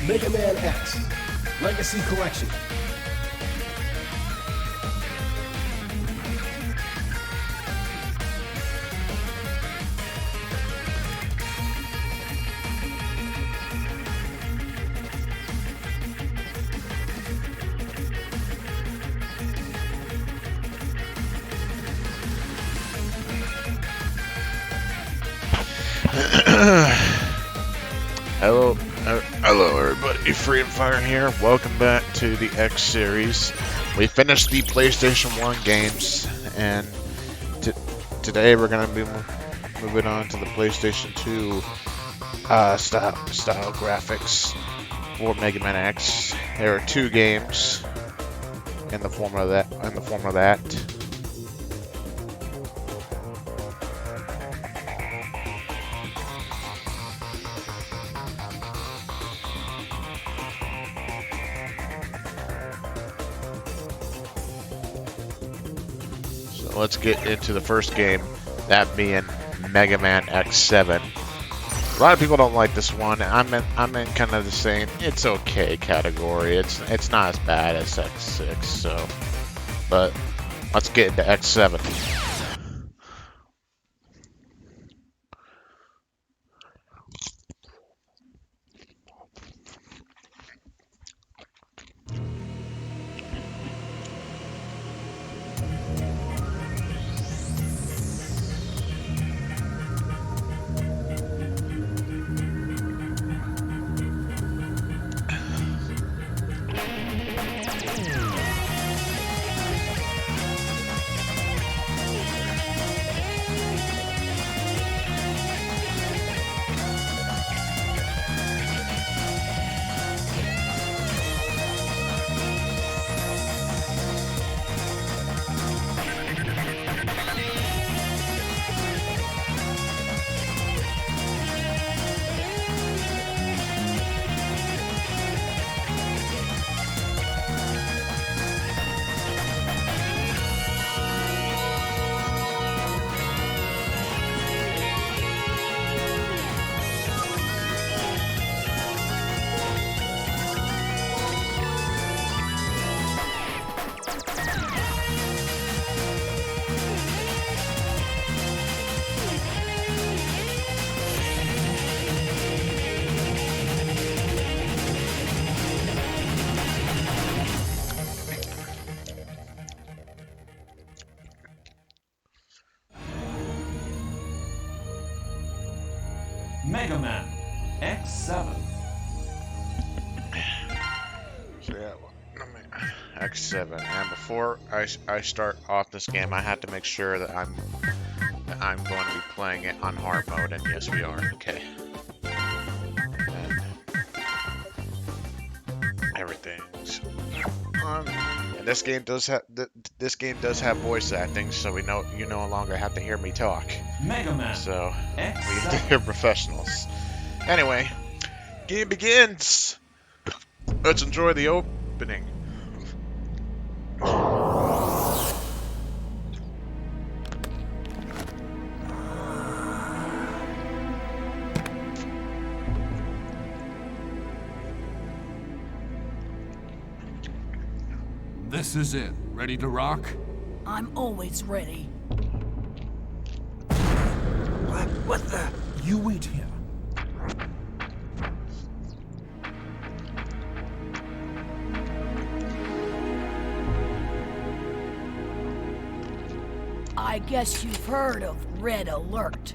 Mega Man X Legacy Collection. Hello everybody, Freedom Fire here. Welcome back to the X series. We finished the PlayStation 1 games, and today we're going to be moving on to the PlayStation 2 style graphics for Mega Man X. There are two games in the form of that. Let's get into the first game, that being Mega Man X7. A lot of people don't like this one. I'm in kind of the same, it's okay category. It's not as bad as X6, so, but let's get into X7. Mega Man X7. So yeah, X7. And before I start off this game, I have to make sure that I'm going to be playing it on hard mode, and yes, we are. Okay. And everything's on. And this game does have voice acting, so you no longer have to hear me talk. Mega Man. So X7. we get to hear professionals. Anyway, game begins. Let's enjoy the opening. This is it. Ready to rock? I'm always ready. What the? You wait here. I guess you've heard of Red Alert.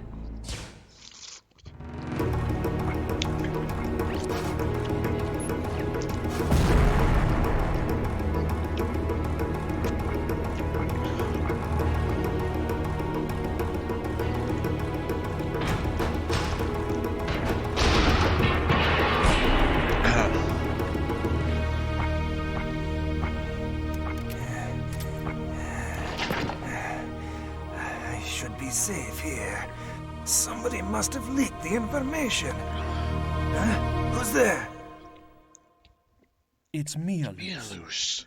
Safe here. Somebody must have leaked the information. Huh? Who's there? It's Mia Loose.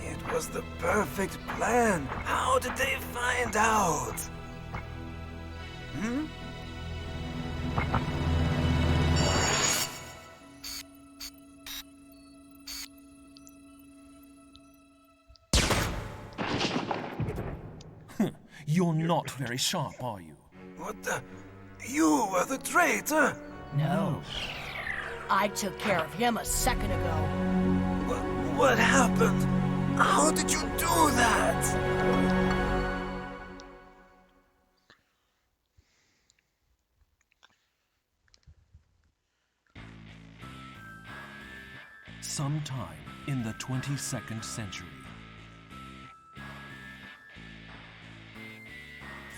It was the perfect plan. How did they find out? Hmm? You're not very sharp, are you? What the? You were the traitor? No. I took care of him a second ago. What happened? How did you do that? Sometime in the 22nd century.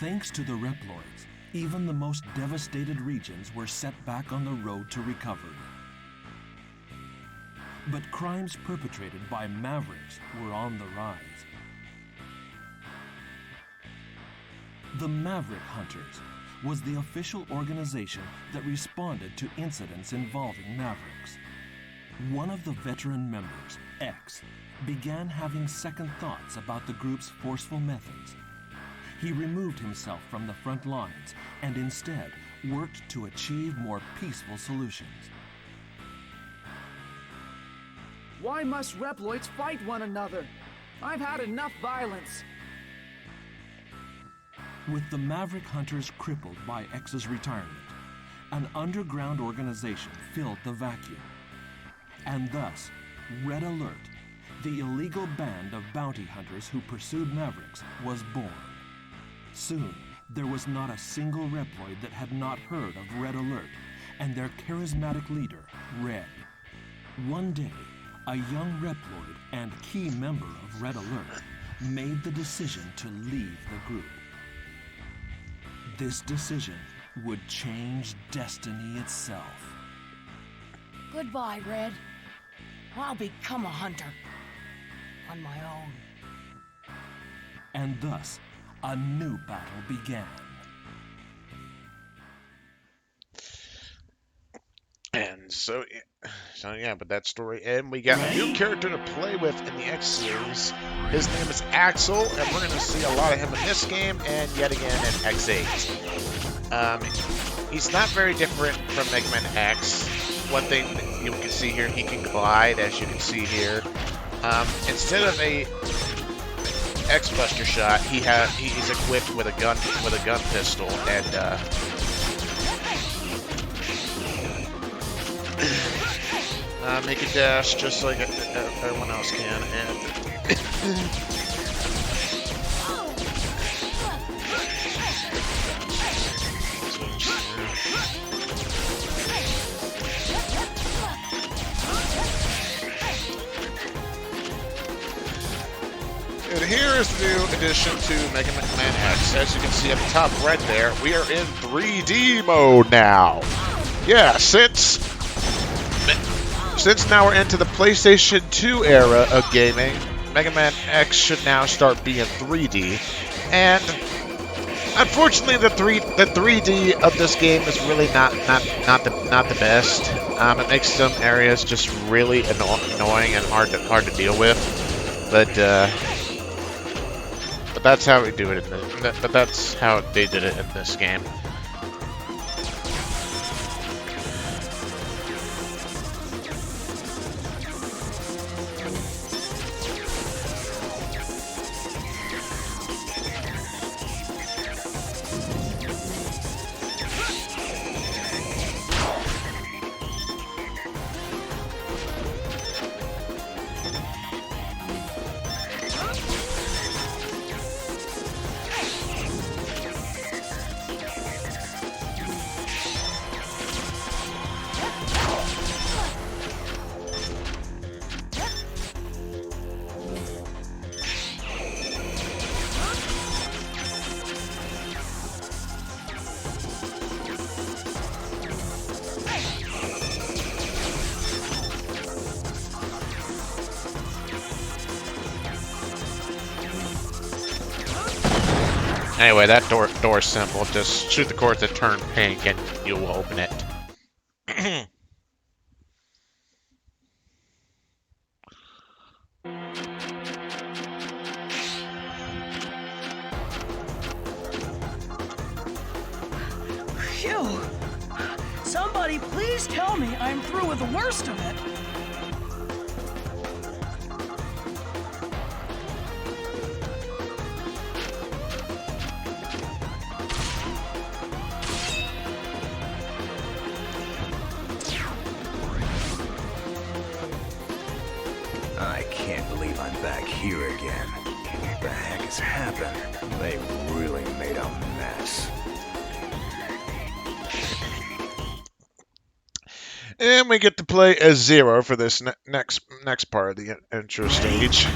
Thanks to the Reploids, even the most devastated regions were set back on the road to recovery. But crimes perpetrated by Mavericks were on the rise. The Maverick Hunters was the official organization that responded to incidents involving Mavericks. One of the veteran members, X, began having second thoughts about the group's forceful methods. He removed himself from the front lines and instead worked to achieve more peaceful solutions. Why must Reploids fight one another? I've had enough violence. With the Maverick Hunters crippled by X's retirement, an underground organization filled the vacuum. And thus, Red Alert, the illegal band of bounty hunters who pursued Mavericks, was born. Soon, there was not a single Reploid that had not heard of Red Alert and their charismatic leader, Red. One day, a young Reploid and key member of Red Alert made the decision to leave the group. This decision would change destiny itself. Goodbye, Red. I'll become a hunter. On my own. And thus, a new battle began. And so yeah, but that story, and we got a new character to play with in the X series. His name is Axel, and we're going to see a lot of him in this game and yet again in X8. He's not very different from Mega Man X. One thing that you can see here, he can glide, as you can see here. Instead of a X-Buster shot, he's equipped with a gun pistol, and make a dash just like everyone else can, and and here is the new addition to MegaManX. As you can see at the top right there, we are in 3D mode now. Yeah, since now we're into the PlayStation 2 era of gaming, Mega Man X should now start being 3D. And unfortunately, the 3D of this game is really not the best. It makes some areas just really annoying and hard to deal with. But that's how we do it. But that's how they did it in this game. Anyway, that door's simple. Just shoot the cords that turn pink and you will open it. Phew! Somebody please tell me I'm through with the worst of it. Can't believe I'm back here again. What the heck has happened? They really made a mess. And we get to play as Zero for this next part of the intro stage.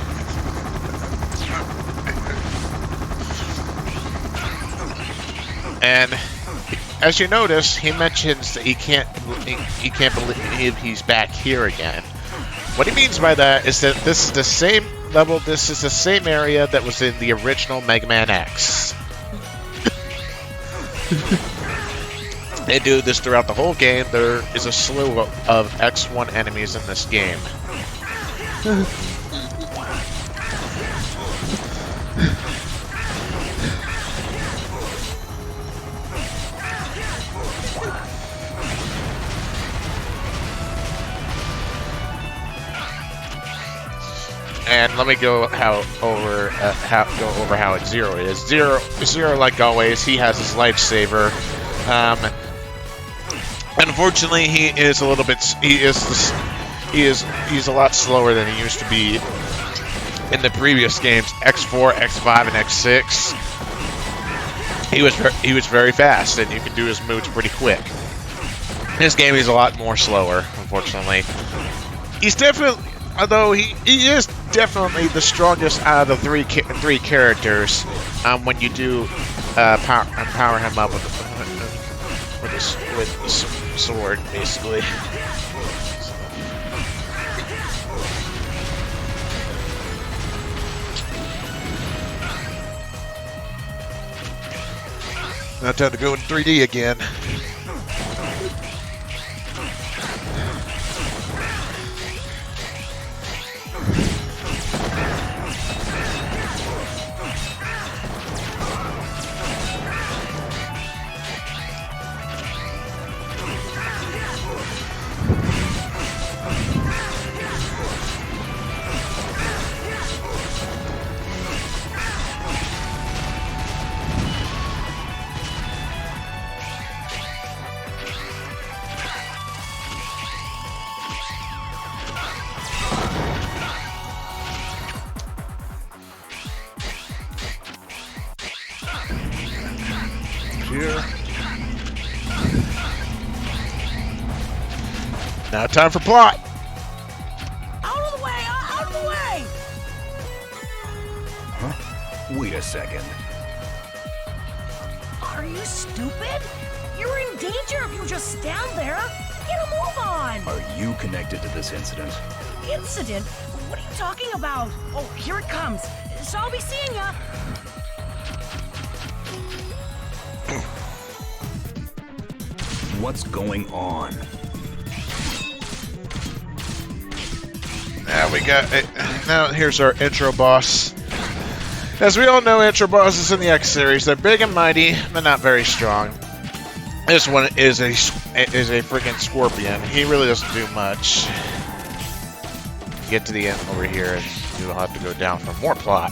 And as you notice, he mentions that he can't believe he's back here again. What he means by that is that this is the same level, this is the same area that was in the original Mega Man X. They do this throughout the whole game. There is a slew of X1 enemies in this game. And let me go over how Zero is. Zero, like always, he has his lifesaver. Unfortunately, he's a lot slower than he used to be in the previous games, X4, X5, and X6. He was very fast, and you can do his moves pretty quick. This game he's a lot more slower, unfortunately. He's definitely, although he is definitely the strongest out of the three characters. When you do power him up with the sword, basically. Now time to go in 3D again. Here. Now time for plot. Out of the way! Out of the way! Huh? Wait a second. Are you stupid? You're in danger if you just stand there. Get a move on! Are you connected to this incident? Incident? What are you talking about? Oh, here it comes. So I'll be seeing ya. What's going on? Now we got it. Now here's our intro boss. As we all know, intro bosses in the X series, they're big and mighty, but not very strong. This one is a freaking scorpion. He really doesn't do much. Get to the end over here, and you'll have to go down for more plot.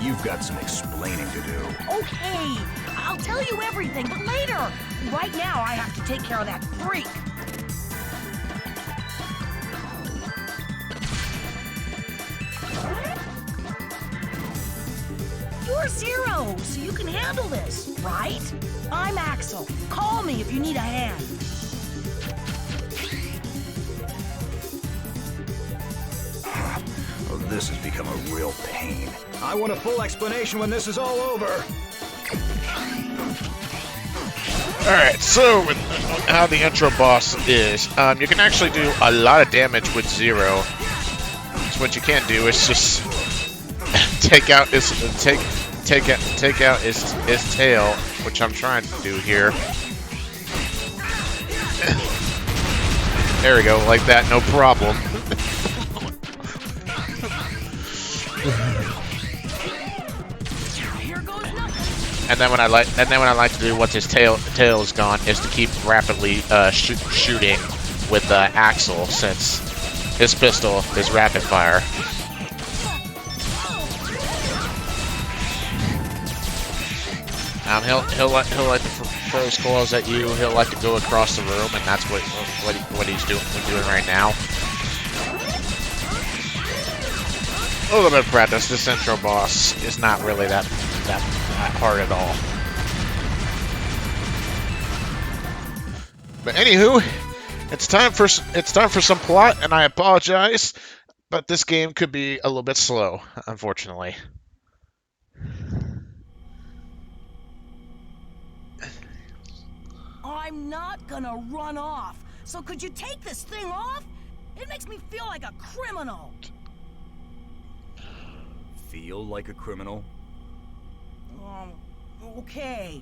You've got some explaining to do. Okay, I'll tell you everything, but later. Right now, I have to take care of that freak. You're Zero, so you can handle this, right? I'm Axel. Call me if you need a hand. Oh, this has become a real pain. I want a full explanation when this is all over. Alright, so with how the intro boss is, you can actually do a lot of damage with Zero. So what you can't do is just take out his tail, which I'm trying to do here. There we go, like that, no problem. And then when I like to do once his tail is gone is to keep rapidly shooting with Axel, since his pistol is rapid fire. He'll like to throw his claws at you. He'll like to go across the room, and that's what he's doing right now. A little bit of practice. This intro boss is not really that hard at all. But anywho, it's time for some plot, and I apologize, but this game could be a little bit slow, unfortunately. I'm not gonna run off. So could you take this thing off? It makes me feel like a criminal. Feel like a criminal? Okay.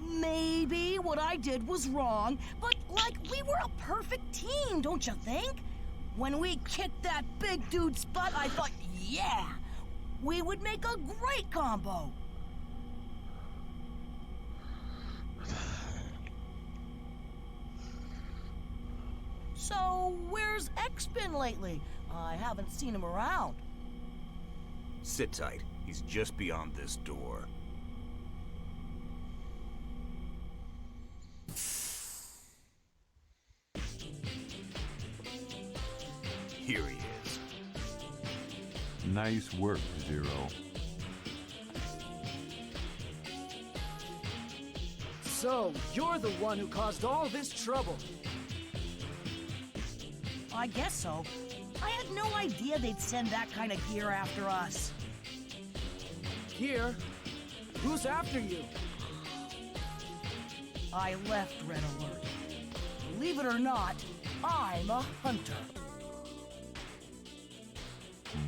Maybe what I did was wrong, but like we were a perfect team, don't you think? When we kicked that big dude's butt, I thought, yeah, we would make a great combo. So, where's X been lately? I haven't seen him around. Sit tight. He's just beyond this door. Here he is. Nice work, Zero. So, you're the one who caused all this trouble. I guess so. I had no idea they'd send that kind of gear after us. Here? Who's after you? I left Red Alert. Believe it or not, I'm a hunter.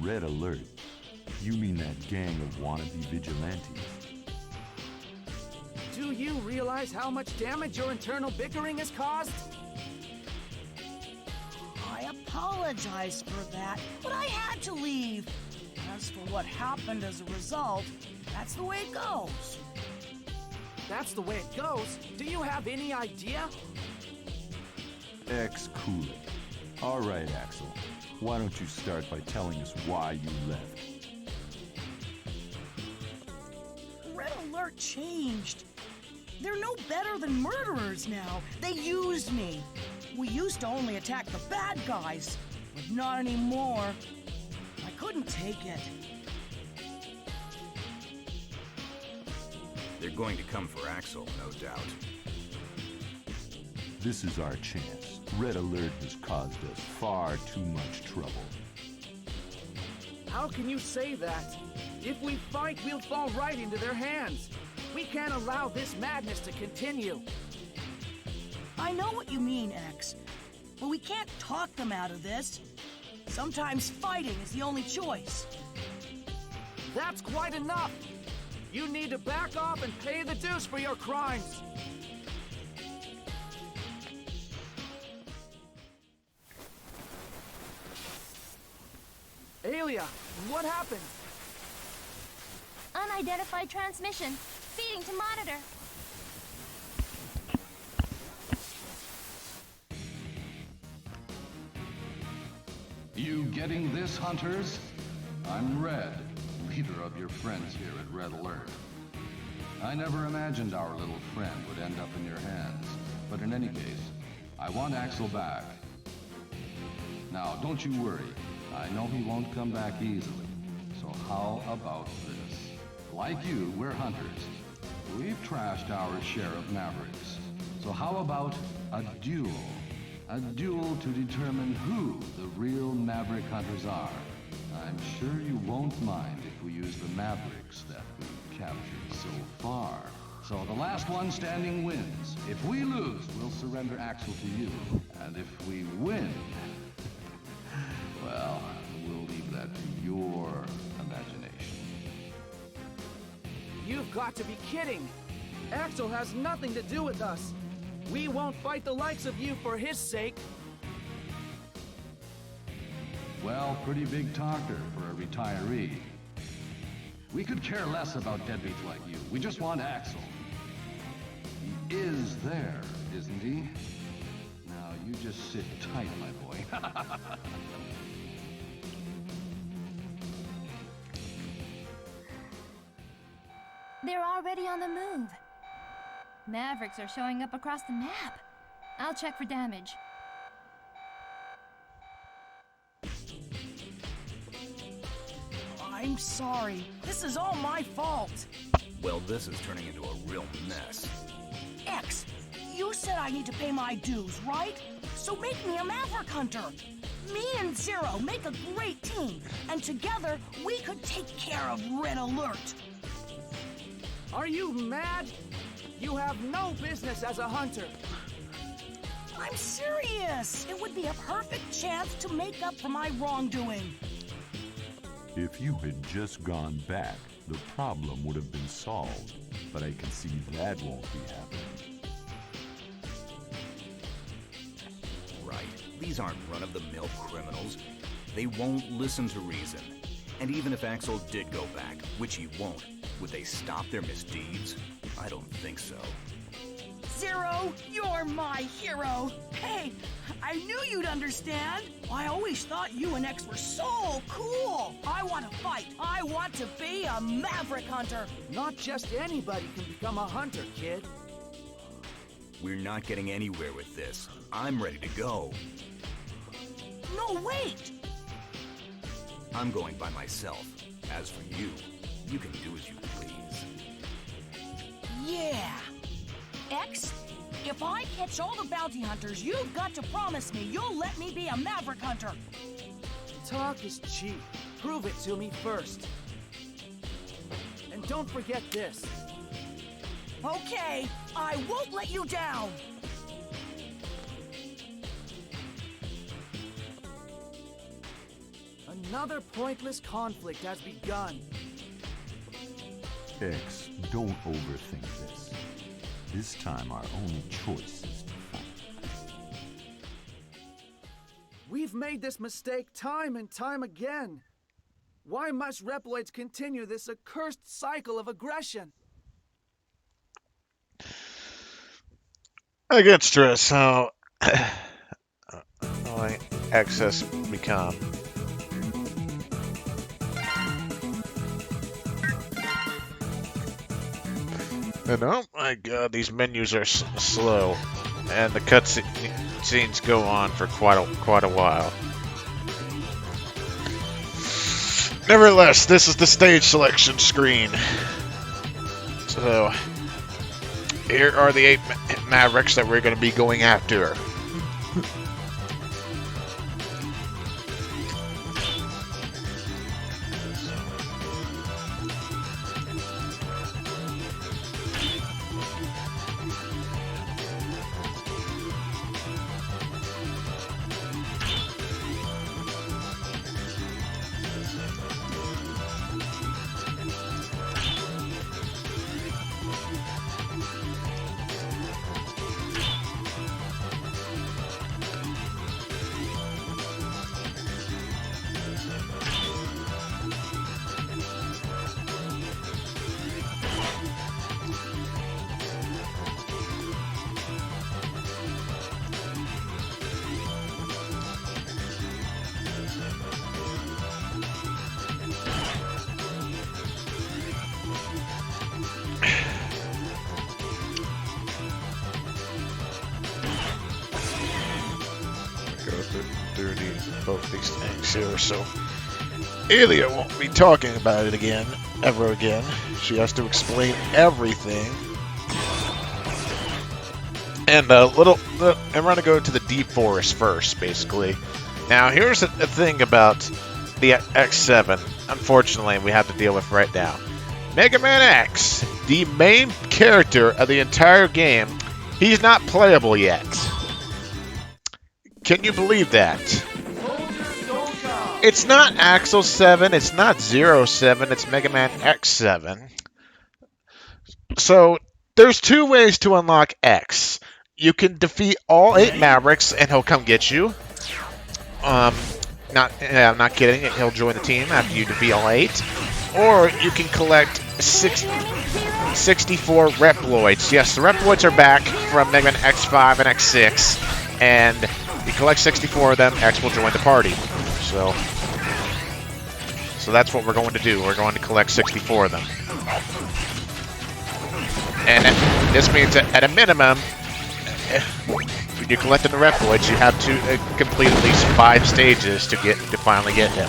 Red Alert? You mean that gang of wannabe vigilantes? Do you realize how much damage your internal bickering has caused? I apologize for that, but I had to leave. As for what happened as a result, that's the way it goes. That's the way it goes? Do you have any idea? Cool it. All right, Axel. Why don't you start by telling us why you left? Red Alert changed. They're no better than murderers now. They used me. We used to only attack the bad guys, but not anymore. I couldn't take it. They're going to come for Axel, no doubt. This is our chance. Red Alert has caused us far too much trouble. How can you say that? If we fight, we'll fall right into their hands. We can't allow this madness to continue. I know what you mean, X, but we can't talk them out of this. Sometimes fighting is the only choice. That's quite enough. You need to back off and pay the dues for your crimes. Aelia, what happened? Unidentified transmission. Feeding to monitor. You getting this, hunters? I'm Red, leader of your friends here at Red Alert. I never imagined our little friend would end up in your hands, but in any case, I want Axel back. Now, don't you worry. I know he won't come back easily. So how about this? Like you, we're hunters. We've trashed our share of Mavericks. So how about a duel? A duel to determine who the real Maverick hunters are. I'm sure you won't mind if we use the Mavericks that we've captured so far. So the last one standing wins. If we lose, we'll surrender Axel to you. And if we win, well, we'll leave that to your imagination. You've got to be kidding! Axel has nothing to do with us. We won't fight the likes of you for his sake. Well, pretty big talker for a retiree. We could care less about deadbeats like you. We just want Axel. He is there, isn't he? Now, you just sit tight, my boy. They're already on the move. Mavericks are showing up across the map. I'll check for damage. I'm sorry. This is all my fault. Well, this is turning into a real mess. X, you said I need to pay my dues, right? So make me a Maverick Hunter. Me and Zero make a great team, and together we could take care of Red Alert. Are you mad? You have no business as a hunter. I'm serious. It would be a perfect chance to make up for my wrongdoing. If you had just gone back, the problem would have been solved. But I can see that won't be happening. Right. These aren't run-of-the-mill criminals. They won't listen to reason. And even if Axel did go back, which he won't, would they stop their misdeeds? I don't think so. Zero, you're my hero. Hey, I knew you'd understand. I always thought you and X were so cool. I want to fight. I want to be a Maverick Hunter. Not just anybody can become a hunter, kid. We're not getting anywhere with this. I'm ready to go. No, wait. I'm going by myself. As for you, you can do as you please. Yeah. X, if I catch all the bounty hunters, you've got to promise me you'll let me be a Maverick Hunter. Talk is cheap. Prove it to me first. And don't forget this. Okay, I won't let you down. Another pointless conflict has begun. X, don't overthink this. This time our only choice is to fight. We've made this mistake time and time again. Why must Reploids continue this accursed cycle of aggression? I get stressed how like excess become. And oh my god, these menus are slow, and the cutscenes go on for quite a while. Nevertheless, this is the stage selection screen. So here are the 8 Mavericks that we're going to be going after. Both these things here, so Elia won't be talking about it again, ever again. She has to explain everything. And I'm going to go to the deep forest first, basically. Now, here's the thing about the X7. Unfortunately, we have to deal with right now. Mega Man X, the main character of the entire game, he's not playable yet. Can you believe that? It's not Axel 7, it's not Zero 7, it's Mega Man X7. So, there's 2 ways to unlock X. You can defeat all 8 Mavericks and he'll come get you. I'm not kidding, he'll join the team after you defeat all 8. Or you can collect 64 Reploids. Yes, the Reploids are back from Mega Man X5 and X6. And you collect 64 of them, X will join the party. So that's what we're going to do. We're going to collect 64 of them. And this means that at a minimum, when you're collecting the Reploids, you have to complete at least 5 stages to finally get him.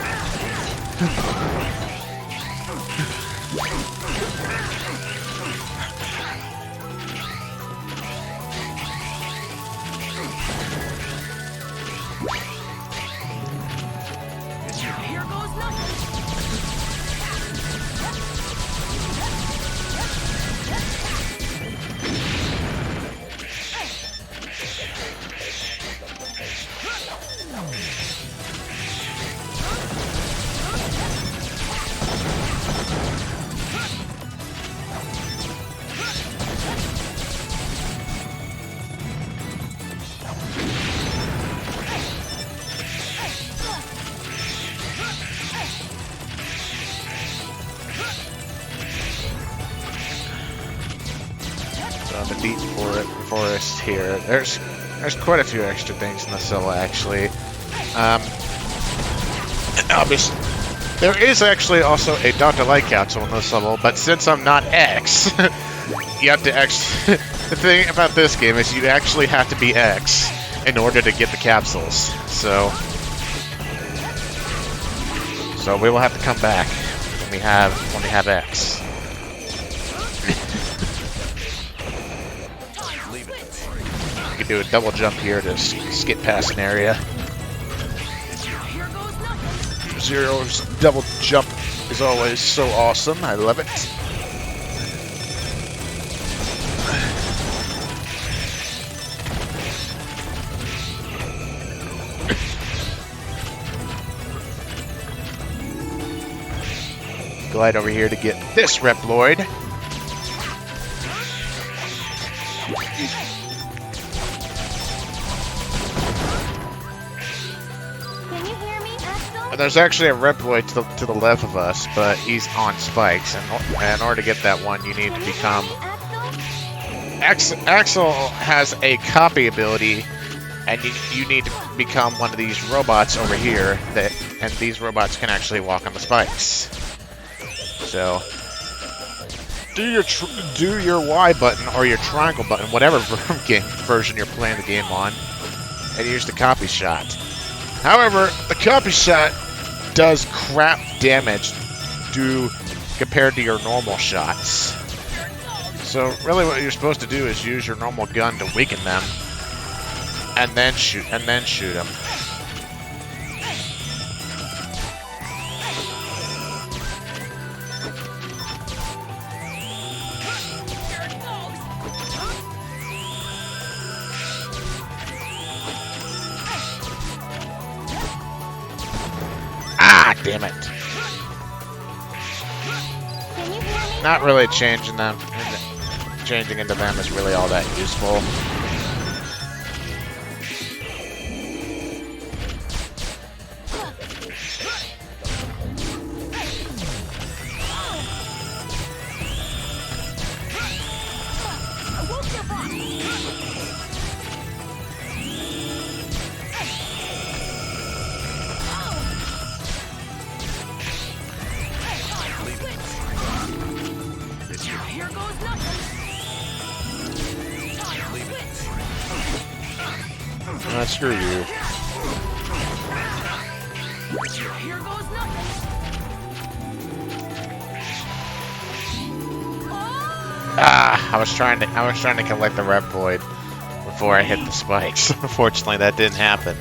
here. There's quite a few extra things in this level, actually. Obviously, there is actually also a Dr. Light capsule in this level, but since I'm not X, you have to the thing about this game is you actually have to be X in order to get the capsules. So we will have to come back when we have X. You can do a double jump here to skip past an area. Zero's double jump is always so awesome. I love it. Glide over here to get this Reploid. Can you hear me, Axel? There's actually a Reploid to the left of us, but he's on spikes, and in order to get that one, you need to become... Axel has a copy ability, and you need to become one of these robots over here, and these robots can actually walk on the spikes. So, do your Y button or your triangle button, whatever version you're playing the game on, and use the copy shot. However, the copy shot does crap damage compared to your normal shots. So really what you're supposed to do is use your normal gun to weaken them, and then shoot them. Damn it. Can you hear me? Not really changing them. Changing into them is really all that useful. Screw you. I was trying to collect the Reploid before I hit the spikes. Unfortunately, that didn't happen.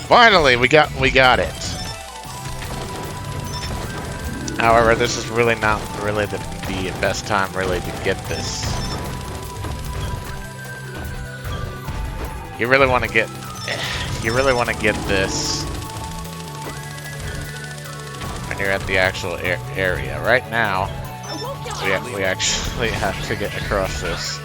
Finally, we got it. However, this is really not really the best time really to get this. You really want to get this when you're at the actual area. Right now, we actually have to get across this.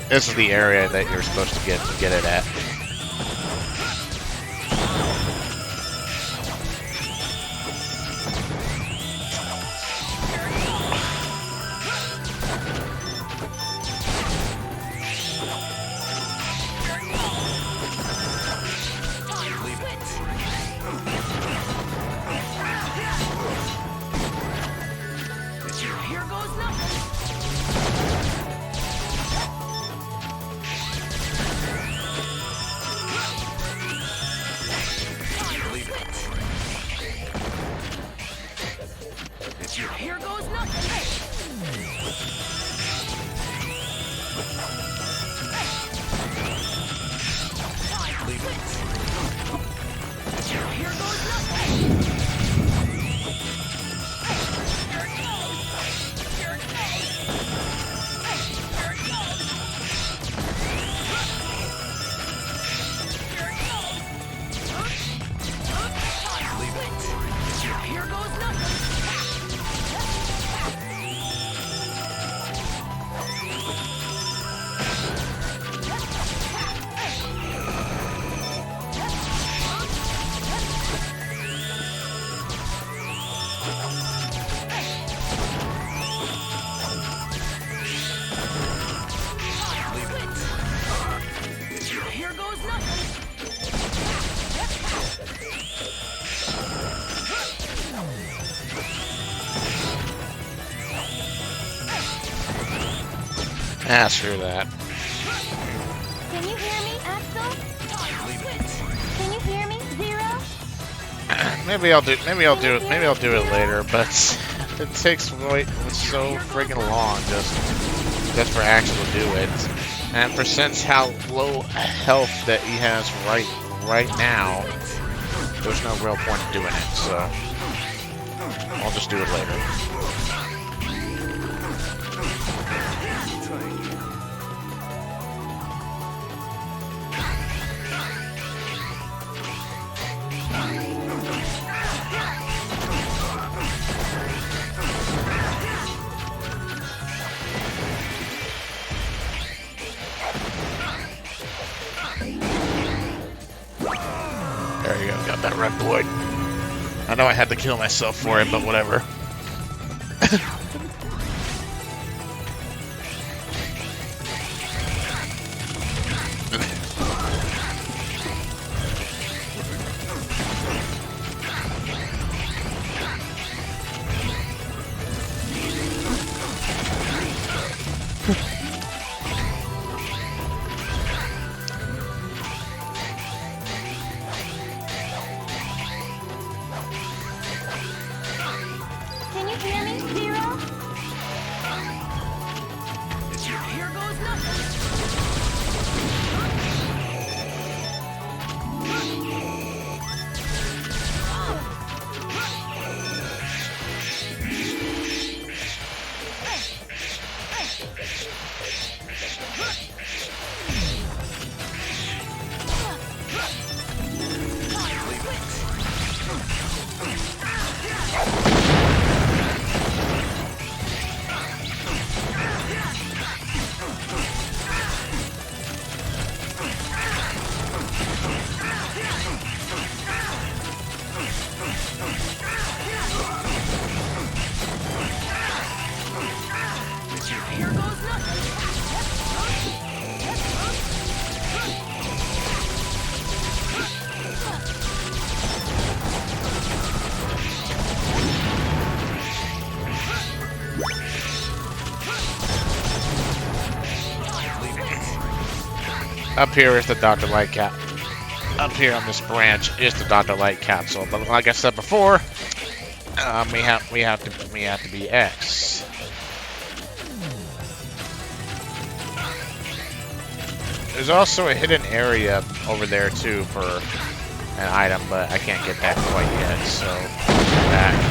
This is the area that you're supposed to get it at. Ah, screw that. Can you hear me, Axel? Can you hear me, Zero? Maybe I'll do it later, but it takes so friggin' long just for Axel to do it. And for since how low health that he has right now, there's no real point in doing it, so I'll just do it later. There you go, got that red boy. I know I had to kill myself for it, but whatever. Can you hear me, Zero? Here goes nothing. Here goes nothing. Up here is the Dr. Light Cap. Up here on this branch is the Dr. Light Capsule, but like I said before, we have to be X. There's also a hidden area over there too for an item, but I can't get that quite yet. So that.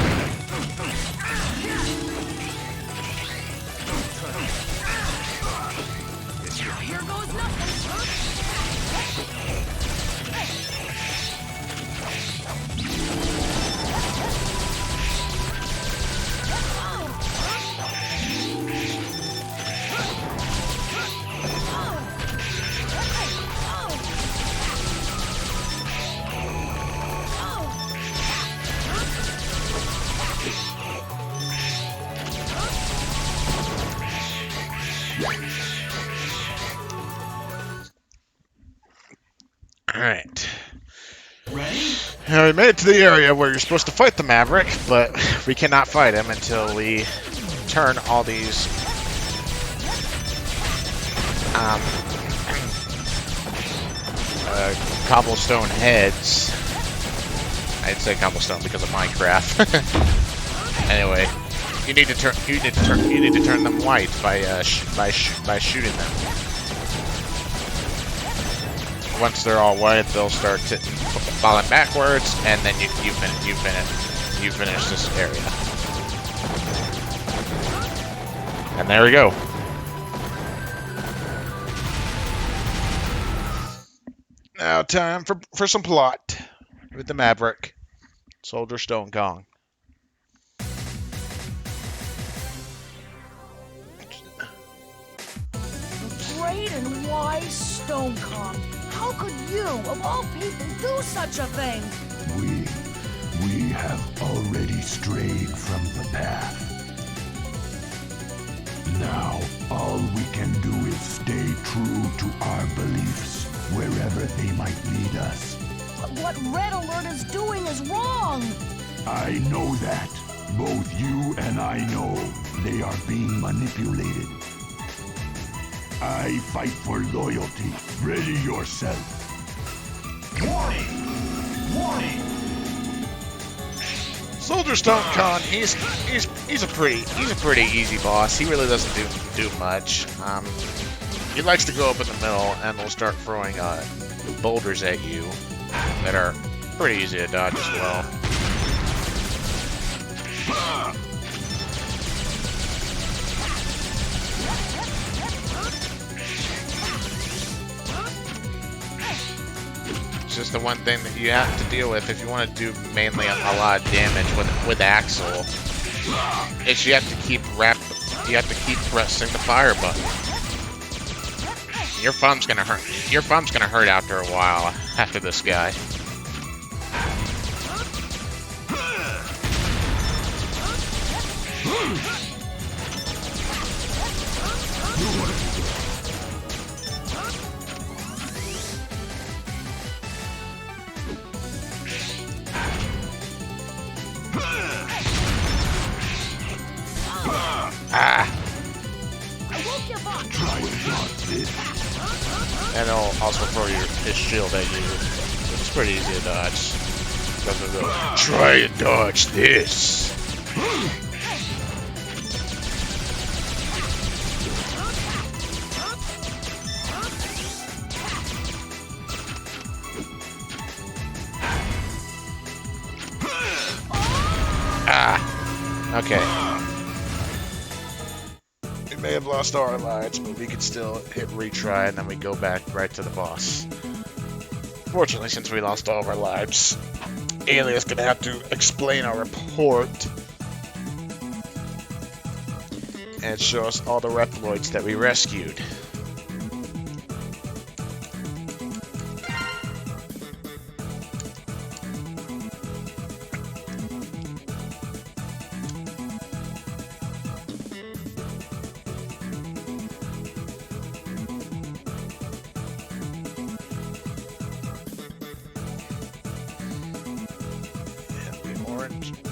Here goes nothing. Alright. Ready? Now we made it to the area where you're supposed to fight the Maverick, but we cannot fight him until we turn all these cobblestone heads. I'd say cobblestone because of Minecraft. Anyway, you need to turn them white by shooting them. Once they're all white, they'll start falling backwards, and then you finish this area. And there we go. Now time for some plot with the Maverick, Soldier Stone Kong. Great and wise Stone Kong. How could you, of all people, do such a thing? We have already strayed from the path. Now, all we can do is stay true to our beliefs, wherever they might lead us. But what Red Alert is doing is wrong. I know that. Both you and I know they are being manipulated. I fight for loyalty. Ready yourself. Warning! Warning! Soldier Stone Con, he's a pretty easy boss. He really doesn't do much. He likes to go up in the middle and will start throwing boulders at you that are pretty easy to dodge as well. It's just the one thing that you have to deal with if you want to do mainly a lot of damage with Axel. Is you have to keep pressing the fire button. Your thumb's gonna hurt. Your thumb's gonna hurt after a while after this guy. And it'll also throw his shield at you. It's pretty easy to dodge. Try and dodge this. Okay. We may have lost all our lives, but we could still hit retry, and then we go back right to the boss. Fortunately, since we lost all of our lives, Alia's gonna have to explain our report and show us all the Reploids that we rescued.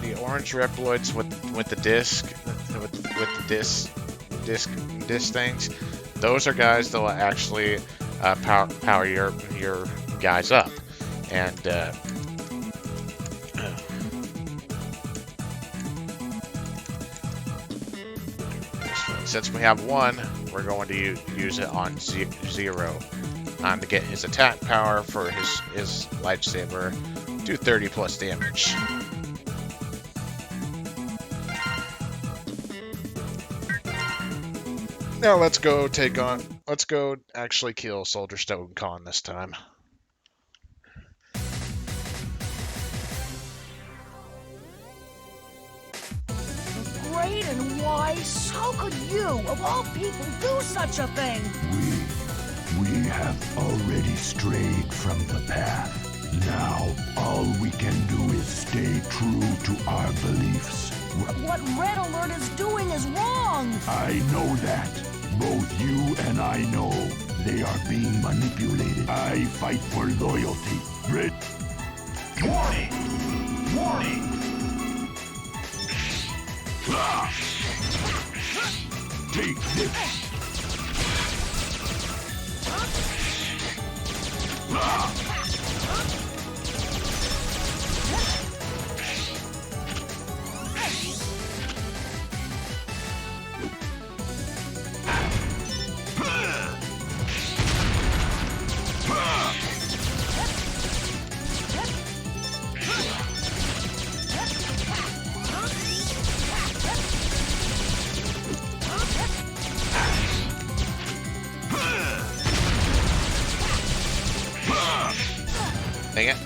The orange Reploids with the disc things, those are guys that will actually power your guys up, and since we have one, we're going to use it on Zero to get his attack power for his lightsaber, do 30 plus damage. Now let's go actually kill Soldier Stone Con this time. Great and wise, how could you, of all people, do such a thing? We have already strayed from the path. Now, all we can do is stay true to our beliefs. What Red Alert is doing is wrong! I know that. Both you and I know they are being manipulated. I fight for loyalty. Red. Warning! Warning! Take this. Dang it.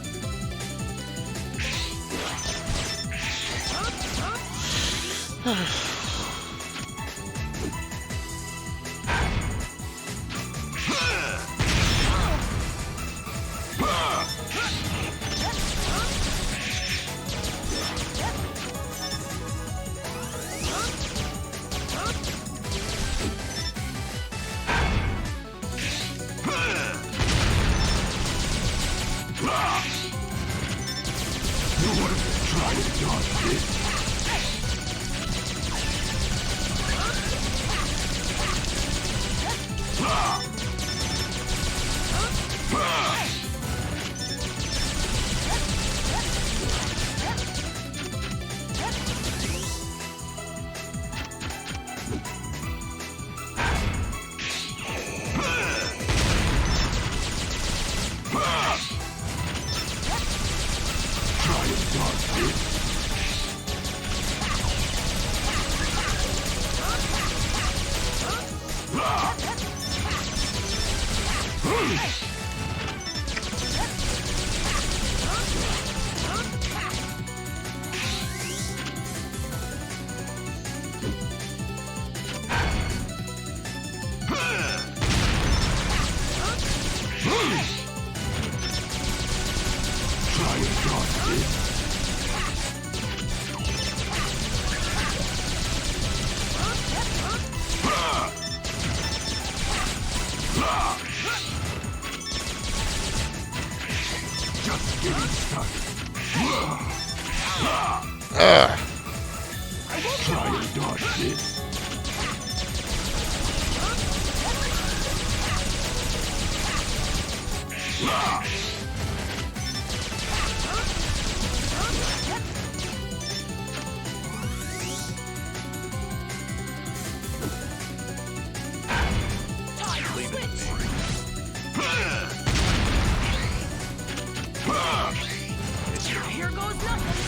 this. Try and dodge this. Just getting started. Try and dodge this. Here goes nothing.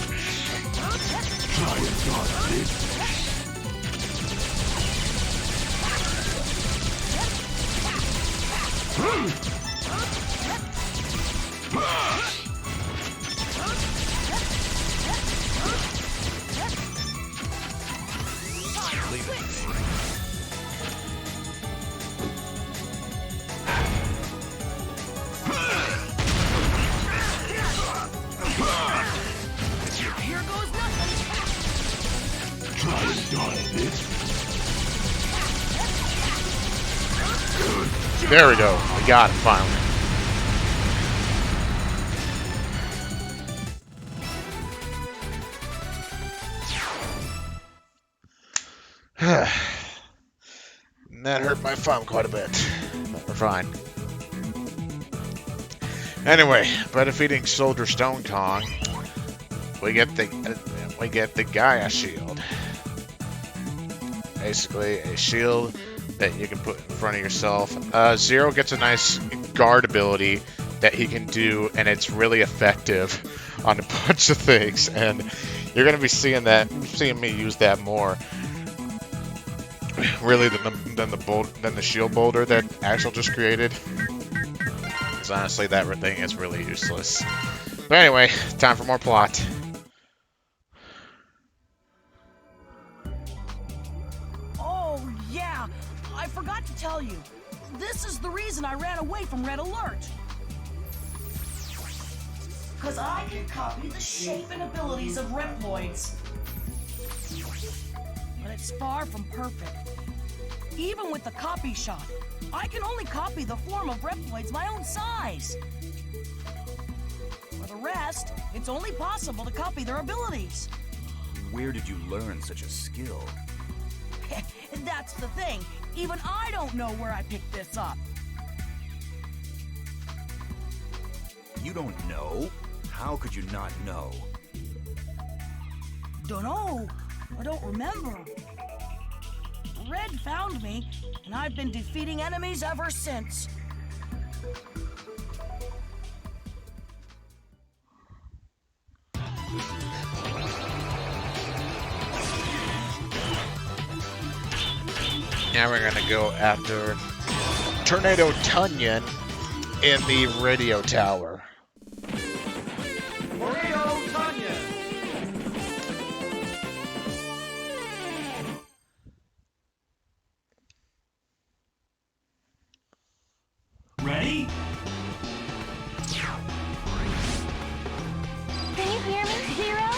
Try and dodge this. Here goes nothing. Try and dodge this. There we go. We got it finally. That hurt my thumb quite a bit. But we're fine. Anyway, by defeating Soldier Stone Kong, we get the Gaia Shield. Basically, a shield that you can put in front of yourself. Zero gets a nice guard ability that he can do, and it's really effective on a bunch of things. And you're gonna be seeing me use that more, really, than the shield boulder that Axel just created. Because honestly, that thing is really useless. But anyway, time for more plot. Oh, yeah. I forgot to tell you. This is the reason I ran away from Red Alert. Because I can copy the shape and abilities of Reploids. But it's far from perfect. Even with the copy shot, I can only copy the form of Reploids my own size. For the rest, it's only possible to copy their abilities. Where did you learn such a skill? That's the thing. Even I don't know where I picked this up. You don't know? How could you not know? Dunno. I don't remember. Red found me, and I've been defeating enemies ever since. Now we're gonna go after Tornado Tunyon in the radio tower. Ready? Can you hear me, Zero?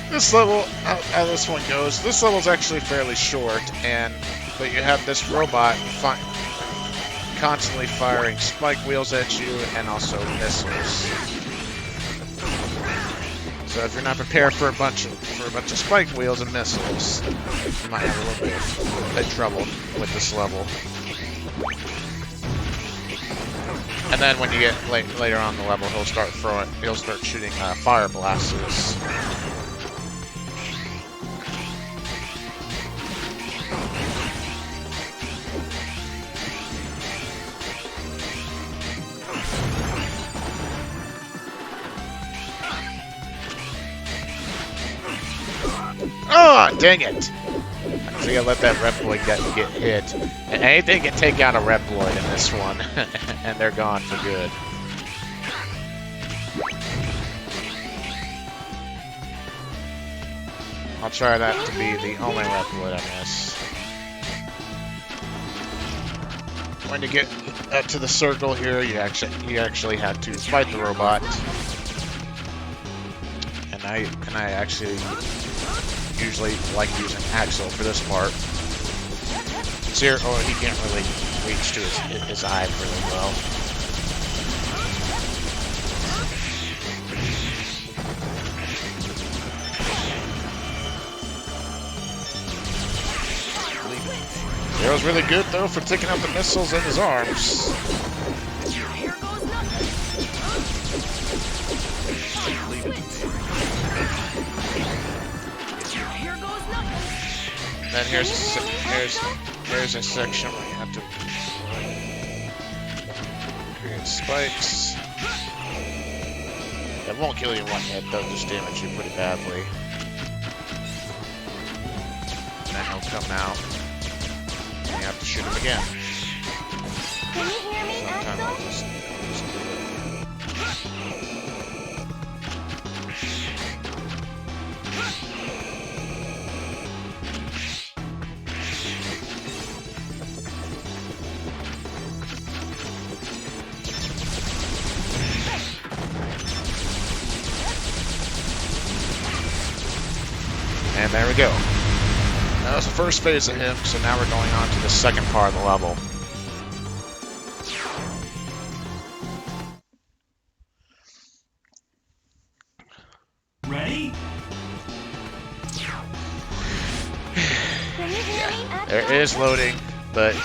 This level, how this one goes, this level's actually fairly short, but you have this robot constantly firing spike wheels at you and also missiles. So if you're not prepared for a bunch of spike wheels and missiles, you might have a little bit of trouble with this level. And then when you get later on in the level, he'll start shooting fire blasters. Ah, dang it! So you let that Reploid get hit. And anything can take out a Reploid in this one. And they're gone for good. I'll try that to be the only Reploid I miss. When you get to the circle here, you actually have to fight the robot. And I actually usually like using Axel for this part. Zero, he can't really reach to his eye really well. Zero's really good though for taking out the missiles in his arms. Then here's a section where you have to create spikes. It won't kill you one hit, they'll just damage you pretty badly. And then he'll come out. And you have to shoot him again. Can you hear me, Sometimes Axel? I'll just do it. And there we go. That was the first phase of him, so now we're going on to the second part of the level. Ready? Can you hear me, Axel? There is loading, but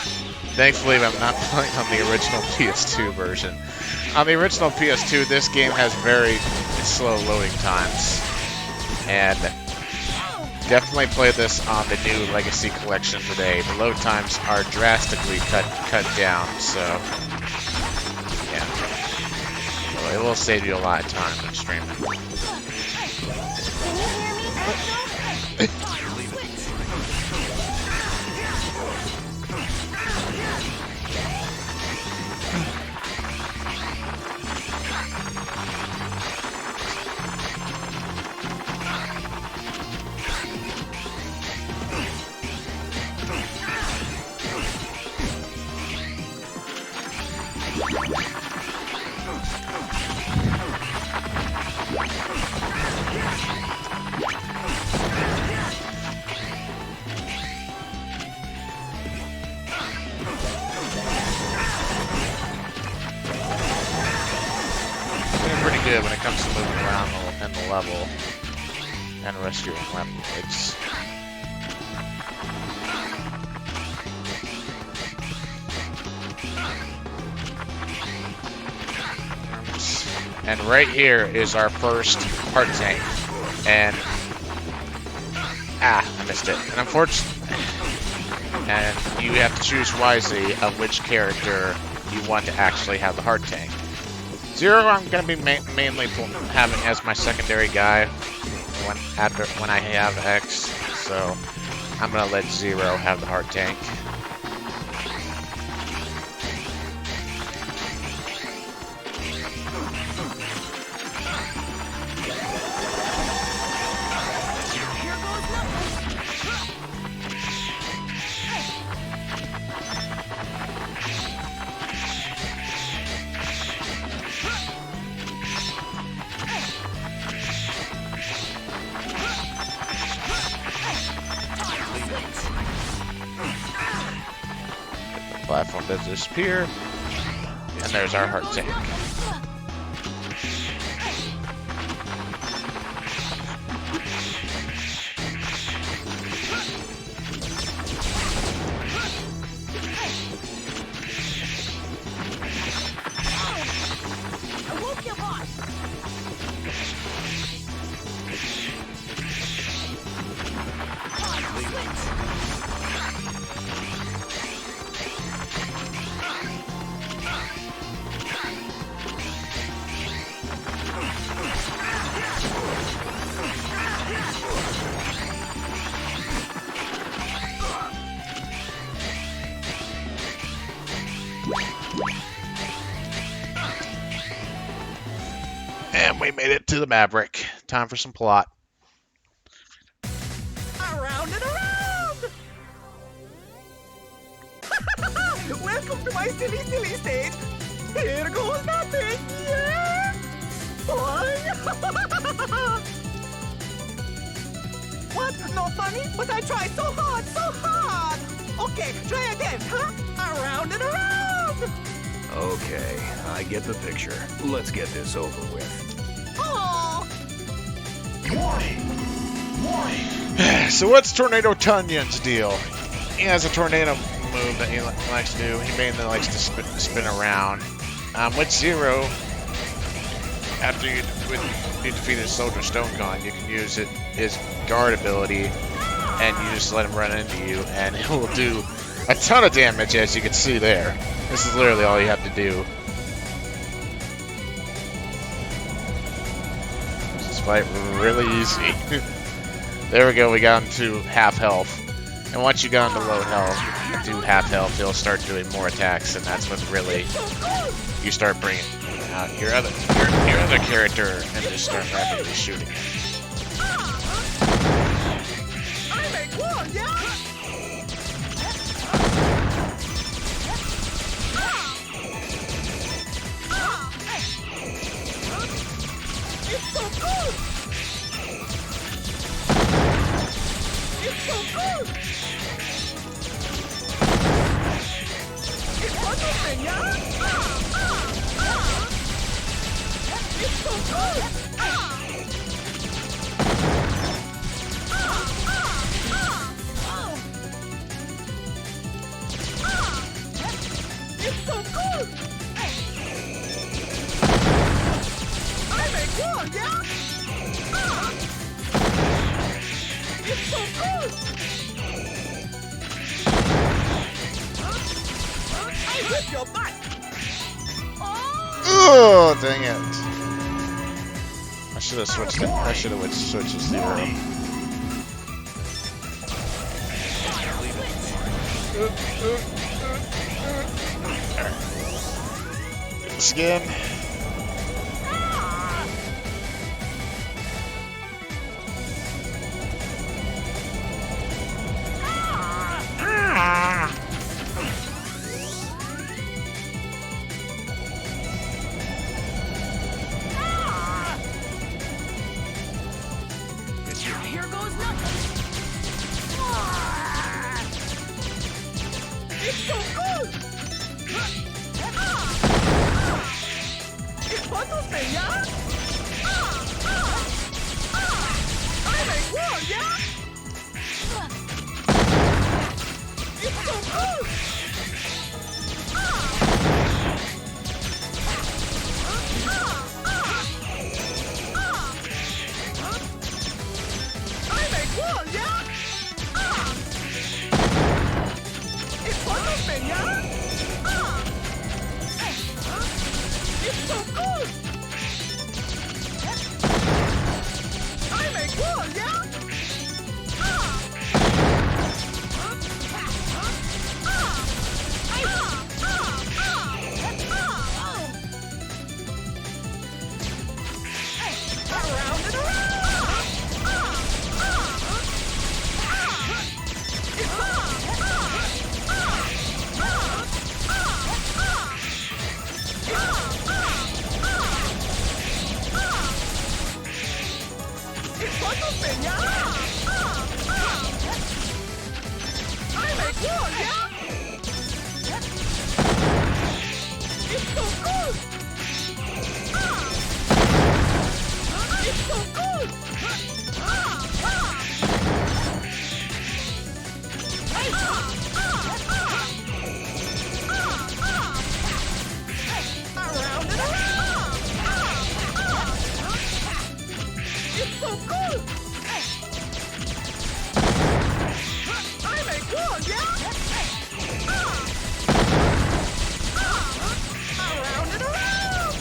thankfully I'm not playing on the original PS2 version. On the original PS2, this game has very slow loading times. And definitely play this on the new Legacy Collection today. The load times are drastically cut down, so yeah. So it will save you a lot of time when streaming. Can you hear me, Axel? Pretty good when it comes to moving around in the level and rescuing Reploids. And right here is our first heart tank. And I missed it. And unfortunately, and you have to choose wisely of which character you want to actually have the heart tank. Zero, I'm going to be mainly having as my secondary guy when I have X, so I'm going to let Zero have the heart tank. Platform does disappear, and there's our heart tank. I woke you up. made it to the Maverick. Time for some plot. Around and around! Welcome to my silly stage. Here goes nothing. Yeah! Boy! What? Not funny? But I tried so hard, so hard! Okay, try again, huh? Around and around! Okay, I get the picture. Let's get this over with. Oh! Warning! Warning! So what's Tornado Tunyon's deal? He has a tornado move that he likes to do. He mainly likes to spin around. With Zero, after you defeat his Soldier Stone Gun, you can use his guard ability, and you just let him run into you, and it will do a ton of damage, as you can see there. This is literally all you have to do. This fight really easy. There we go, we got him to half health. And once you got into low health, do half health, he'll start doing more attacks, and that's when really you start bringing out your other character and just start rapidly shooting. I make one, yeah? It's so good! It's so good! It's wonderful, yeah? It's so good! It's so good! I make one, yeah? It's so good! I whip your butt! Oh, dang it. I should have switched it. I should have switched to Zero. Do this again. Here goes nothing. It's so good! It's wonderful, yeah? I make one, yeah? It's so good! I make one, yeah? It's wonderful, yeah? It's so good! I make one, yeah? Around and It's wonderful, yeah? I make one, yeah? It's so good! It's so good! Around and around! It's so good! I make one, yeah? Around and around!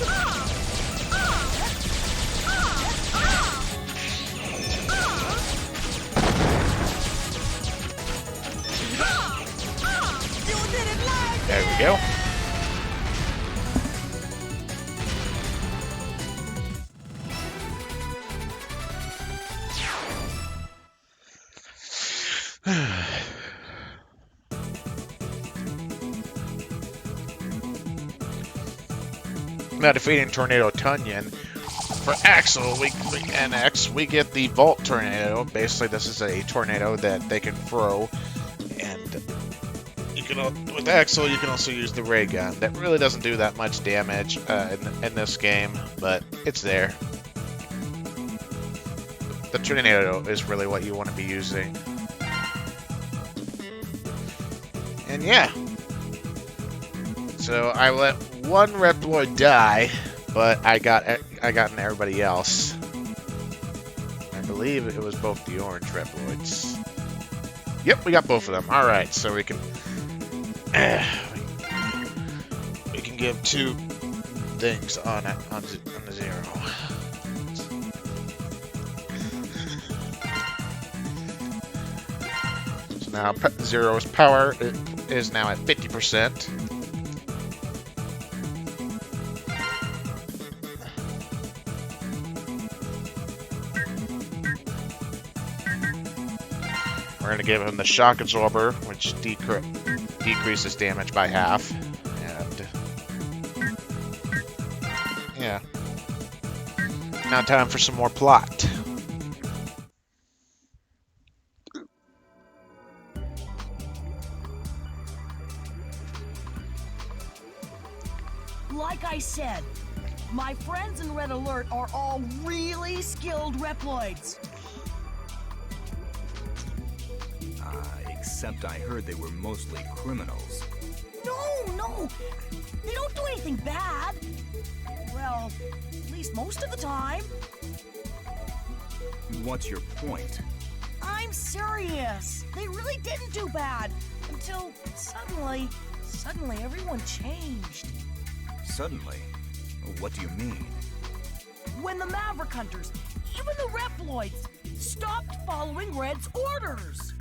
You didn't like There we go. Now defeating Tornado Tunyon. For Axel and X, we get the Volt Tornado. Basically, this is a tornado that they can throw, and you can with Axel you can also use the ray gun. That really doesn't do that much damage in this game, but it's there. The tornado is really what you want to be using, and yeah. So I let one Reploid die. But I got everybody else. I believe it was both the orange Reploids. Yep, we got both of them. All right, so we can give 2 things on the 0. So now Zero's power is now at 50%. We're going to give him the Shock Absorber, which decreases damage by half. And yeah. Now time for some more plot. Like I said, my friends in Red Alert are all really skilled Reploids. Except I heard they were mostly criminals. No! They don't do anything bad. Well, at least most of the time. What's your point? I'm serious. They really didn't do bad. Until suddenly everyone changed. Suddenly? What do you mean? When the Maverick Hunters, even the Reploids, stopped following Red's orders.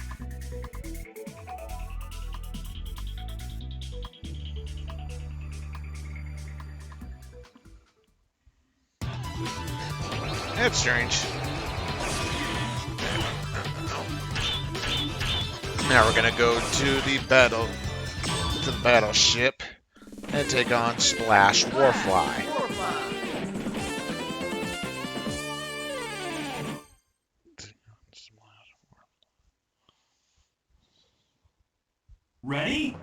That's strange. Now we're gonna go to the battleship and take on Splash Warfly. Ready?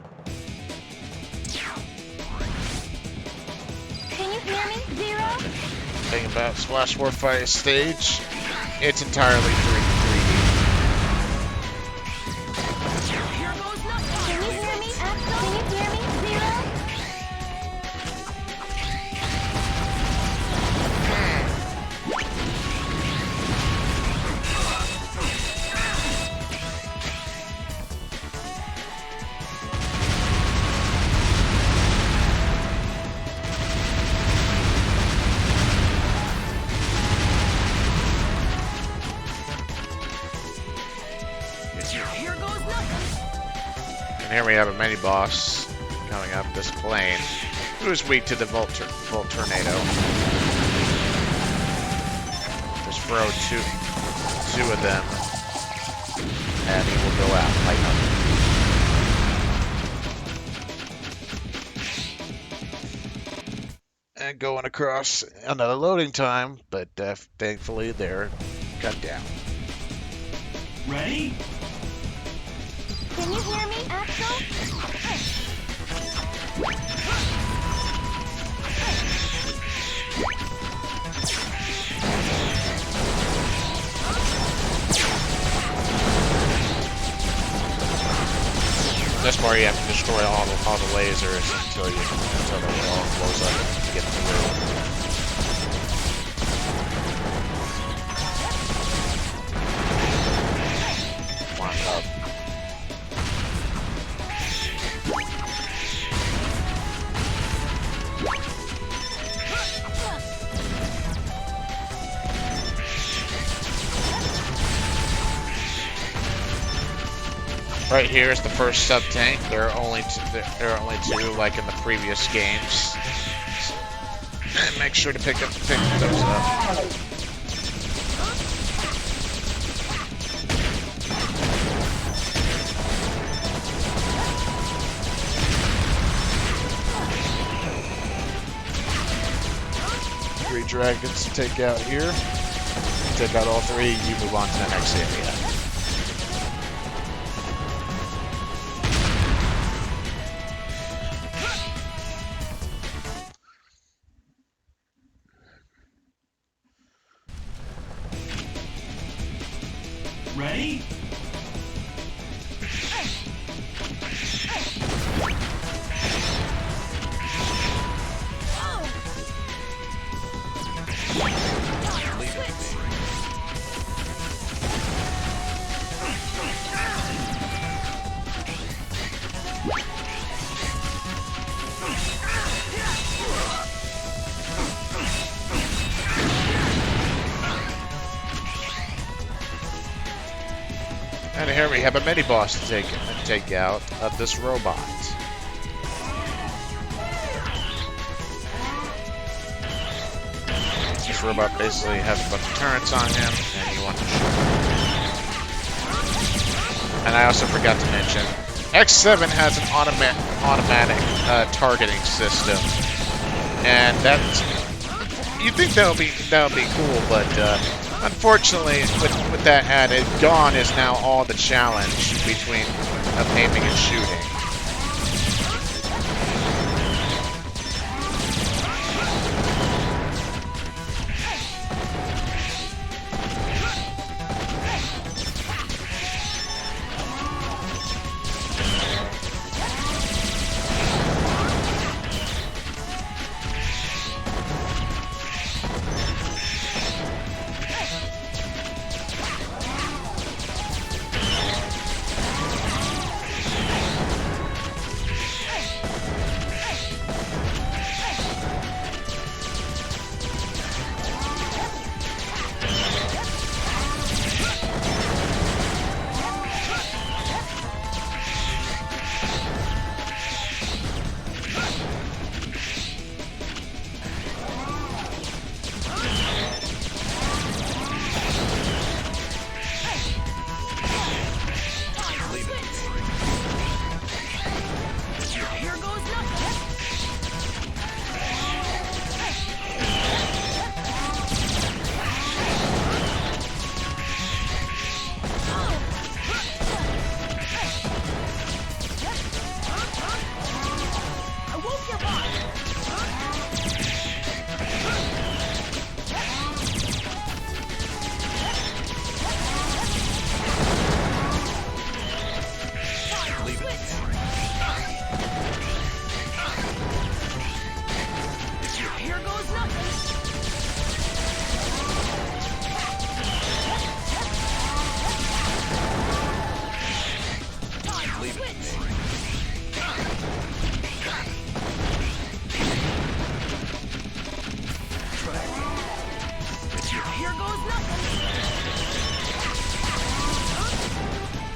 Can you hear me, Zero? Thing about Splash Warfly stage, it's entirely 3D. Here goes nothing. Can you hear me, Axel? Can you hear me, Zero? Here goes nothing. And here we have a mini boss coming up this plane, who is weak to the Volt Tornado. Just throw two of them, and he will go out like nothing. And going across another loading time, but thankfully they're cut down. Ready? Can you hear me, Axel? This part you have to destroy all the lasers until the wall blows up to get through. One up. Right here is the first sub-tank. There are only two like in the previous games. And make sure to pick those up. dragons to take out here. Take out all three, you move on to the next area. Ready? And here we have a mini-boss to take out of this robot. This robot basically has a bunch of turrets on him, and you want to shoot him. And I also forgot to mention, X7 has an automatic targeting system, and you'd think that would be cool, but unfortunately, with that added, gone is now all the challenge between aiming and shooting.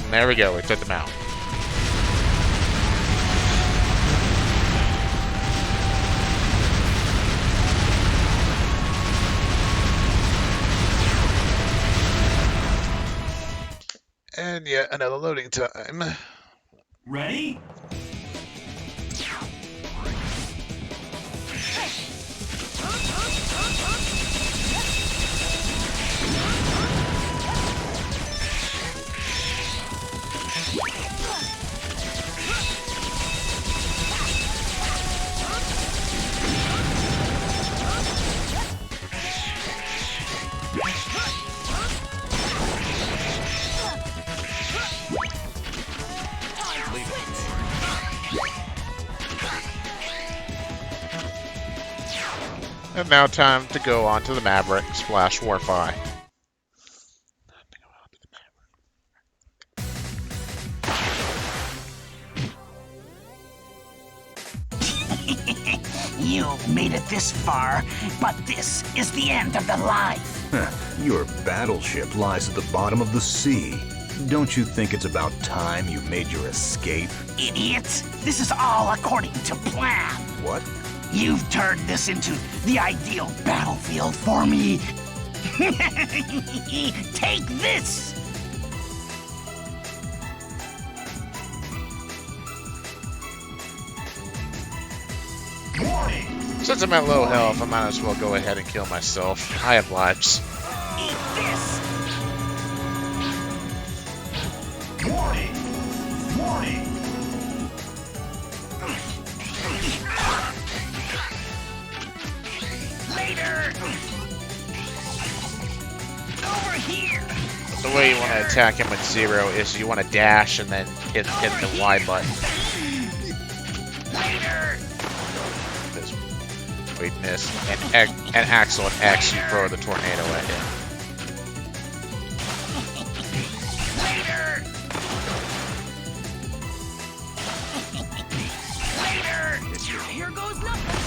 There we go, we took them out. And yet another loading time. Ready? And now time to go on to the Maverick / Warfly. You've made it this far, but this is the end of the line. Your battleship lies at the bottom of the sea. Don't you think it's about time you made your escape? Idiots! This is all according to plan. What? You've turned this into the ideal battlefield for me. Take this! Warning! Since I'm at low health, I might as well go ahead and kill myself. I have lives. Eat this! Warning! Warning! Later! Over here! The way you want to attack him with Zero is you want to dash and then hit the Y button. Later! Wait, miss. And Axel and X, you throw the tornado at him. Later! Later! Here goes nothing.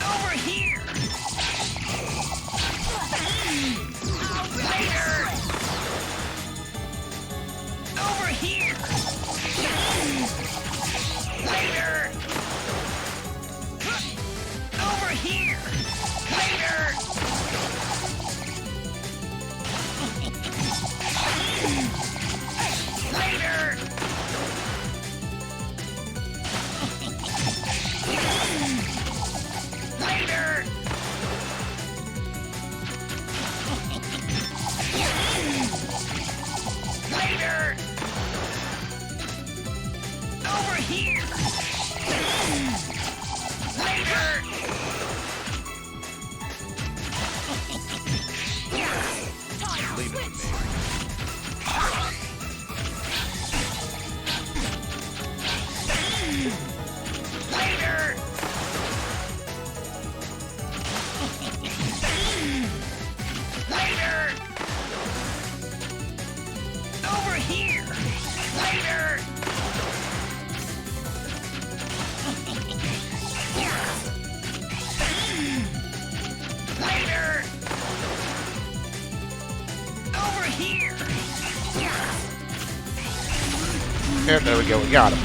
Over here! Later! Over here! Later! Over here! Later! Later! Later! Later! Over here! Later! Leave it to me. Later! Later! Over here! Later! Later! Over here! And there we go, we got him.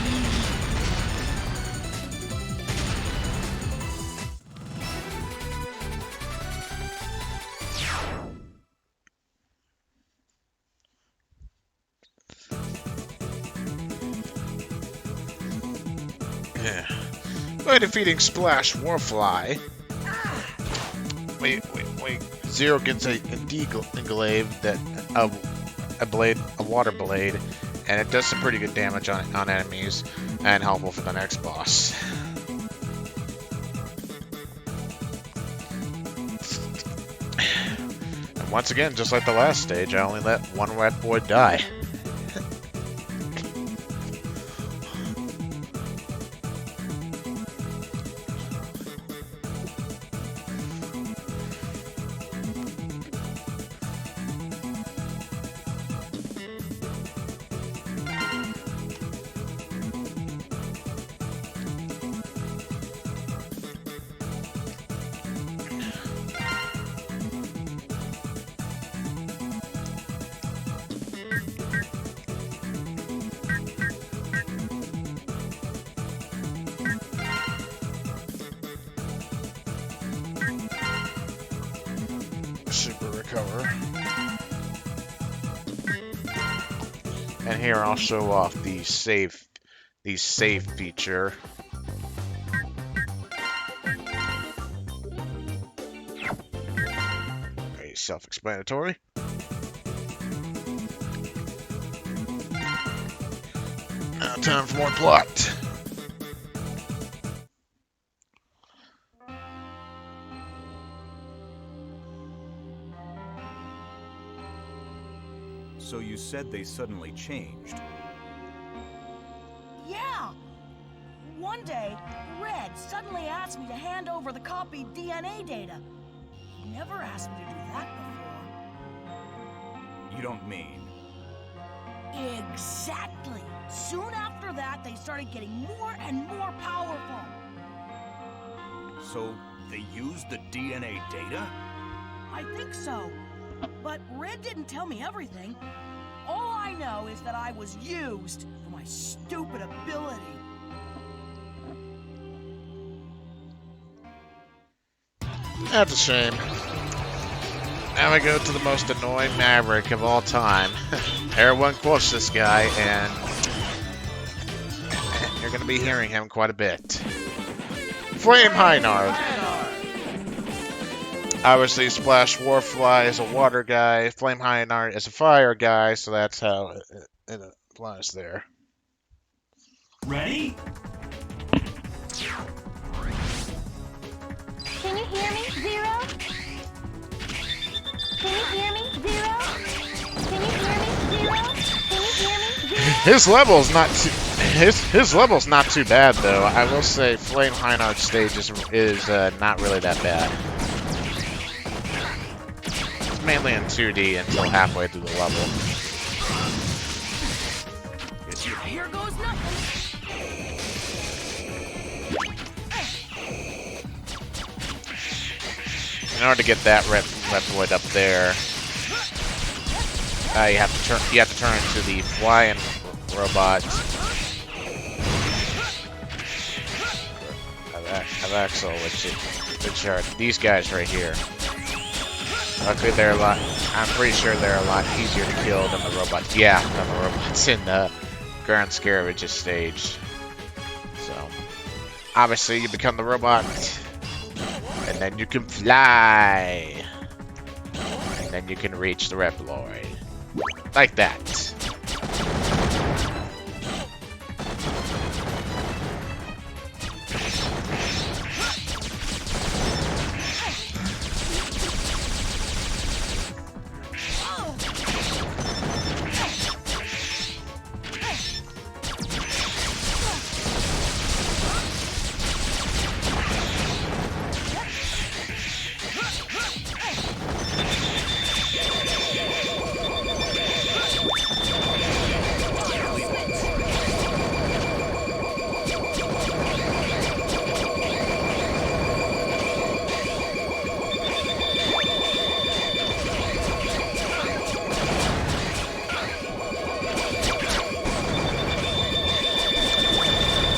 Yeah. By defeating Splash Warfly, wait. Zero gets a deglaive that a water blade, and it does some pretty good damage on enemies, and helpful for the next boss. And once again, just like the last stage, I only let one rat boy die. Super recover. And here I'll show off the save feature. Very self-explanatory. Now time for more plot. So you said they suddenly changed. Yeah. One day, Red suddenly asked me to hand over the copied DNA data. He never asked me to do that before. You don't mean... Exactly. Soon after that, they started getting more and more powerful. So they used the DNA data? I think so. But Red didn't tell me everything. All I know is that I was used for my stupid ability. That's a shame. Now we go to the most annoying Maverick of all time. Everyone quotes this guy, and you're going to be hearing him quite a bit. Flame Heinard. Obviously, Splash Warfly is a water guy. Flame Heinard is a fire guy, so that's how it applies there. Ready? Can you hear me, Zero? Can you hear me, Zero? Can you hear me, Zero? Can you hear me, Zero? His level's not too his level's not too bad though. I will say Flame Heinard's stage is not really that bad. It's mainly in 2D until halfway through the level. Here goes nothing. In order to get that Reploid up there, you have to turn into the flying robot. Of Axel, which are these guys right here. Luckily, they're a lot. I'm pretty sure they're a lot easier to kill than the robots. Yeah, than the robots in the Grand Scarabage's stage. So, obviously, you become the robot, and then you can fly, and then you can reach the Reploid, like that.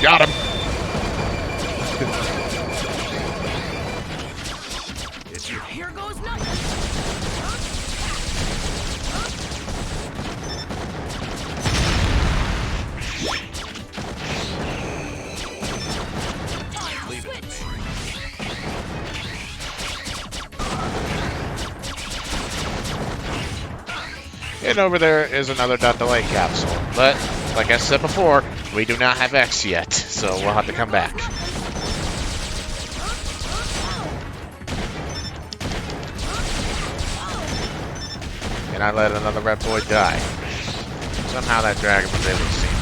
Got him. Here goes nothing. Leave it. And over there is another Dot Delay capsule. But, like I said before, we do not have X yet, so we'll have to come back. And I let another Reploid die. Somehow that dragon was able to see me.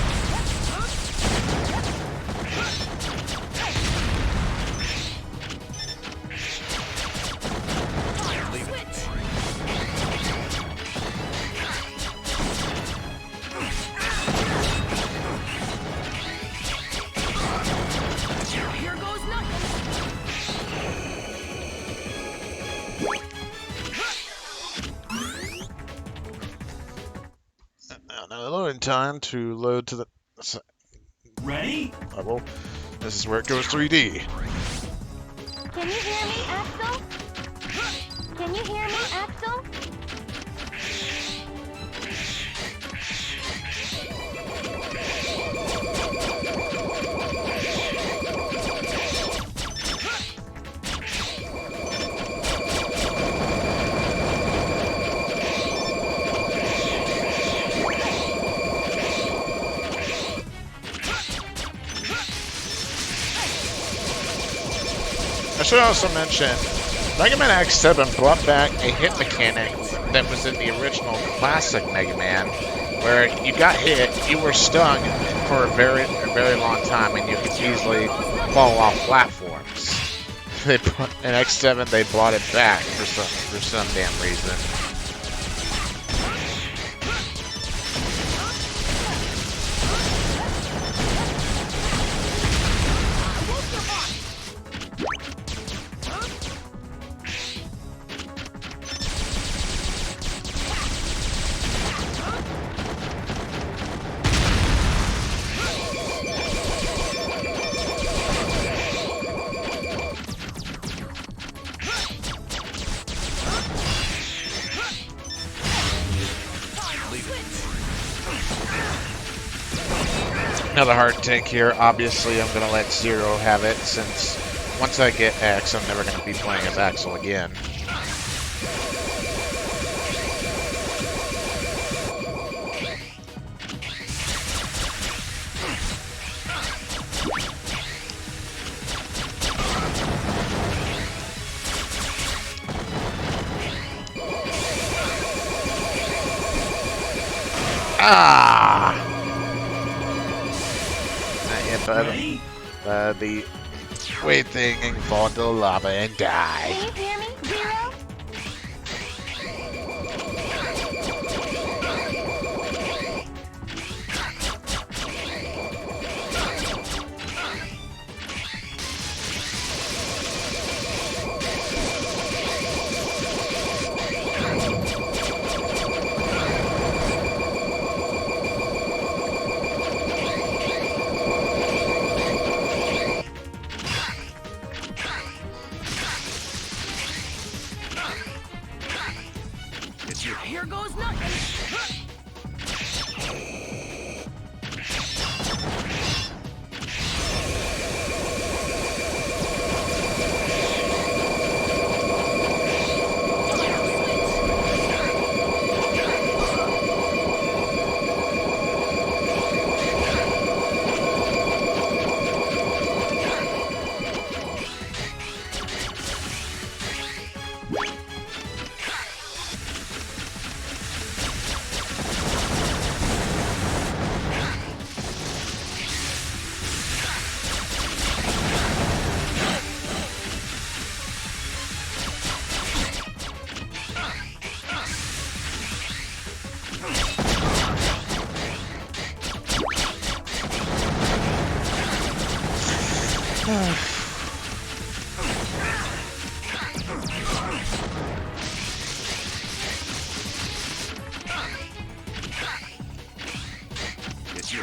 Now the loading time to load to the Ready? level. This is where it goes 3D. Can you hear me, Axel? Can you hear me, Axel? I should also mention, MegaManX7 brought back a hit mechanic that was in the original classic Mega Man, where you got hit, you were stung for a very long time, and you could easily fall off platforms. In X7, they brought it back for some damn reason. Another heart tank here. Obviously, I'm going to let Zero have it since once I get X, I'm never going to be playing as Axel again. Ah! Not yet, but the weird thing and fall into the lava and die. Can you hear me, Zero? Here goes nothing.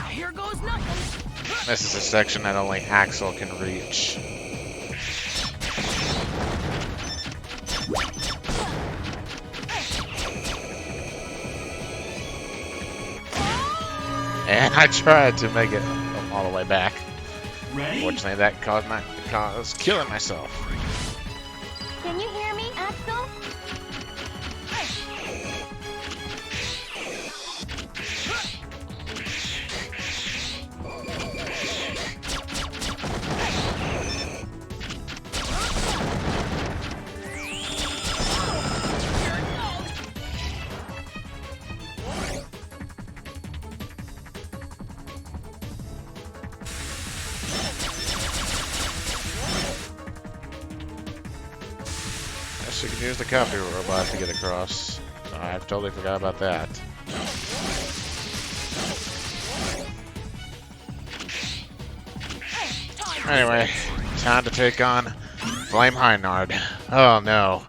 Here goes nothing. This is a section that only Axel can reach. And I tried to make it all the way back. Ready? Unfortunately, that caused killing myself. Can you hear me, Axel? You can use the copy robot to get across. I totally forgot about that. Anyway, time to take on Flame Heinard. Oh no.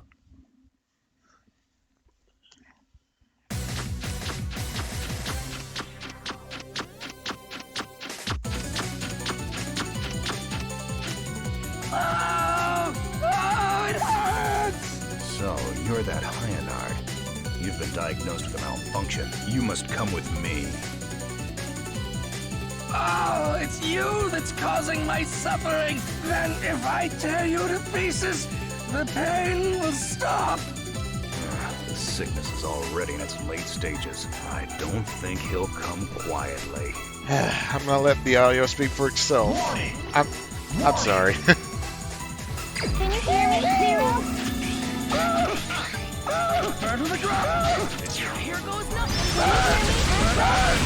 So, you're that Heinard. You've been diagnosed with a malfunction. You must come with me. Oh, it's you that's causing my suffering. Then if I tear you to pieces, the pain will stop. The sickness is already in its late stages. I don't think he'll come quietly. I'm gonna let the audio speak for itself. I'm sorry. Can you hear me, Zero? Burn to the ground! Here goes nothing. Burn to the ground!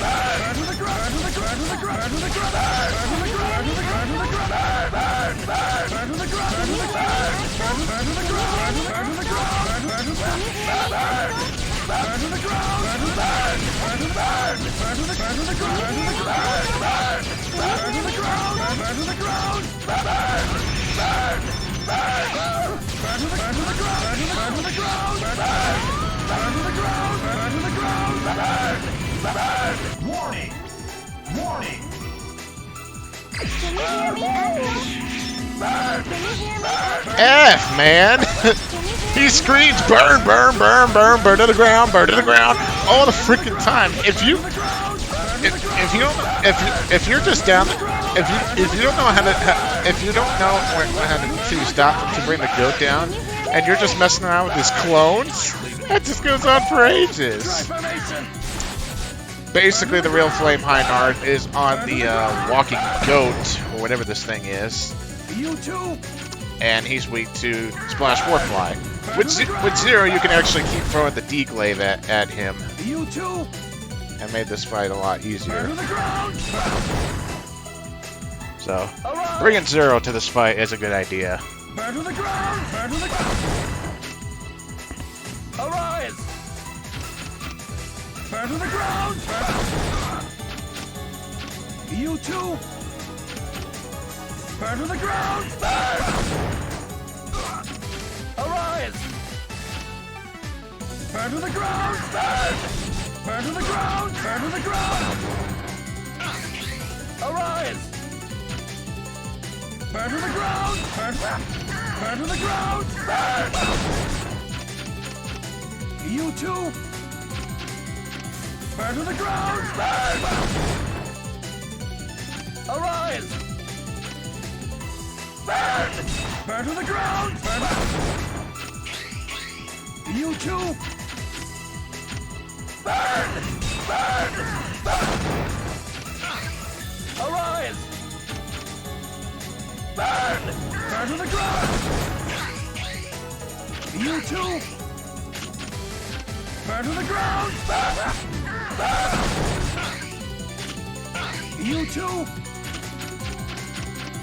Burn to the ground! Burn to the ground! Burn to the ground! Burn to the ground! Burn to the ground! Burn to the ground! Burn to the ground! Burn to the ground! Burn to the ground! Burn to the ground! Burn to the ground! Burn to the ground! Burn to the ground! Burn to the ground! Burn to the ground! Burn to the ground! Burn to the ground! Burn! Warning! Warning! Can you hear me, Axel? Can you hear me? F, man! He screams, burn, burn, burn, burn, burn to the ground, burn to the ground, all the freaking time. If you're just down there, if you don't know how to to stop to bring the goat down, and you're just messing around with his clones, that just goes on for ages. Basically, the real Flame High Nard is on the walking goat, or whatever this thing is. And he's weak to Splash Warfly. With Zero, you can actually keep throwing the D-Glaive at him. And made this fight a lot easier. So, bringing Zero to this fight is a good idea. Burn to the ground! Burn to the ground! Arise! Burn to the ground! You too! Burn to the ground! Burn! Arise! Burn to the ground! Burn! Burn to the ground! Burn to the ground! Arise! Burn to the ground! Burn to the ground! Burn! You too! Burn to the ground! Burn! Arise! Burn! Burn to the ground! Burn! You too! Burn! Burn! Burn! Arise! Burn! Burn to the ground! You too! Burn to the ground! Burn! Burn! You too!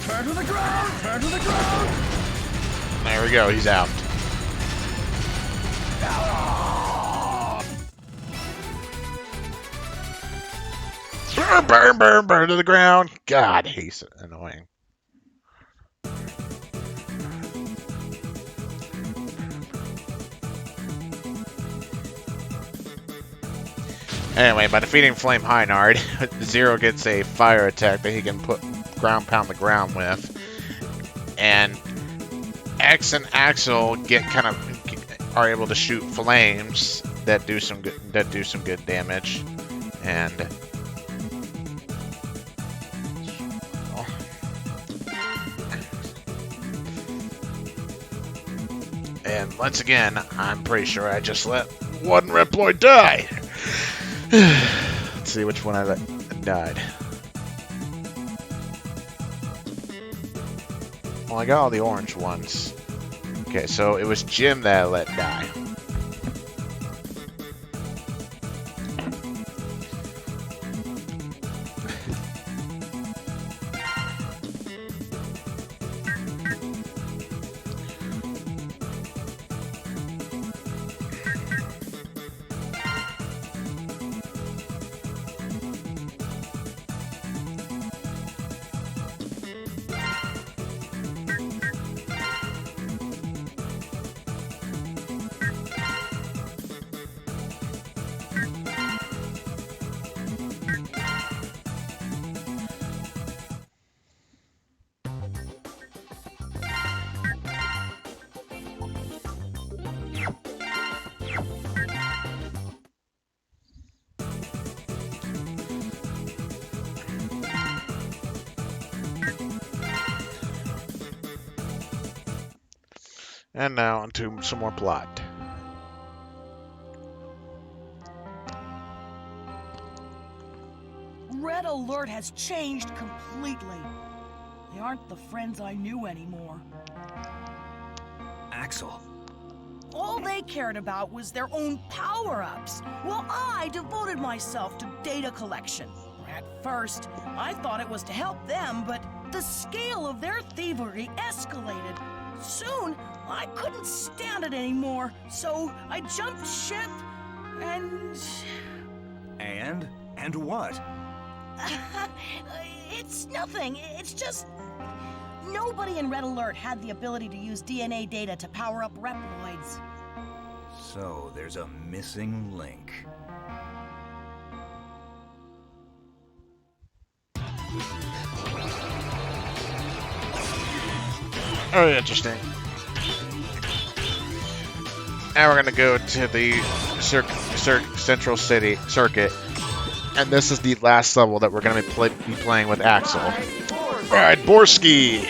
Burn to the ground! Burn to the ground! There we go, he's out. Burn, burn, burn, burn to the ground. God, he's annoying. Anyway, by defeating Flame High Nard, Zero gets a fire attack that he can ground pound the ground with, and X and Axel are able to shoot flames that do some good damage, and once again, I'm pretty sure I just let one Reploid die. Let's see which one I let died. Well, I got all the orange ones. Okay, so it was Jim that I let die. And now onto some more plot. Red Alert has changed completely. They aren't the friends I knew anymore. Axel. All they cared about was their own power-ups, while I devoted myself to data collection. At first, I thought it was to help them, but the scale of their thievery escalated. Soon, I couldn't stand it anymore, so I jumped ship and... And what? It's nothing. It's just... Nobody in Red Alert had the ability to use DNA data to power up Reploids. So, there's a missing link. Oh, interesting. Now we're gonna go to the Central City Circuit, and this is the last level that we're gonna be playing with Axel. Alright, Borsky!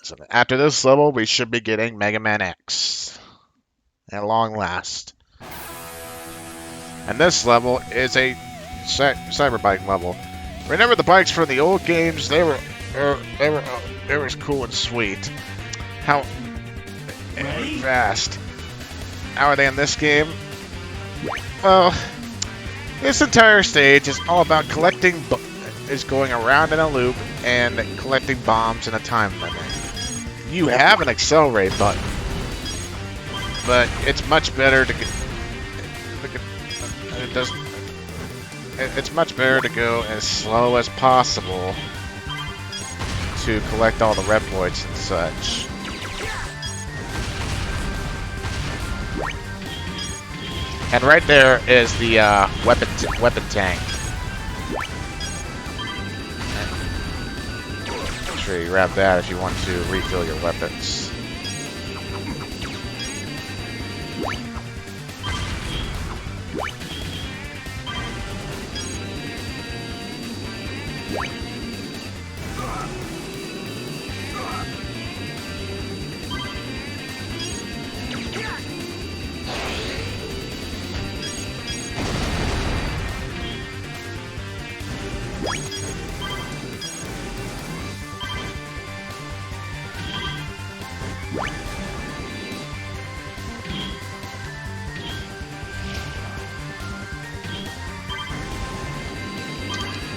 So after this level, we should be getting Mega Man X. At long last. And this level is a cyberbike level. Remember the bikes from the old games? They were cool and sweet. How fast? How are they in this game? Well, this entire stage is all about collecting, is going around in a loop and collecting bombs in a time limit. You have an accelerate button, but it's much better to it's much better to go as slow as possible to collect all the Reploids and such. And right there is the weapon tank. Make sure you grab that if you want to refill your weapons.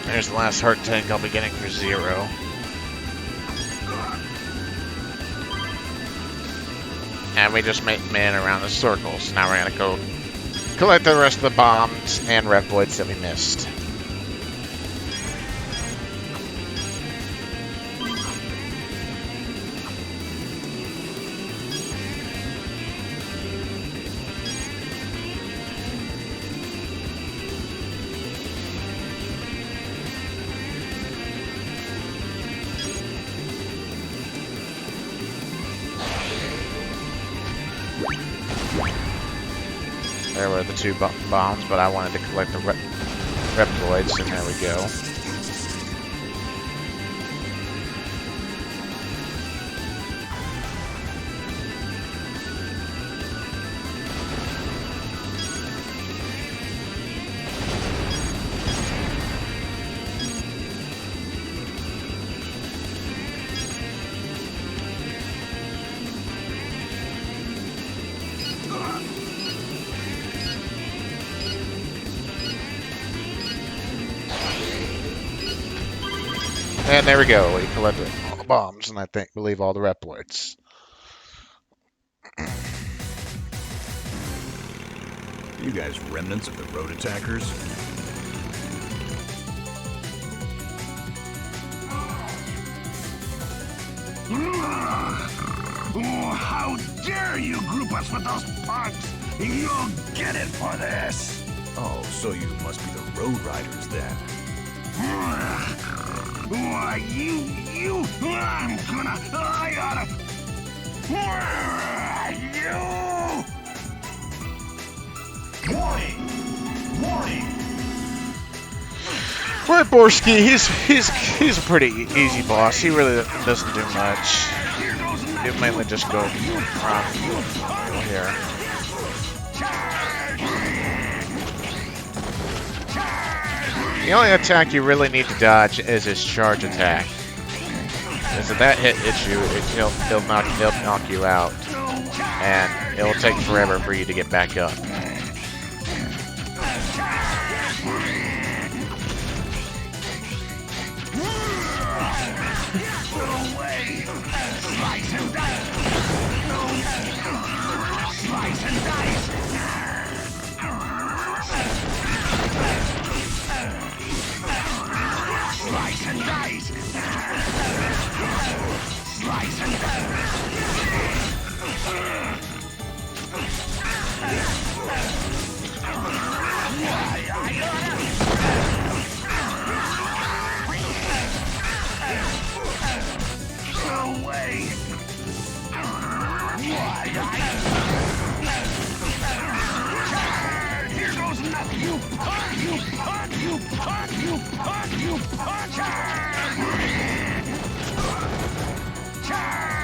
There's the last heart tank I'll be getting for 0. And we just made around the circles. Now we're gonna go collect the rest of the bombs and Reploids that we missed. There were the 2 bombs, but I wanted to collect the Reploids, and there we go. And there we go. We collected all the bombs, and I believe all the Reploids. You guys remnants of the road attackers? Oh, how dare you group us with those punks! You'll get it for this! Oh, so you must be the Road Riders then. Why, I oughta... Warning! Warning! For Borsky, he's a pretty easy boss. He really doesn't do much. He mainly just go around here. The only attack you really need to dodge is his charge attack. Because if that hits you, he'll knock you out, and it'll take forever for you to get back up. punk! You punk! You punk! Charge! Charge!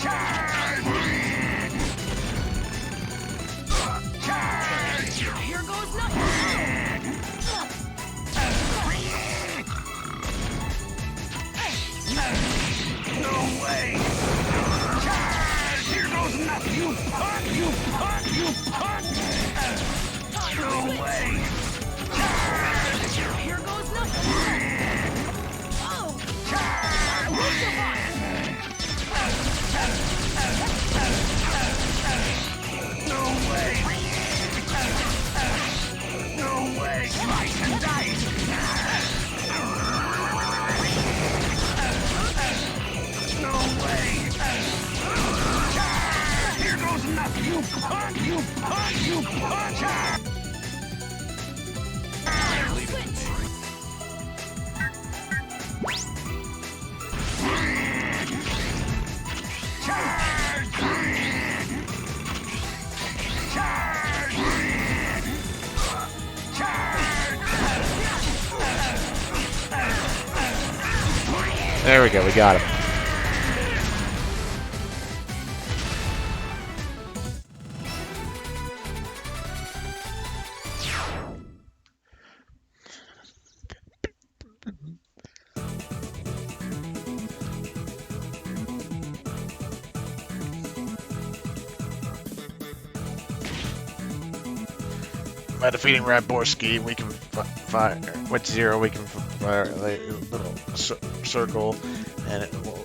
Charge! Charge! Here goes nothing. No way! Charge! Here goes nothing! You punk! You punk! You punk! No way! Charge! Here goes nothing. Oh! Charge! No way! No way! Slice and dice! No way! Here goes nothing! You punk! You punk! You punk! Charge! Charge! There we go, we got him. By defeating Radborski, we can fire with 0. We can fire a little circle, and it will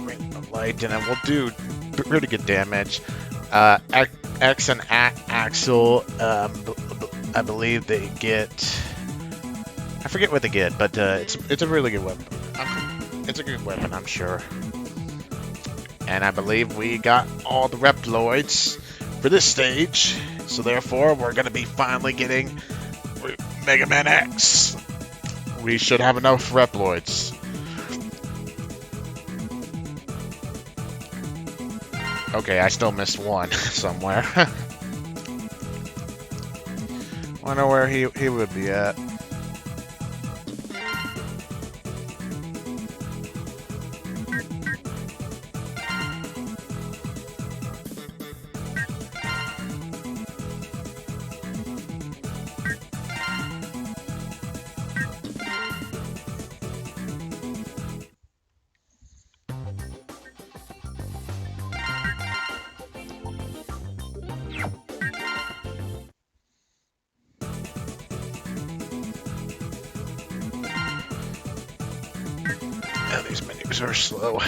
ring of light, and it will do pretty good damage. X and Axel, I believe they get. I forget what they get, but it's a really good weapon. It's a good weapon, I'm sure. And I believe we got all the Reploids for this stage. So therefore, we're going to be finally getting MegaManX. We should have enough Reploids. Okay, I still missed one somewhere. Wonder where he would be at. These menus are slow.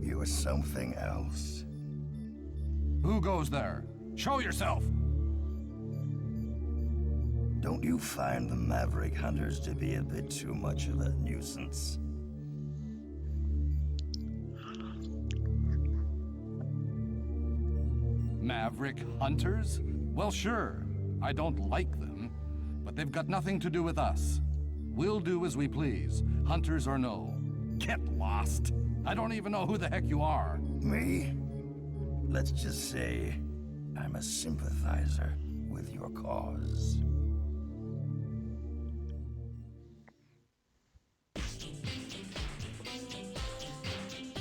You're something else. Who goes there? Show yourself! Don't you find the Maverick Hunters to be a bit too much of a nuisance? Maverick Hunters? Well, sure. I don't like them, but they've got nothing to do with us. We'll do as we please, hunters or no. Get lost. I don't even know who the heck you are. Me? Let's just say I'm a sympathizer with your cause.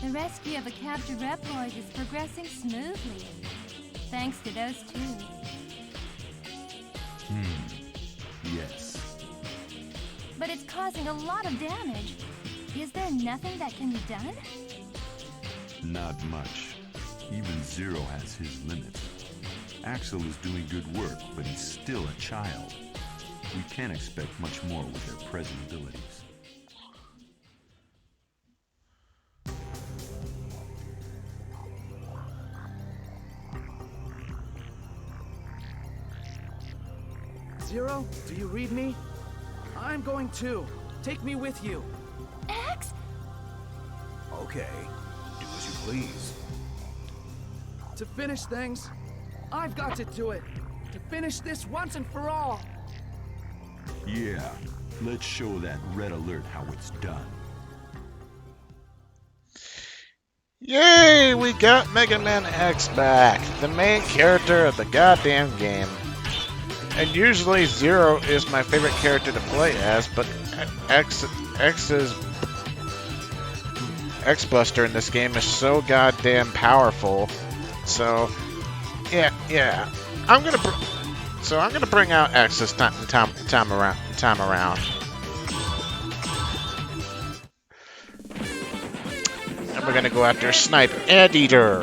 The rescue of a captured Reploid is progressing smoothly, thanks to those two. Yes. But it's causing a lot of damage. Is there nothing that can be done? Not much. Even Zero has his limits. Axel is doing good work, but he's still a child. We can't expect much more with their present abilities. Zero, do you read me? I'm going too. Take me with you. X? Okay, do as you please. To finish things, I've got to do it. To finish this once and for all. Yeah, Let's show that Red Alert how it's done. Yay! We got MegaManX back, the main character of the goddamn game. And usually Zero is my favorite character to play as, but X's X-Buster in this game is so goddamn powerful. So, yeah. I'm gonna bring out X this time around. And we're gonna go after Snipe Anteater.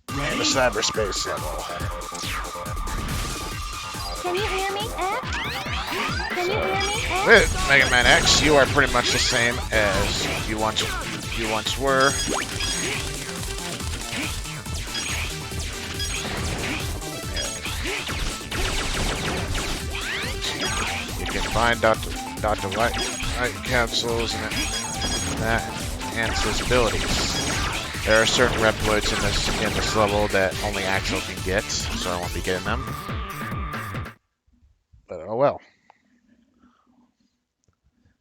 And the cyberspace level. Can you hear me, X? Can you hear me, X? With MegaManX, you are pretty much the same as you once were. You can find Dr. Light capsules and that enhances abilities. There are certain reploids in this level that only Axel can get, so I won't be getting them. But oh well.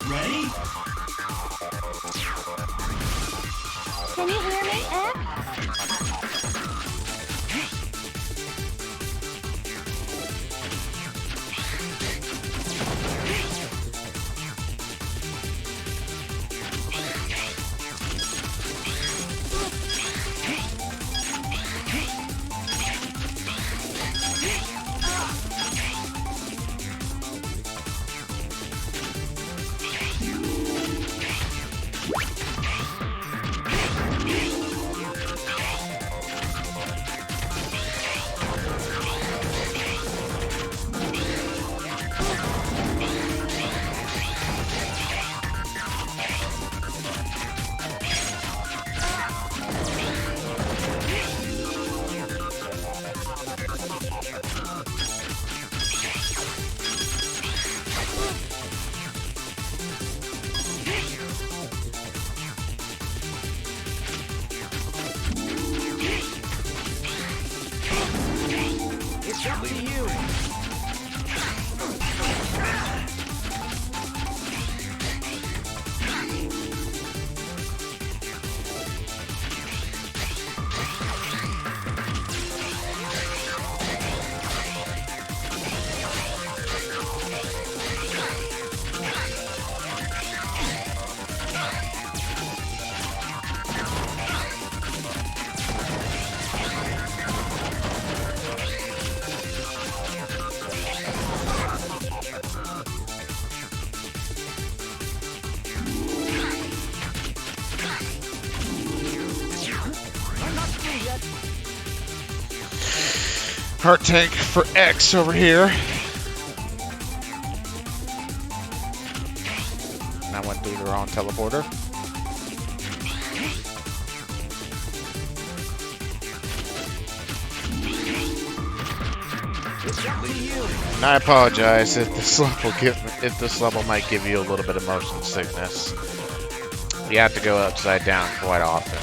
Ready? Can you hear me, X? It's up to you. Heart tank for X over here. And I went through the wrong teleporter. It's up to you. And I apologize if this level might give you a little bit of motion sickness. You have to go upside down quite often.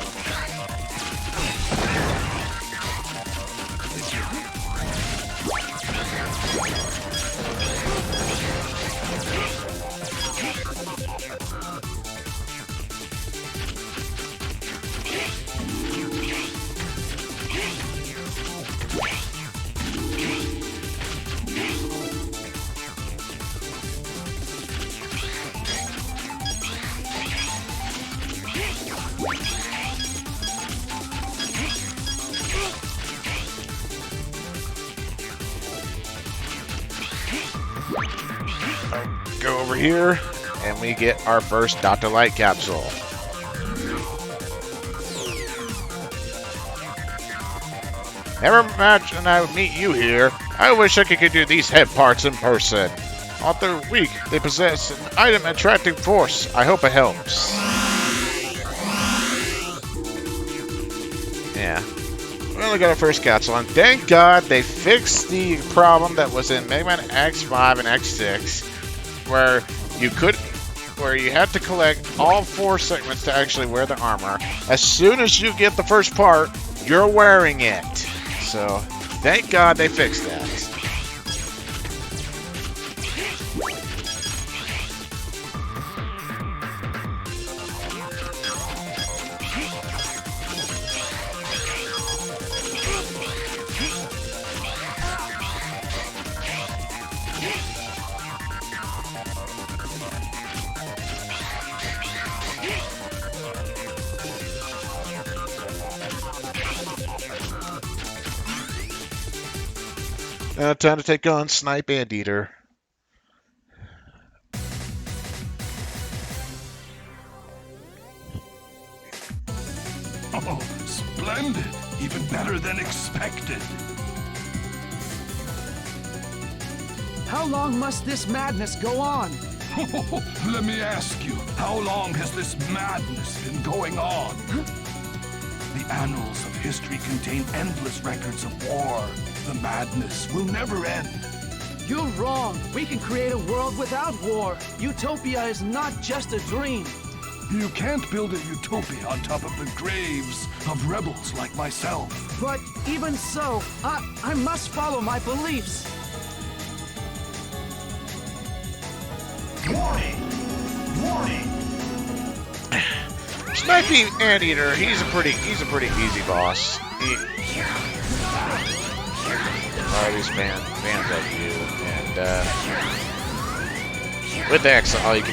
Go over here, and we get our first Dr. Light capsule. Never imagined I would meet you here. I wish I could do these head parts in person. Although weak, they possess an item attracting force. I hope it helps. Yeah. We only got our first capsule, and thank God they fixed the problem that was in Mega Man X5 and X6, where you had to collect all 4 segments to actually wear the armor. As soon as you get the first part, you're wearing it. So, thank God they fixed that. Now time to take on Snipe Anteater. Oh, splendid! Even better than expected. How long must this madness go on? Let me ask you, how long has this madness been going on? The annals of history contain endless records of war. The madness will never end. You're wrong. We can create a world without war. Utopia is not just a dream. You can't build a utopia on top of the graves of rebels like myself. But even so, I must follow my beliefs. Warning! Warning! Snipe Anteater, he's a pretty easy boss. These fans of you, and with X, all you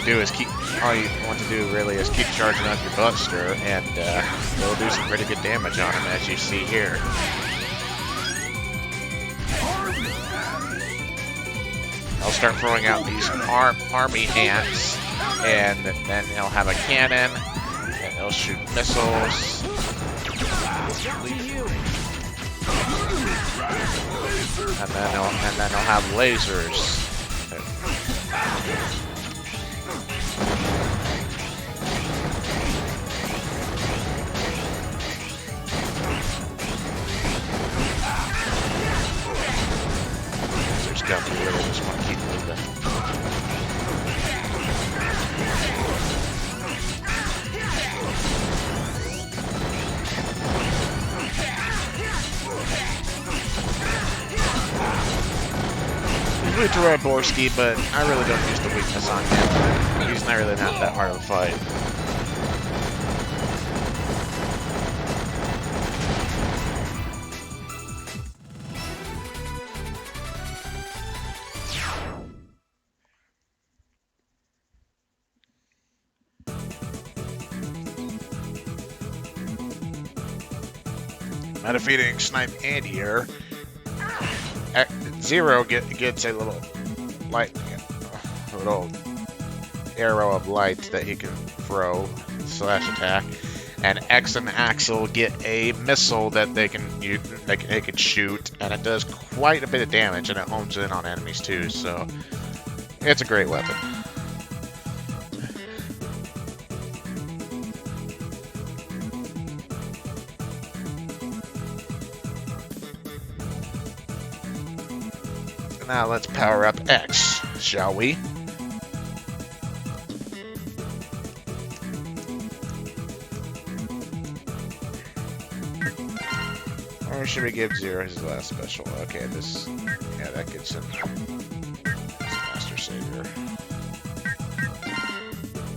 want to do really is keep charging up your Buster, and it'll do some pretty good damage on him, as you see here. I'll start throwing out these army ants, and then he'll have a cannon, and he'll shoot missiles. And then he'll have lasers. Lasers got me really just want to keep moving. Weak to Borski, but I really don't use the weakness on him. He's not really not that hard of a fight. Now defeating Snipe Anteater, Zero gets a little arrow of light that he can throw / attack, and X and Axel get a missile that they can shoot, and it does quite a bit of damage, and it homes in on enemies too. So it's a great weapon. Now let's power up X, shall we? Or should we give Zero his last special? Okay, that gets him Master Savior.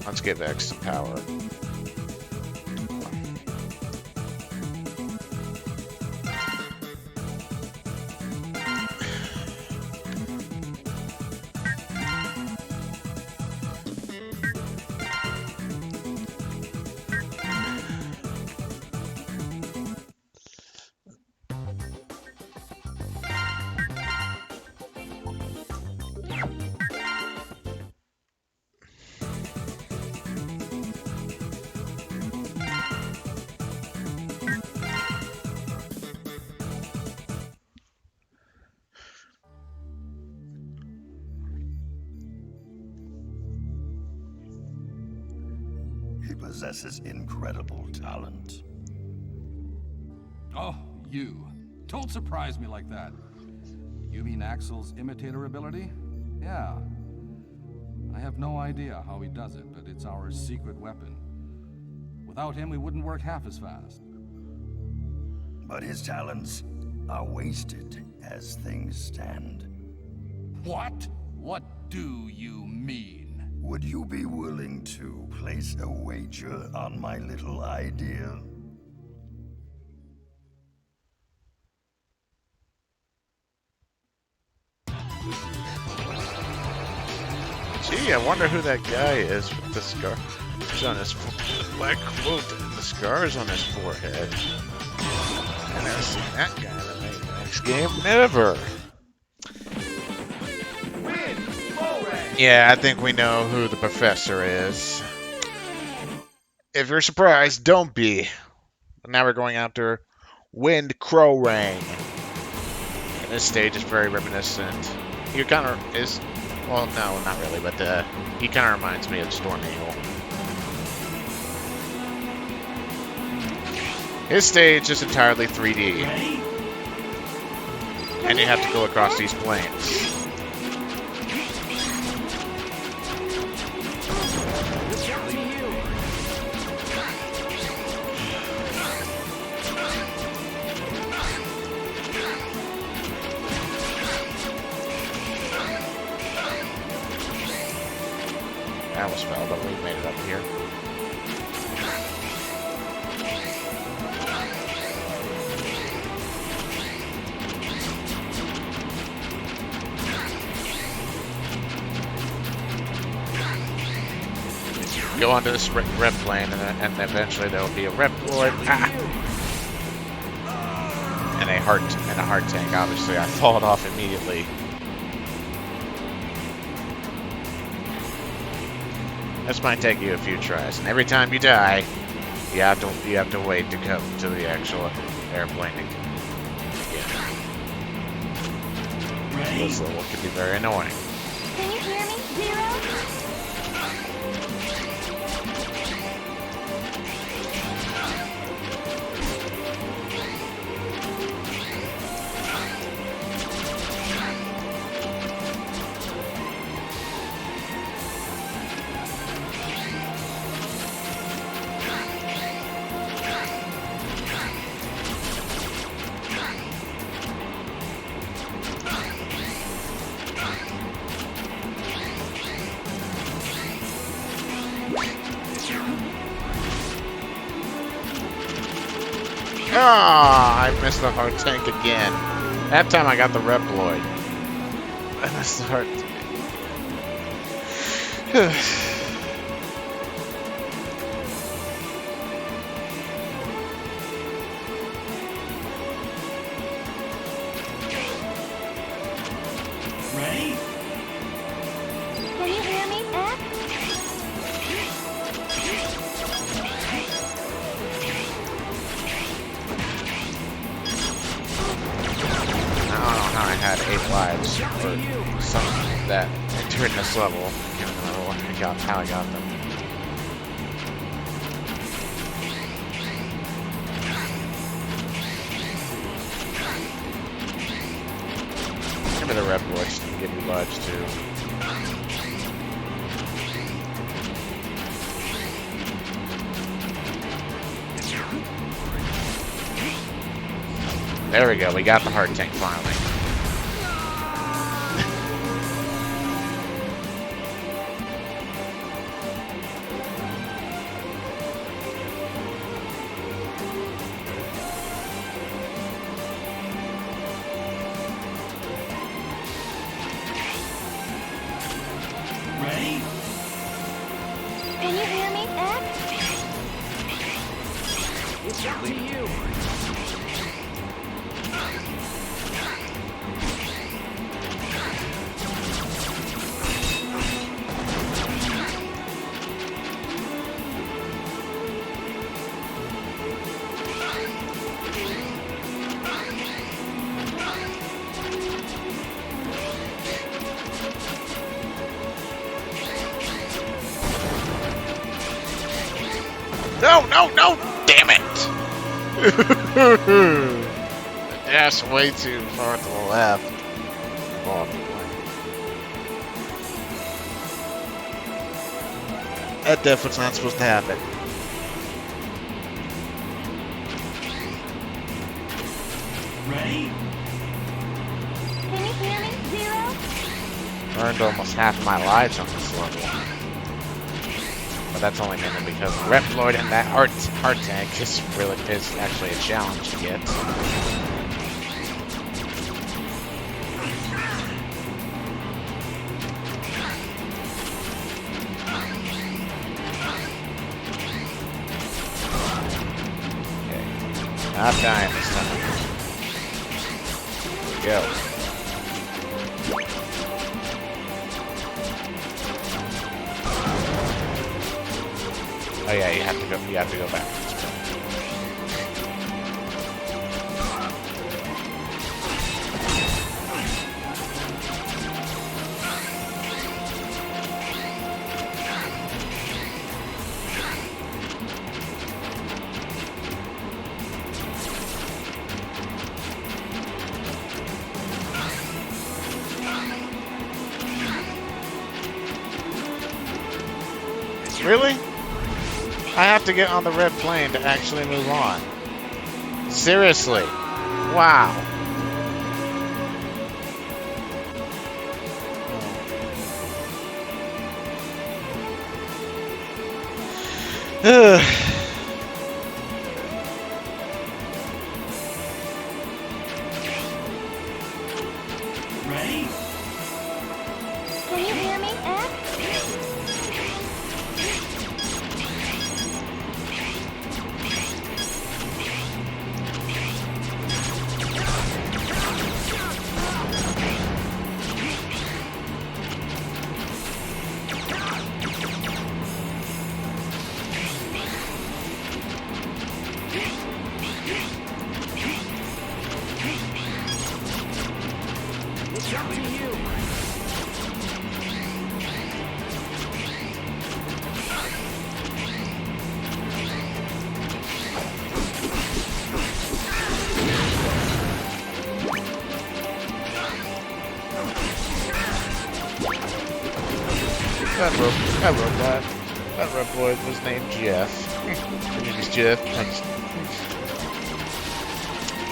Let's give X some power. He possesses incredible talent. Oh, you. Don't surprise me like that. You mean Axel's imitator ability? Yeah. I have no idea how he does it, but it's our secret weapon. Without him, we wouldn't work half as fast. but his talents are wasted as things stand. What? What do you mean? Would you be willing to place a wager on my little idea? Gee, I wonder who that guy is with the scar. He's on his black cloak and the scars on his forehead. I've never seen that guy in the MegaManX game. Never. Yeah, I think we know who the professor is. If you're surprised, don't be. But now we're going after Wind Crowrang. And this stage is very reminiscent. He kind of is. Well, no, not really, but he kind of reminds me of Storm Eagle. His stage is entirely 3D. And you have to go across these planes. I almost fell, but we made it up here. Go onto this rep plane, and eventually there will be a rep lord. Ah! And a heart tank. Obviously, I fall off immediately. This might take you a few tries, and every time you die, you have to wait to come to the actual airplane again. This level can be very annoying. Can you hear me, Zero? Ah, I missed the heart tank again. That time I got the Reploid. I missed the heart tank. Ready? Can you hear me, F? I don't know how I had 8 lives or something like that during this level. I can't remember how I got them. Maybe the Red Voice can give you lives too. There we go, we got the heart tank finally. Ready? Can you hear me, F? It's up to you. No, no, no! Damn it! That's way too far to the left. Oh, that definitely's not supposed to happen. Ready? Can you hear me, Zero? Burned almost half my lives on this level. But that's only mainly because Reploid and that art tank is actually a challenge to get. Okay. Not dying this time. Here we go. Oh yeah, you have to go back. Really? I have to get on the red plane to actually move on. Seriously. Wow. Ugh. Ready? Can you hear me, X? It's up to you. That robot was named Jeff. His name is Jeff.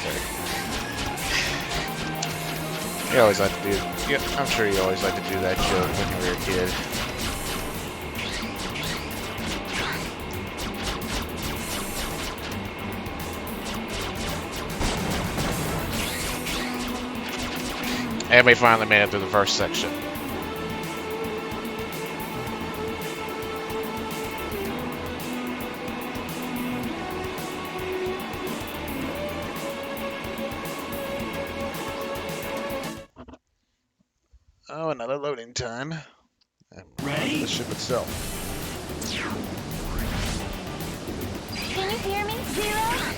Sorry. You always like to do. Yeah, I'm sure you always like to do that joke when you were a kid. And we finally made it through the first section. Oh, another loading time. And Ready? the ship itself. Can you hear me, Zero?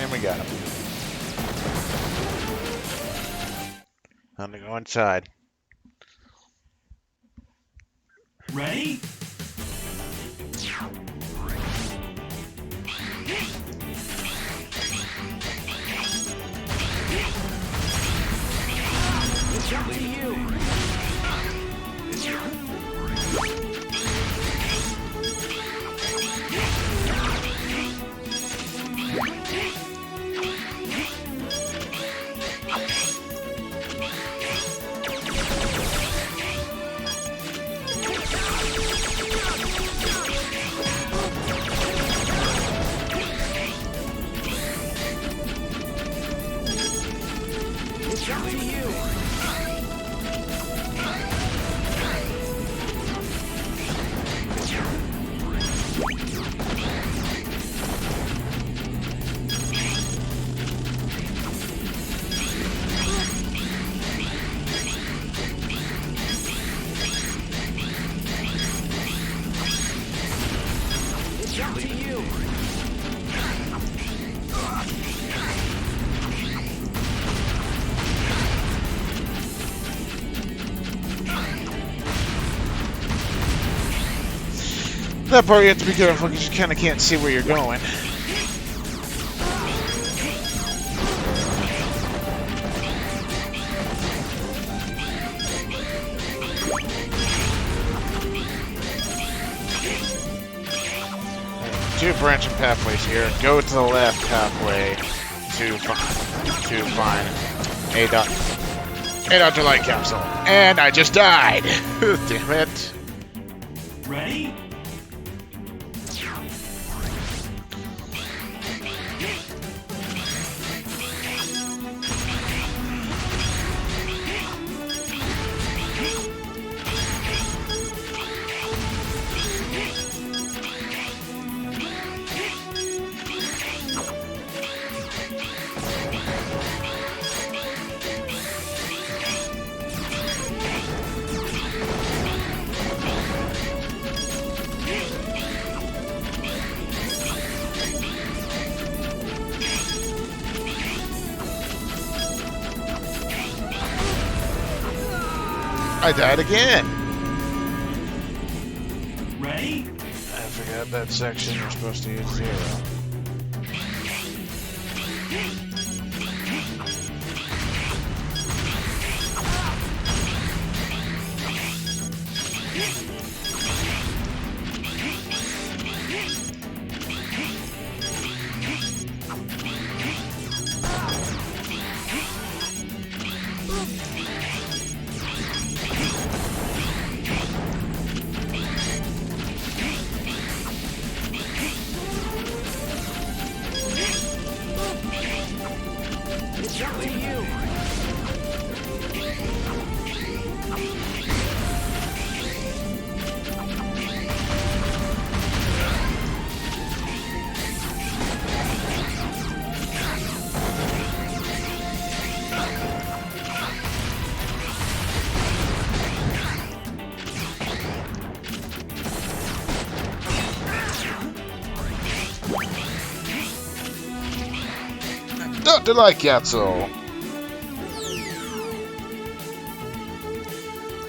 And we got him. Time to go inside. Ready? It's up to you. That part you have to be careful because you kind of can't see where you're going. Two branching pathways here. Go to the left halfway to find a Dr. Light capsule. And I just died. Damn it. Ready? I died again. Ready? I forgot that section. You're supposed to use 0. Dr. Light capsule.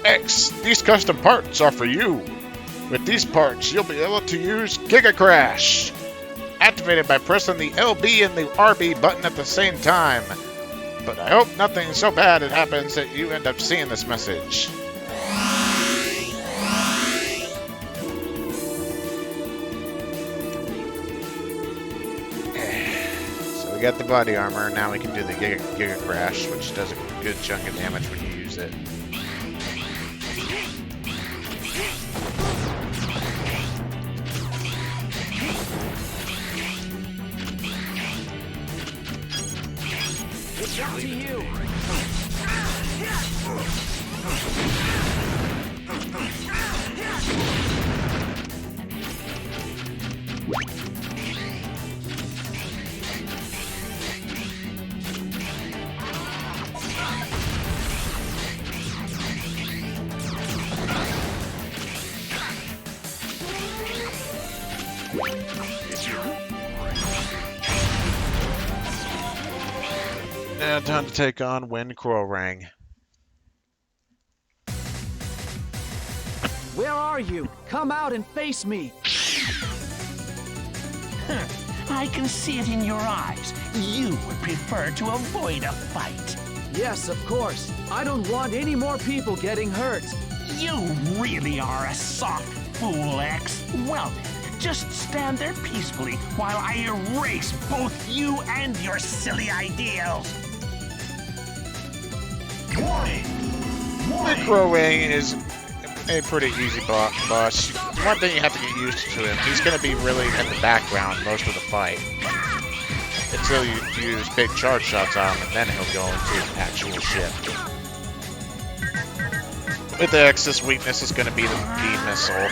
X, these custom parts are for you. With these parts, you'll be able to use Giga Crash. Activated by pressing the LB and the RB button at the same time. But I hope nothing so bad it happens that you end up seeing this message. So we got the body armor, now we can do the Giga Crash, which does a good chunk of damage when you use it. It's up to you. Now time to take on Wind Crowrang. Where are you? Come out and face me! I can see it in your eyes. You would prefer to avoid a fight. Yes, of course. I don't want any more people getting hurt. You really are a soft fool, X. Well then, just stand there peacefully while I erase both you and your silly ideals. Warning! Wind Crowrang is a pretty easy boss. One thing you have to get used to him, he's going to be really in the background most of the fight. Until you use big charge shots on him, and then he'll go into actual shit. With X, this weakness is going to be the beam missile.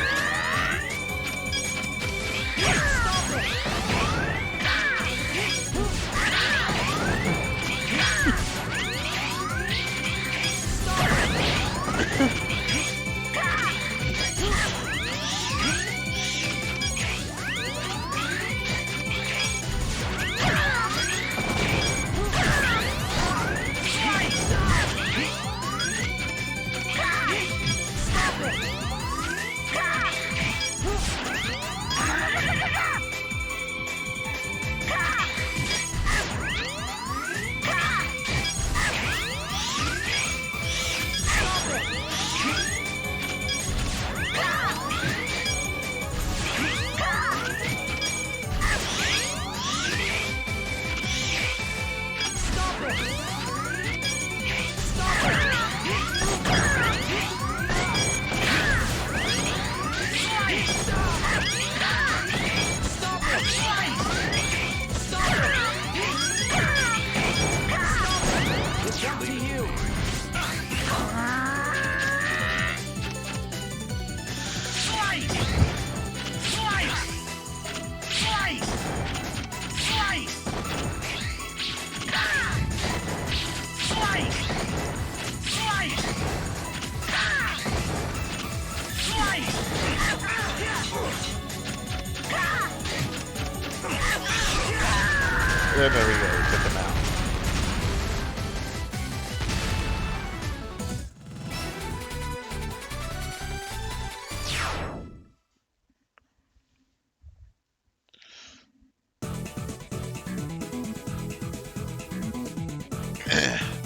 There we go, we took him out.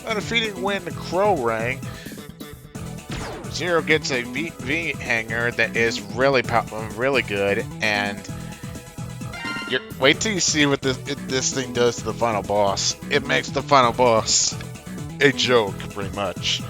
By defeating Wind Crow Ring, Zero gets a V hanger that is really good, and wait till you see what this thing does to the final boss. It makes the final boss a joke, pretty much.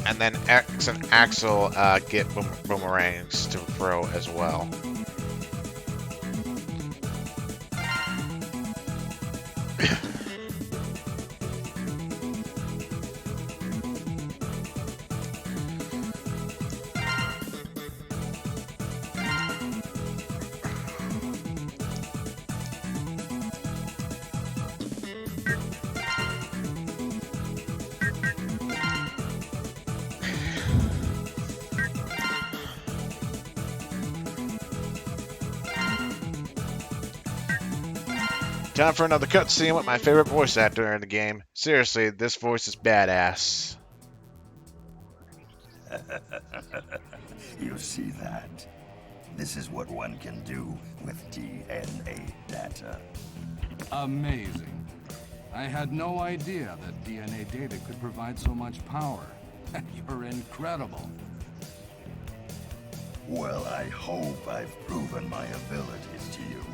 And then X and Axel get boomerangs to throw as well. Time for another cutscene with my favorite voice actor in the game. Seriously, this voice is badass. You see that? This is what one can do with DNA data. Amazing. I had no idea that DNA data could provide so much power. You're incredible. Well, I hope I've proven my abilities to you.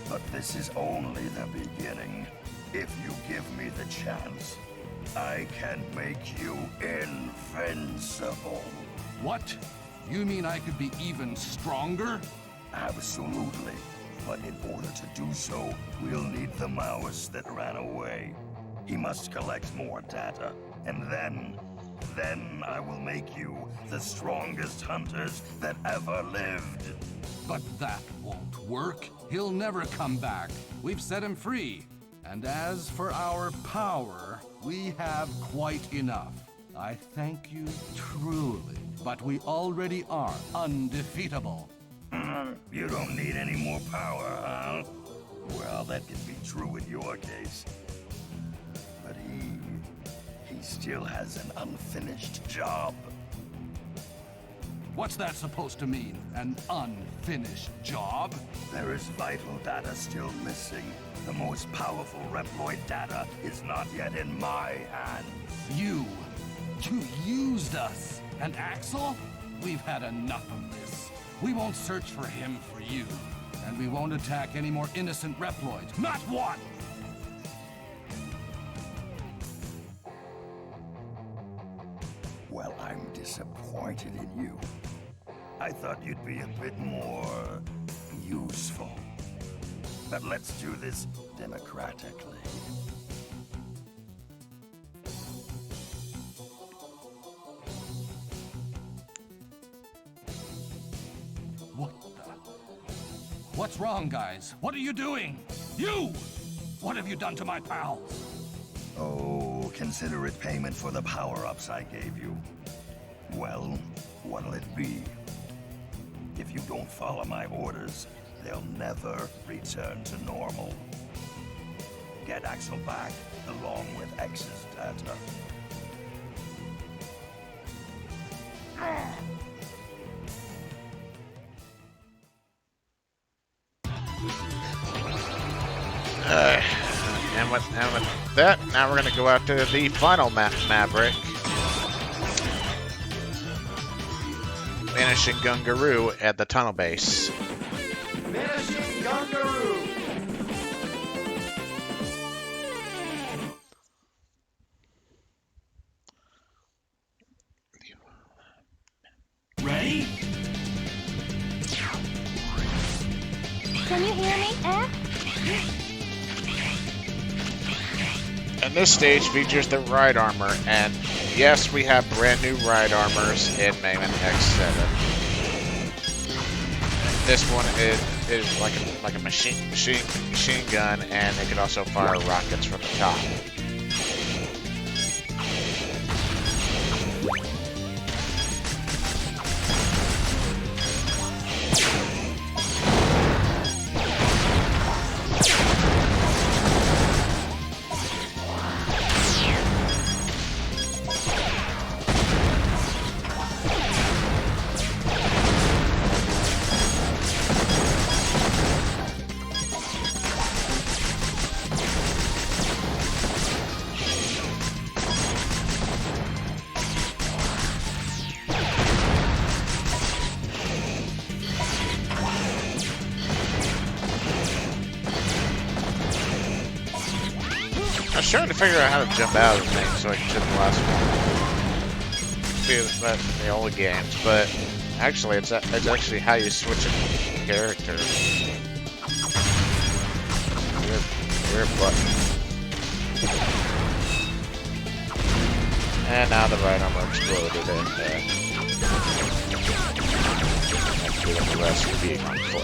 But this is only the beginning. If you give me the chance, I can make you invincible. What? You mean I could be even stronger? Absolutely. But in order to do so, we'll need the mouse that ran away. He must collect more data, and then I will make you the strongest hunters that ever lived. But that won't work. He'll never come back. We've set him free. And as for our power, we have quite enough. I thank you truly, but we already are undefeatable. You don't need any more power, huh? Well, that could be true in your case. But he still has an unfinished job. What's that supposed to mean? An unfinished job? There is vital data still missing. The most powerful Reploid data is not yet in my hands. You used us. And Axel? We've had enough of this. We won't search for him for you. And we won't attack any more innocent Reploids. Not one! Well, I'm disappointed in you. I thought you'd be a bit more useful. But let's do this democratically. What's wrong, guys? What are you doing? You! What have you done to my pals? Oh, consider it payment for the power-ups I gave you. Well, what'll it be? If you don't follow my orders, they'll never return to normal. Get Axel back, along with X's data. And with that, now we're going to go out to the final Maverick. Vanishing Gungaroo at the tunnel base. Vanishing Gungaroo! Ready? Can you hear me, eh? And this stage features the ride armor, and yes, we have brand new ride armors in MegaManX7. This one is like a machine gun, and it can also fire rockets from the top. was trying to figure out how to jump out of the thing so I can hit the last one. See, that's in the old games, but actually, it's actually how you switch a character. Weird button. And now the right armor exploded, and the rest for being on foot.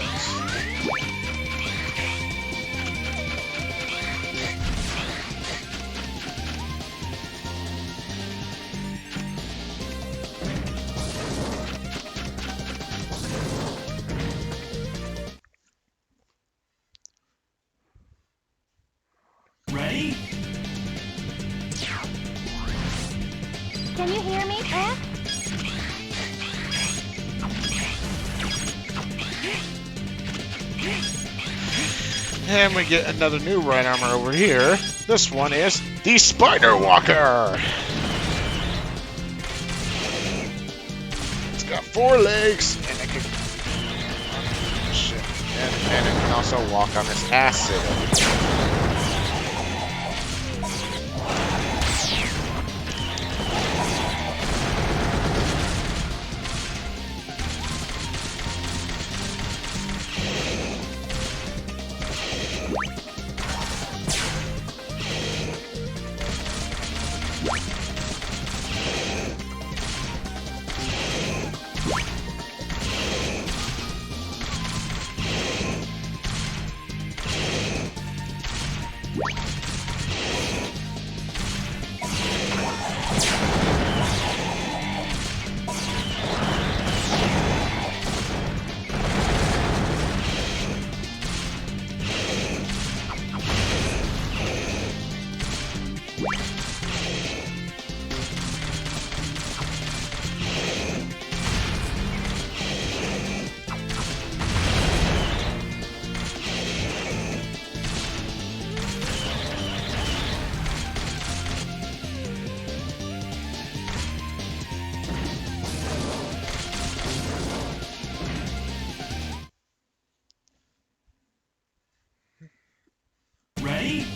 Ready? Can you hear me, eh? And we get another new right armor over here. This one is the Spider Walker. It's got 4 legs, and it can and it can also walk on this acid. Ready?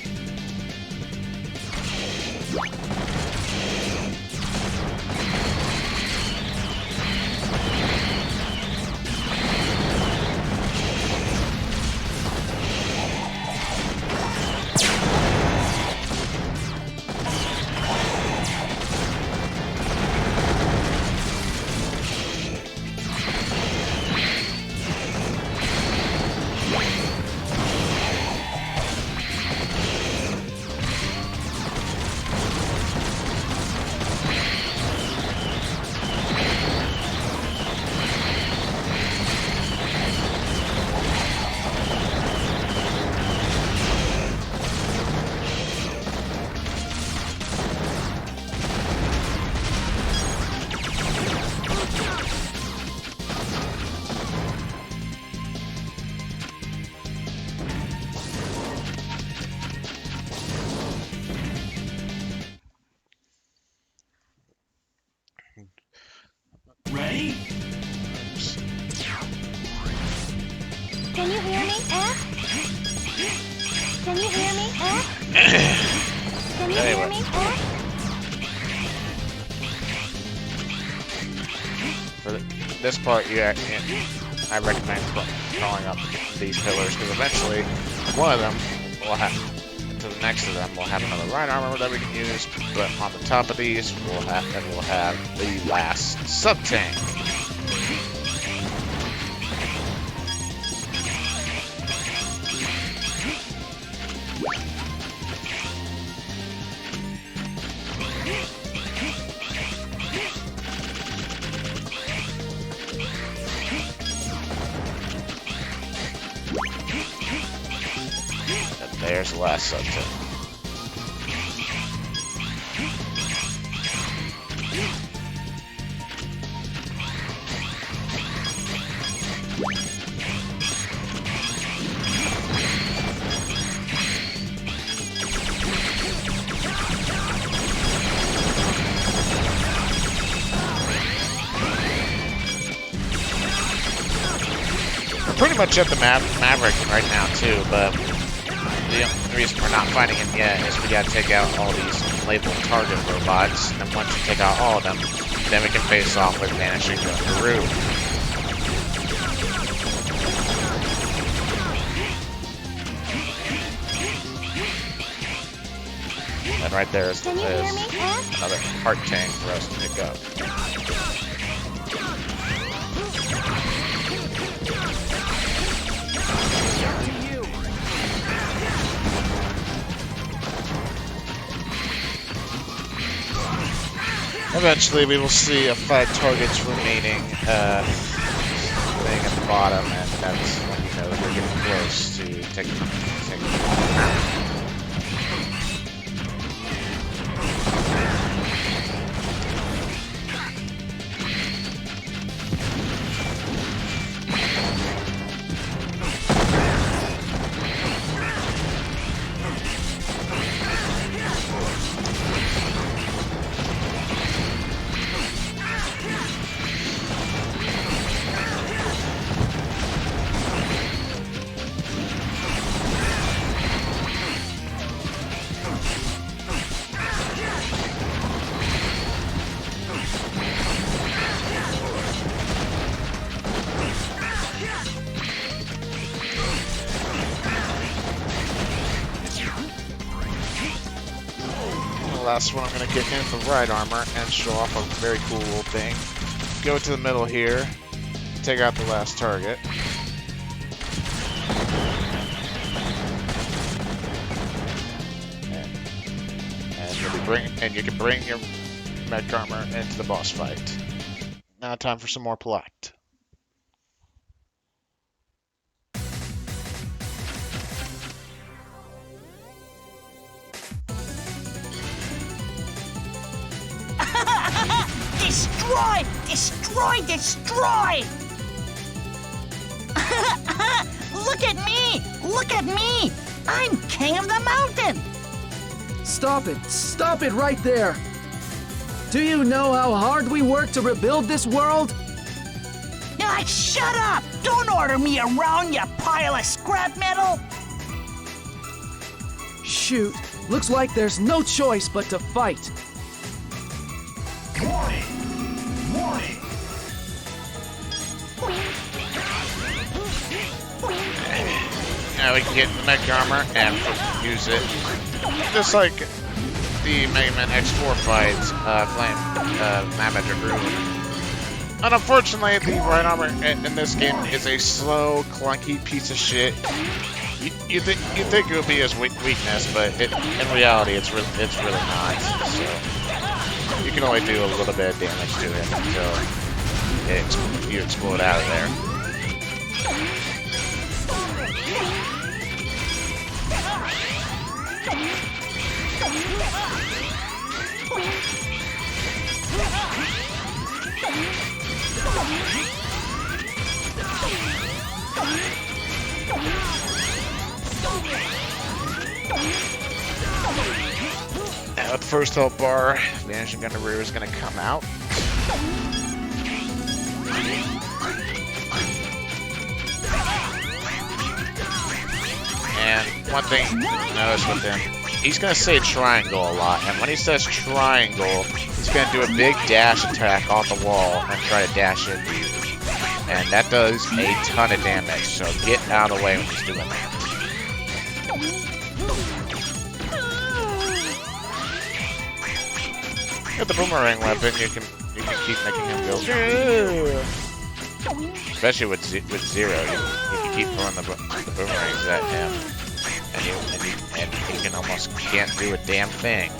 Ready? Can you hear me, eh? Can you hear me, eh? Can you hear me, eh? For this part, I recommend crawling up these pillars because eventually one of them will have, to the next of them, will have another right armor that we can use. But on the top of these, we'll have the last sub tank. There's the last sub tank. We're pretty much at the Maverick right now too, but the only reason we're not fighting him yet is we gotta take out all these labeled target robots, and then once we take out all of them, then we can face off with Vanishing Guru. And right there is another heart tank for us to pick up. Eventually we will see a 5 targets remaining thing at the bottom, and that's when you know we're getting close to taking them out. Last one, I'm going to get him the right armor and show off a very cool little thing. Go to the middle here, take out the last target. And you can bring your mech armor into the boss fight. Now time for some more plot. Destroy! Destroy! Destroy! Look at me! Look at me! I'm king of the mountain! Stop it! Stop it right there! Do you know how hard we work to rebuild this world? Shut up! Don't order me around, you pile of scrap metal! Shoot, looks like there's no choice but to fight. Warning! Warning! Now we can get the mech armor and use it just like the MegaManX4 fights, Mamager Groove. And unfortunately, the right armor in this game is a slow, clunky piece of shit. You think it would be his weakness, but in reality, it's really not. So you can only do a little bit of damage to it until you explode out of there. Now at the first health bar, Vanishing Gundaroo is going to come out. And one thing to notice with him, he's going to say triangle a lot, and when he says triangle, he's going to do a big dash attack off the wall and try to dash into you. And that does a ton of damage, so get out of the way when he's doing that. With the boomerang weapon, you can keep making him go. Especially with Zero, you can keep throwing the boomerangs at him, and he can almost can't do a damn thing.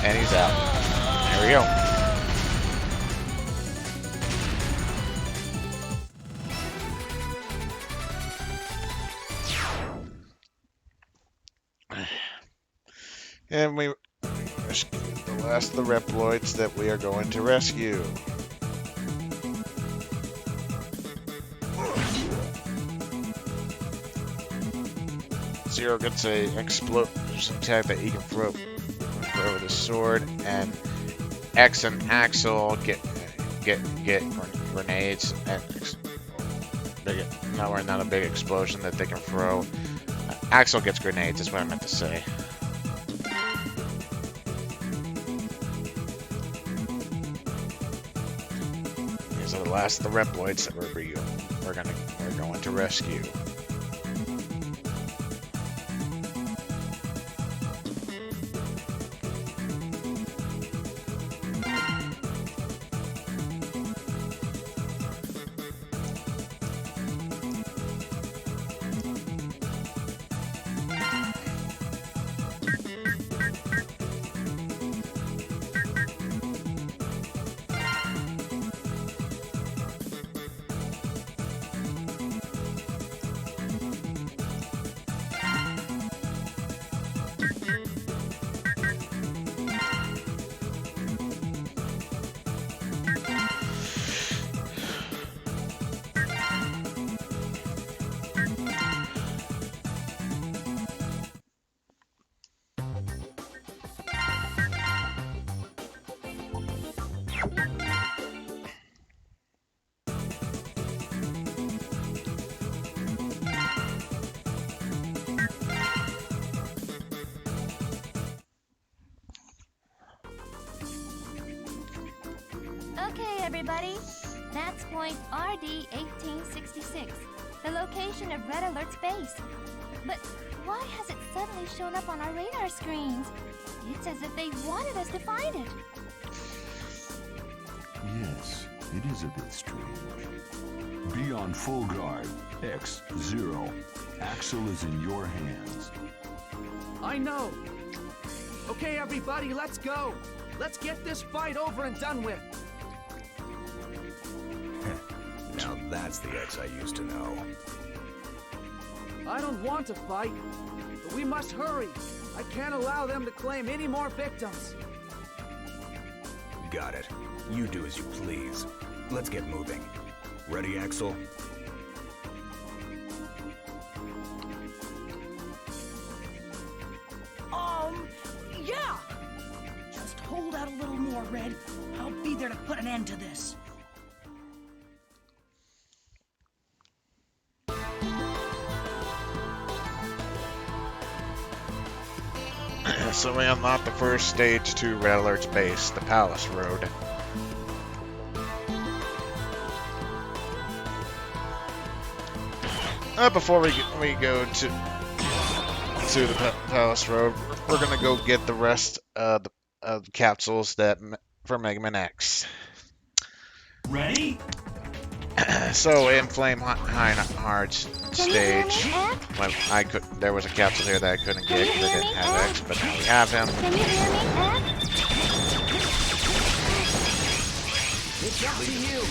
And he's out. There we go. And we rescue the last of the Reploids that we are going to rescue. Zero gets a explosion attack that he can throw with his sword, and X and Axel get grenades and not a big explosion that they can throw. Axel gets grenades, is what I meant to say. These are the last of the Reploids that we're going to rescue. Okay, everybody. That's point RD-1866, the location of Red Alert's base. But why has it suddenly shown up on our radar screens? It's as if they wanted us to find it. Yes, it is a bit strange. Be on full guard. X-0. Axel is in your hands. I know. Okay, everybody, let's go. Let's get this fight over and done with. Now that's the X I used to know. I don't want to fight, but we must hurry. I can't allow them to claim any more victims. Got it. You do as you please. Let's get moving. Ready, Axel? Yeah! Just hold out a little more, Red. I'll be there to put an end to this. So we unlock the first stage to Red Alert's base, the Palace Road. Before we go to the Palace Road, we're gonna go get the rest of the capsules that for MegaManX. Ready? So in Flame Heart's stage, when there was a capsule here that I couldn't get because I didn't have X, but now we have him. Can you hear me, X? It's up to you.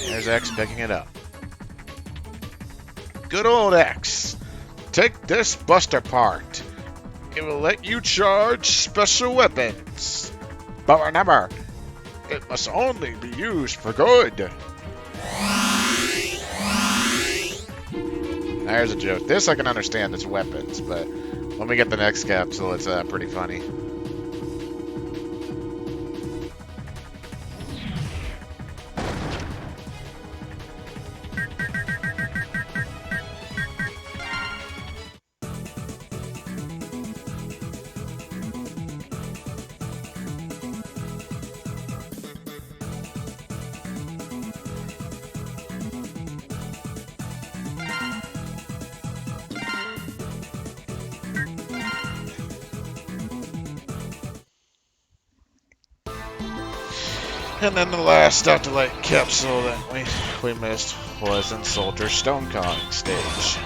There's X picking it up. Good old X. Take this buster part. it will let you charge special weapons. But remember, it must only be used for good. There's a joke. This I can understand, it's weapons, but when we get the next capsule, it's pretty funny. And then the last Dr. Light capsule that we missed was in Soldier Stonecalling stage.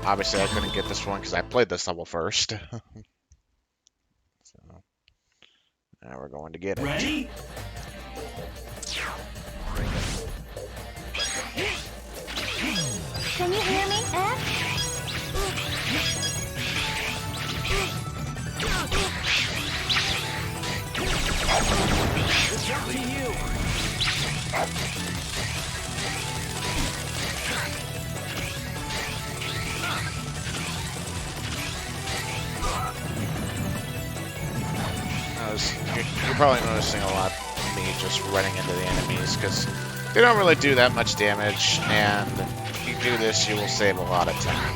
Obviously I couldn't get this one because I played this level first. So now we're going to get it. Ready? Can you hear me, X? It's up to you. You're probably noticing a lot of me just running into the enemies because they don't really do that much damage, and if you do this, you will save a lot of time.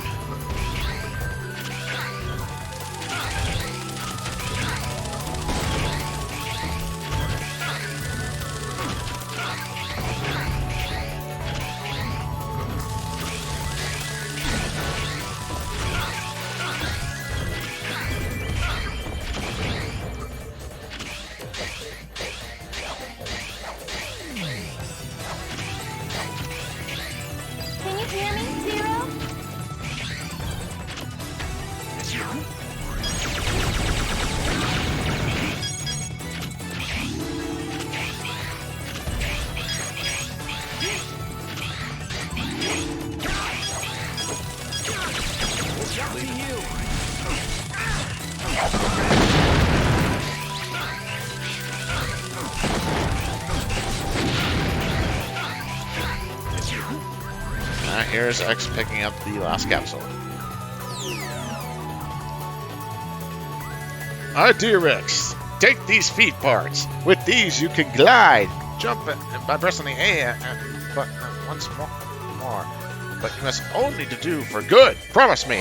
Can you hear me, Zero? It's up to you. Here's X picking up the last capsule. Dear X, take these feet parts. With these, you can glide, jump by pressing the A button once more. But you must only do for good. Promise me.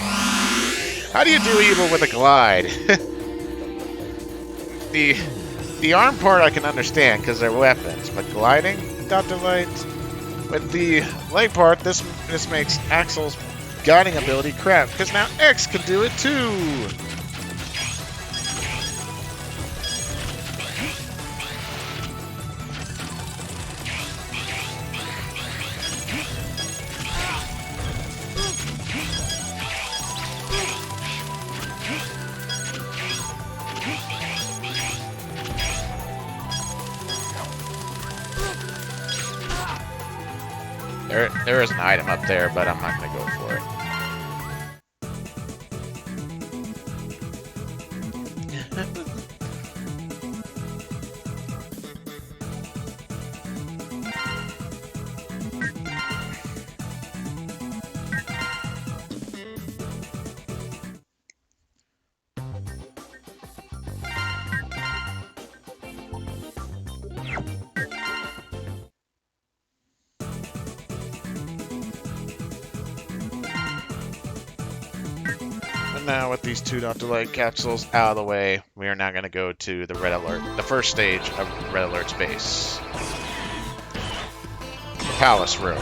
How do you do evil with a glide? The arm part I can understand because they're weapons, but gliding, Dr. Light? With the leg part, this makes Axel's guiding ability crap, because now X can do it too! There is an item up there, but I'm not going to go for it. Now with these two Dr. Light capsules out of the way, we are now going to go to the Red Alert, the first stage of Red Alert's base. Palace Road.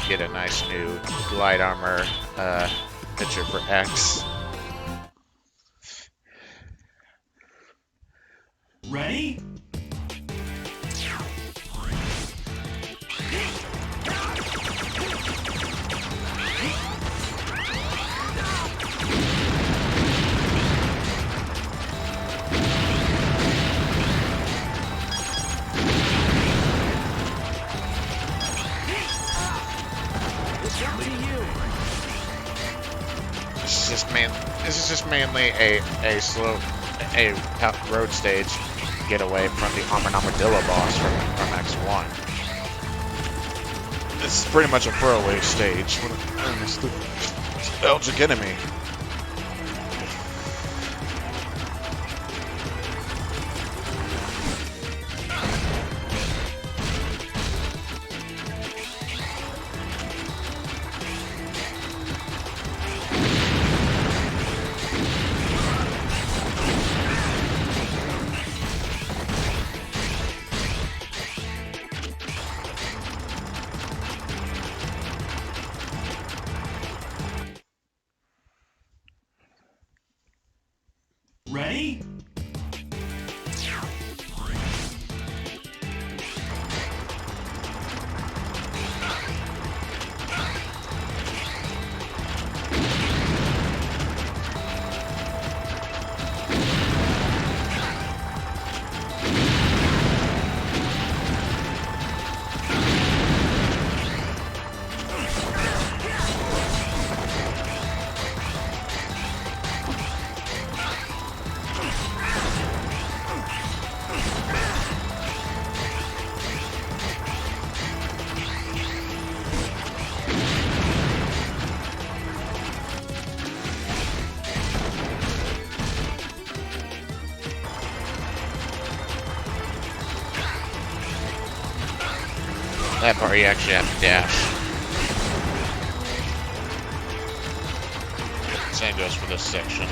Get a nice new glide armor picture for X. Ready? mainly a road stage to get away from the Armadillo boss from X1. This is pretty much a throwaway stage. What the Belgian enemy. Ready? That part you actually have to dash. Same goes for this section.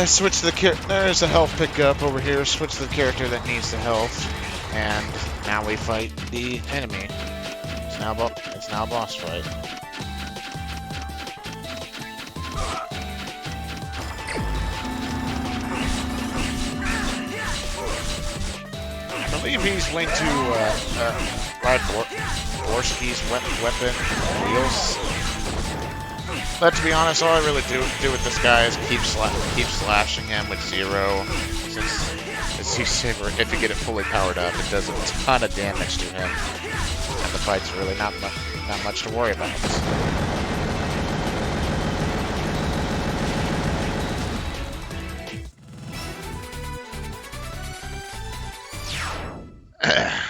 Switch the there's a health pickup over here. Switch to the character that needs the health, and now we fight the enemy. It's now a boss fight. I believe he's linked to ride Borski's weapon wheels. But to be honest, all I really do with this guy is keep slashing him with zero, since if you get it fully powered up, it does a ton of damage to him, and the fight's really not much to worry about.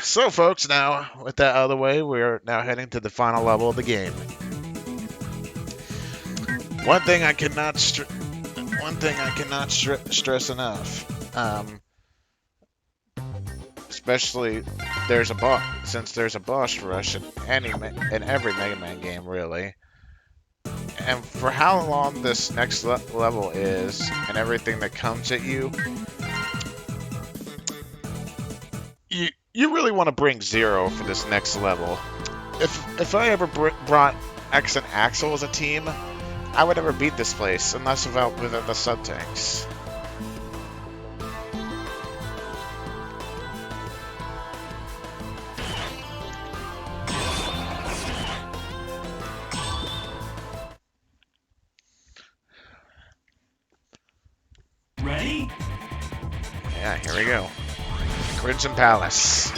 So, folks, now with that out of the way, we're now heading to the final level of the game. One thing I cannot stress enough, especially since there's a boss rush in every Mega Man game, really, and for how long this next level is and everything that comes at you, you really want to bring Zero for this next level. If I ever brought X and Axel as a team, I would never beat this place unless without the sub-tanks. Ready? Yeah, here we go. Crimson Palace.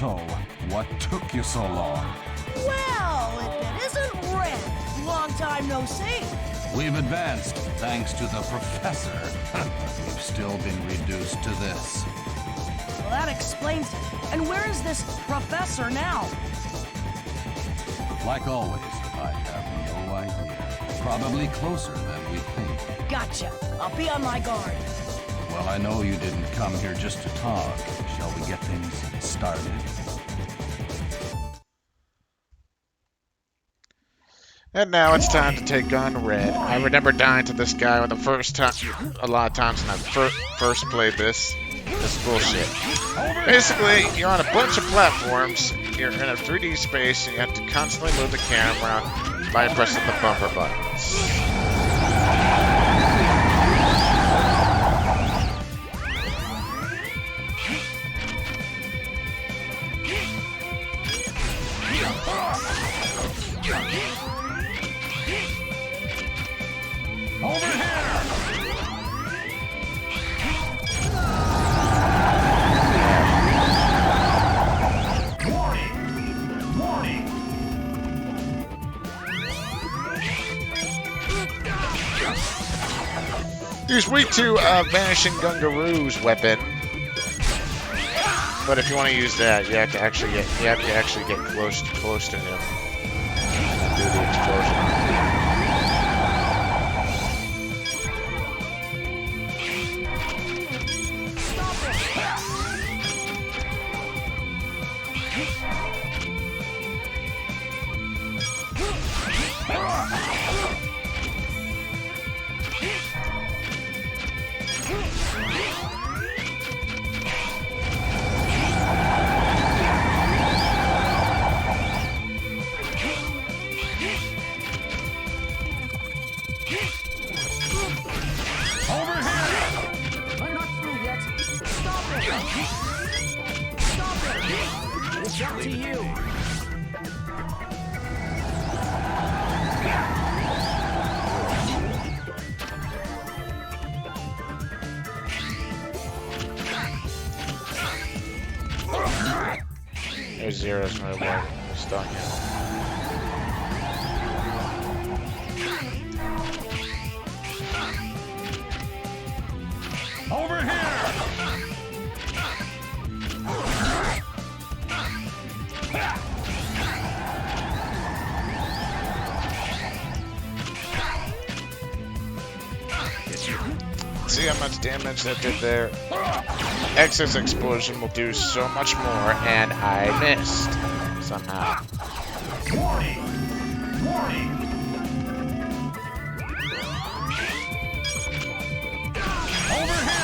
So, what took you so long? Well, if it isn't Red, long time no see. We've advanced, thanks to the professor. We've still been reduced to this. Well, that explains it. And where is this professor now? Like always, I have no idea. Probably closer than we think. Gotcha. I'll be on my guard. Well, I know you didn't come here just to talk. Shall we get things started? And now it's time to take on Red. I remember dying to this guy the first time, a lot of times when I first played this bullshit. Basically, you're on a bunch of platforms, you're in a 3D space, and you have to constantly move the camera by pressing the bumper buttons. Over here! Warning! Warning! He's weak to Vanishing Gungaroo's weapon, but if you want to use that, you have to actually get close to him and do the explosion. It's up to you. There's Zero's my way. Stuck him. Over here! See how much damage that did there? Excess explosion will do so much more, and I missed somehow. Warning! Warning! Over here!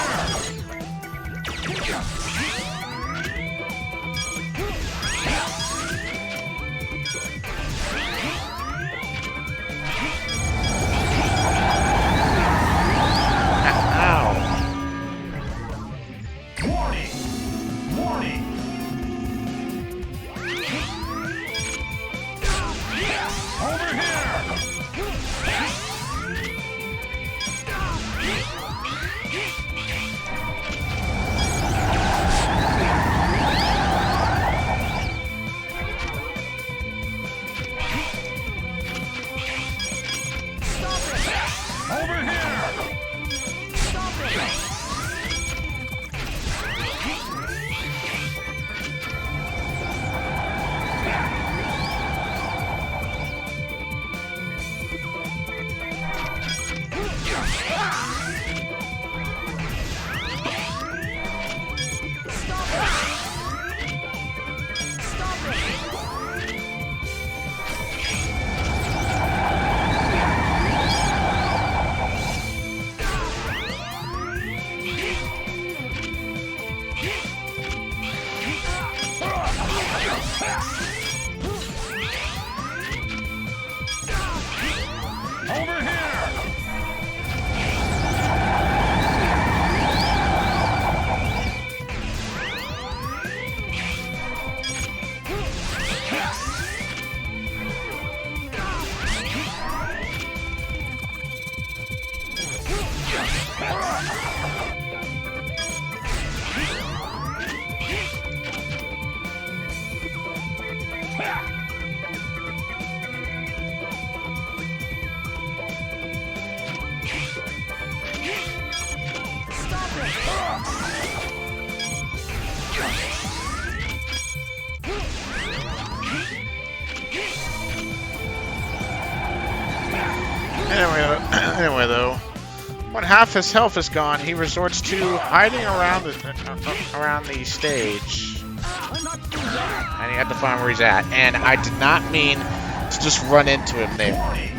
Anyway, though, when half his health is gone, he resorts to hiding around the stage. And you have to find where he's at. And I did not mean to just run into him there.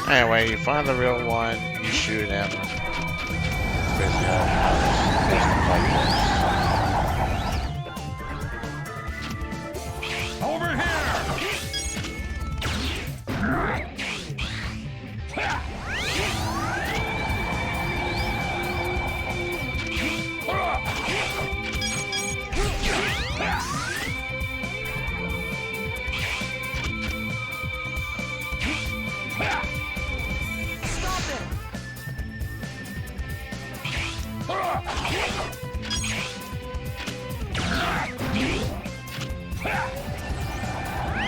Anyway, you find the real one, you shoot him. Basically Over here!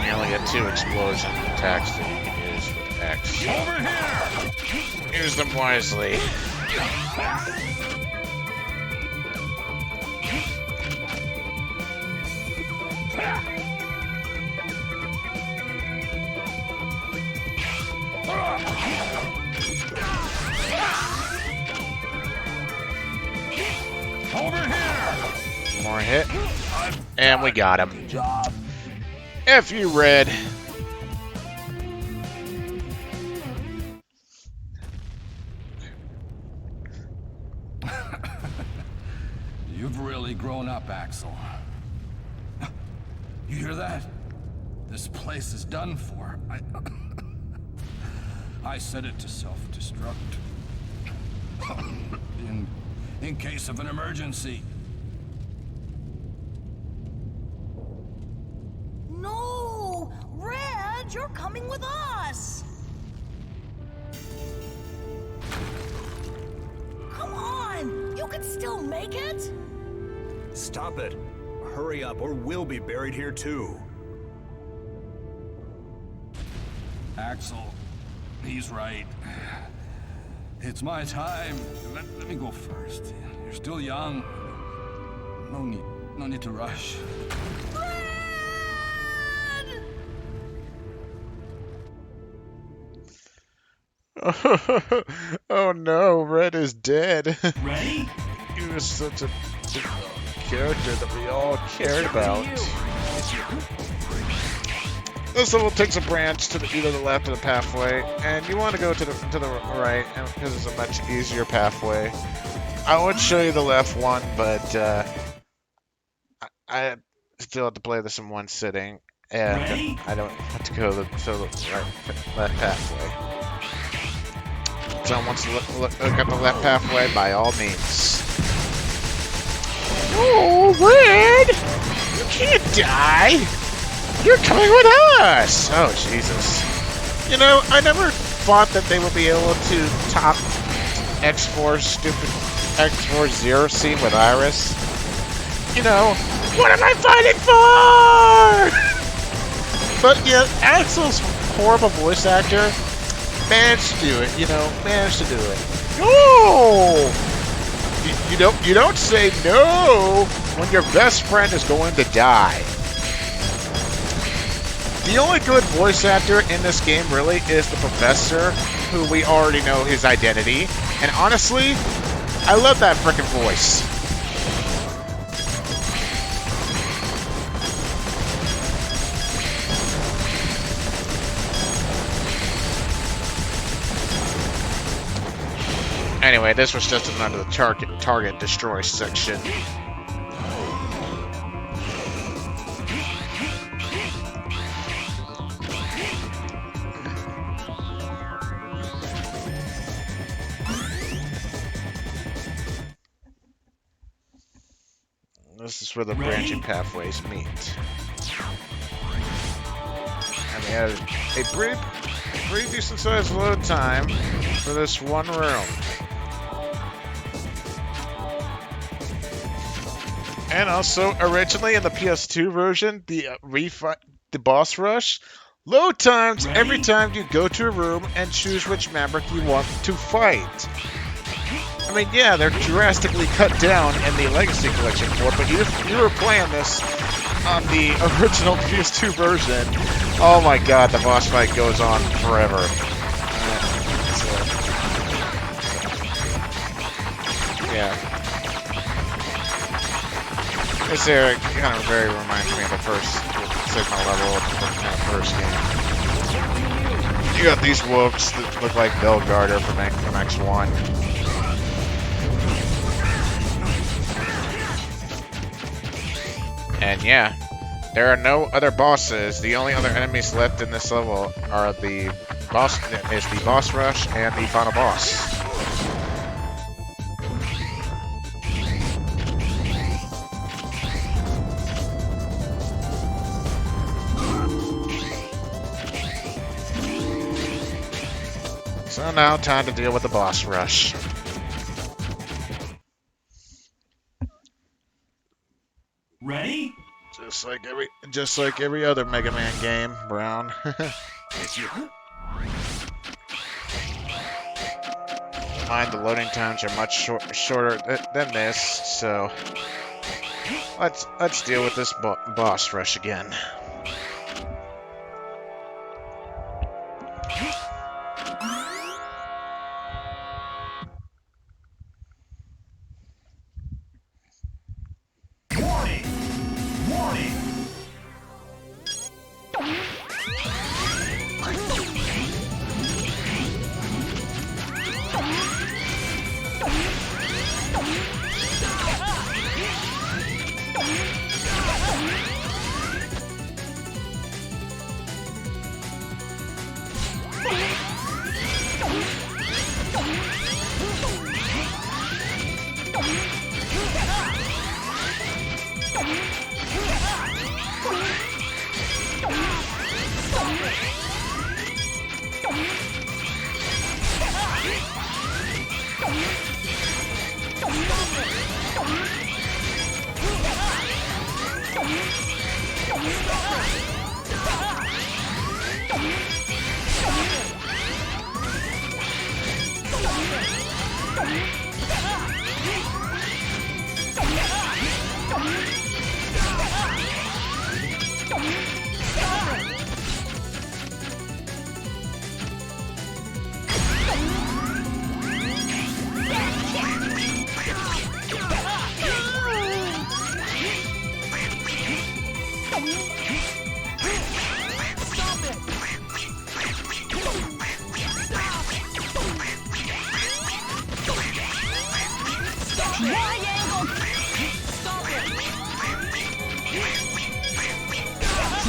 You only get 2 explosion attacks that you can use with X. Over here! Use them wisely. Over here! More hit. And we got him. F you, Red. You've really grown up, Axel. You hear that? This place is done for. I set it to self-destruct. In case of an emergency. No! Red, you're coming with us! Come on! You can still make it! Stop it. Hurry up, or we'll be buried here too. Axel, he's right. It's my time. Let me go first. You're still young. No need to rush. Oh no, Red is dead. Ready? He was such a character that we all cared about. This level takes a branch to either the left or the pathway, and you want to go to the right because it's a much easier pathway. I would show you the left one, but I still have to play this in one sitting, and I don't have to go to the left pathway. So once you look at the left pathway, by all means. Oh, Red! You can't die! You're coming with us! Oh, Jesus. You know, I never thought that they would be able to top X4 stupid X4 Zero Scene with Iris. You know, what am I fighting for? But yeah, Axel's horrible voice actor managed to do it, you know, managed to do it. No! You don't say no when your best friend is going to die. The only good voice actor in this game really is the professor, who we already know his identity. And honestly, I love that frickin' voice. Anyway, this was just another target destroy section. This is where the branching pathways meet. And we have a pretty decent sized load time for this one room. And also, originally in the PS2 version, the boss rush, load times every time you go to a room and choose which Maverick you want to fight. I mean, yeah, they're drastically cut down in the Legacy Collection for it, but if you were playing this on the original PS2 version, oh my god, the boss fight goes on forever. Yeah. This area kind of very reminds me of the first Sigma level of the first game. You got these wolves that look like Belgarder from X1. And yeah, there are no other bosses. The only other enemies left in this level are the boss rush and the final boss. So now, time to deal with the boss rush. Ready? Just like every other Mega Man game, Brown. Mind the loading times are much shorter than this, so let's deal with this boss rush again.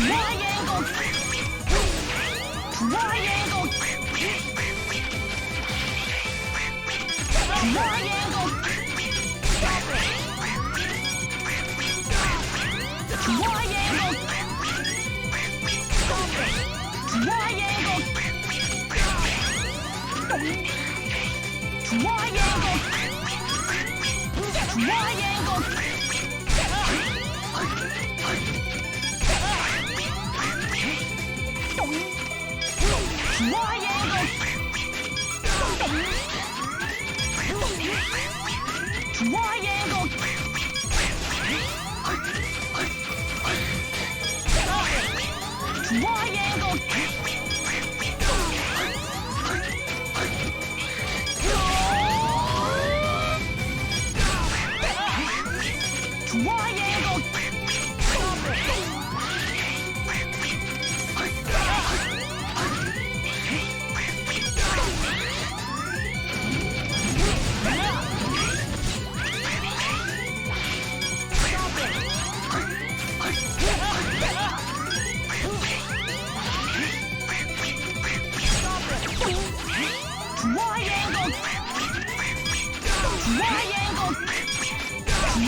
Triangle! Triangle! Triangle! Stop it! Triangle! Stop it! Triangle! Triangle! Triangle! Triangle! Triangle! Triangle! Triangle! Triangle!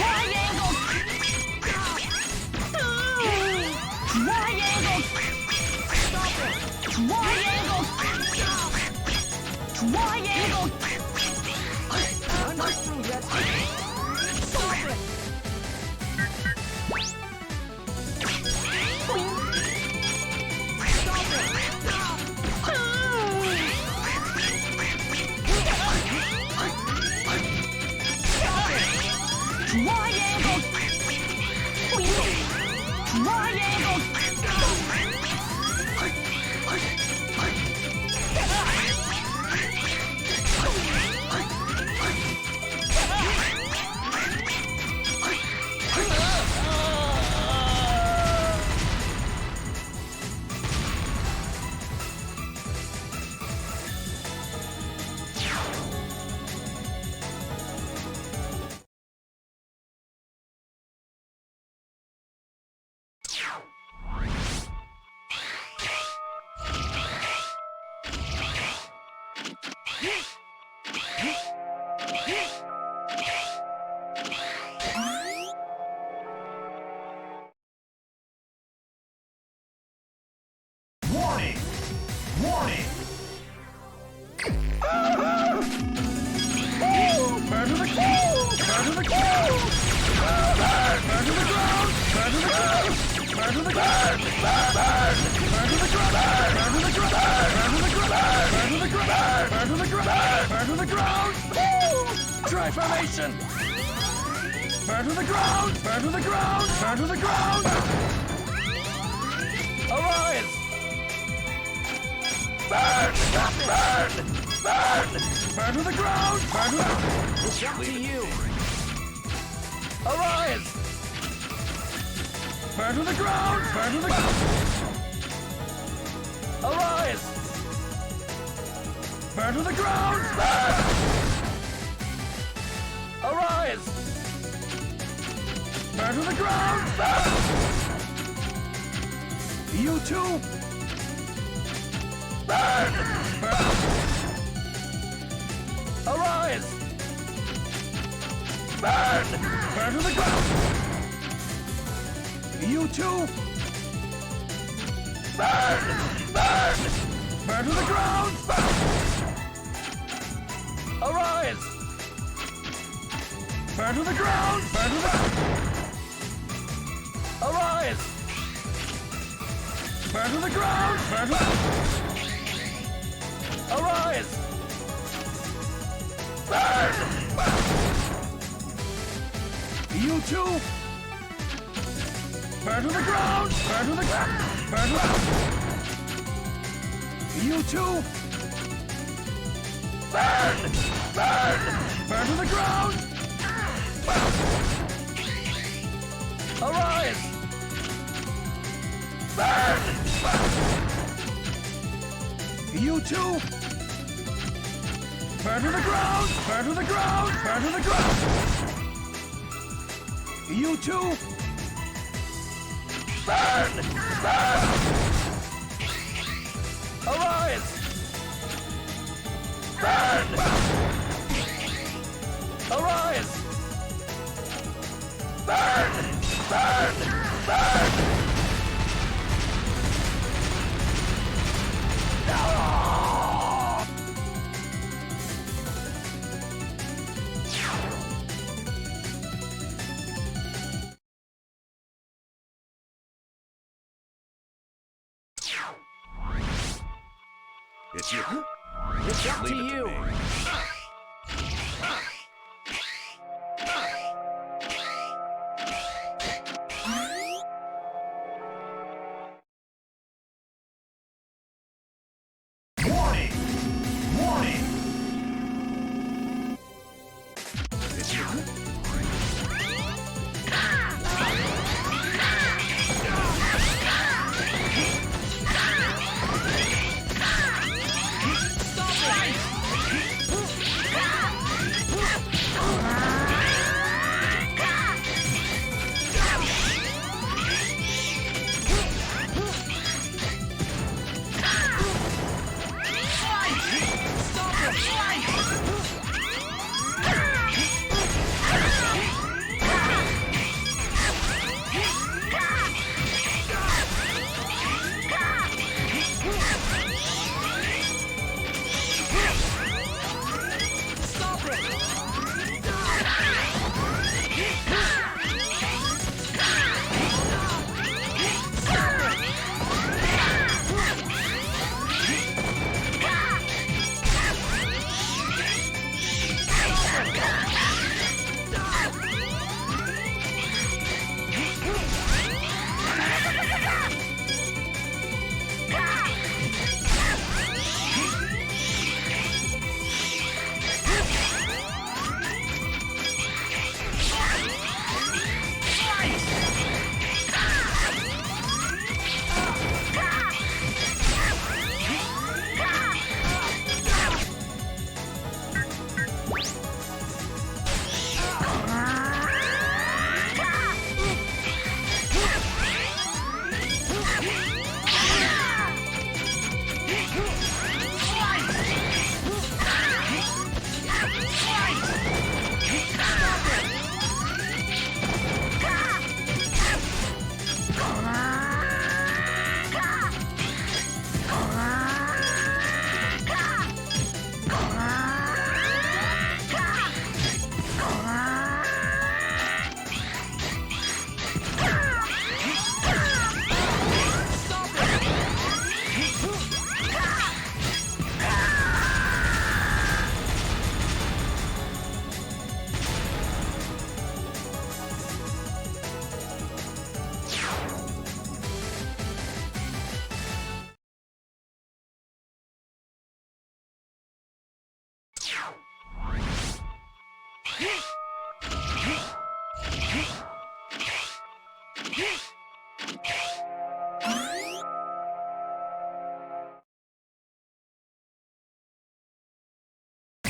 Triangle! Triangle! Stop it! Triangle! Triangle! I'm not through yet. Stop it! Triangle! Triangle! Warning! Warning! Burn to the ground! Burn to the ground! Burn to the ground! Burn to the ground! Burn to the ground! Burn to the ground! Burn to the ground! Burn to the ground! Burn to the ground! Burn to the ground! Try formation! Burn to the ground! Burn to the ground! Burn to the ground! Arise! Burn! Burn! Burn! Burn to the ground! Burn to the... It's up to you! Arise! Burn to the ground! Burn to the ground! Arise! Burn to the ground! Burn! Arise! Burn to the ground! Burn! You too! Burn! Burn! Arise! Burn! Burn to the ground! You too! Burn! Burn! Burn to the ground! Burn! Arise! Burn to the ground! Burn to the... Arise! Burn to the ground! Burn to the... Arise! Burn! You too! Burn to the ground! Burn to the ground! Burn to the... You too! Burn! Burn! Burn to the ground! Arise! Burn! You too! Burn to the ground! Burn to the ground! Burn to the ground! You too! Burn! Burn! Arise! Burn! Arise! Burn! Burn! Burn! No! It's you. It's up to Leave it you. me. Warning! Warning! It's you.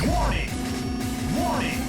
Warning! Warning!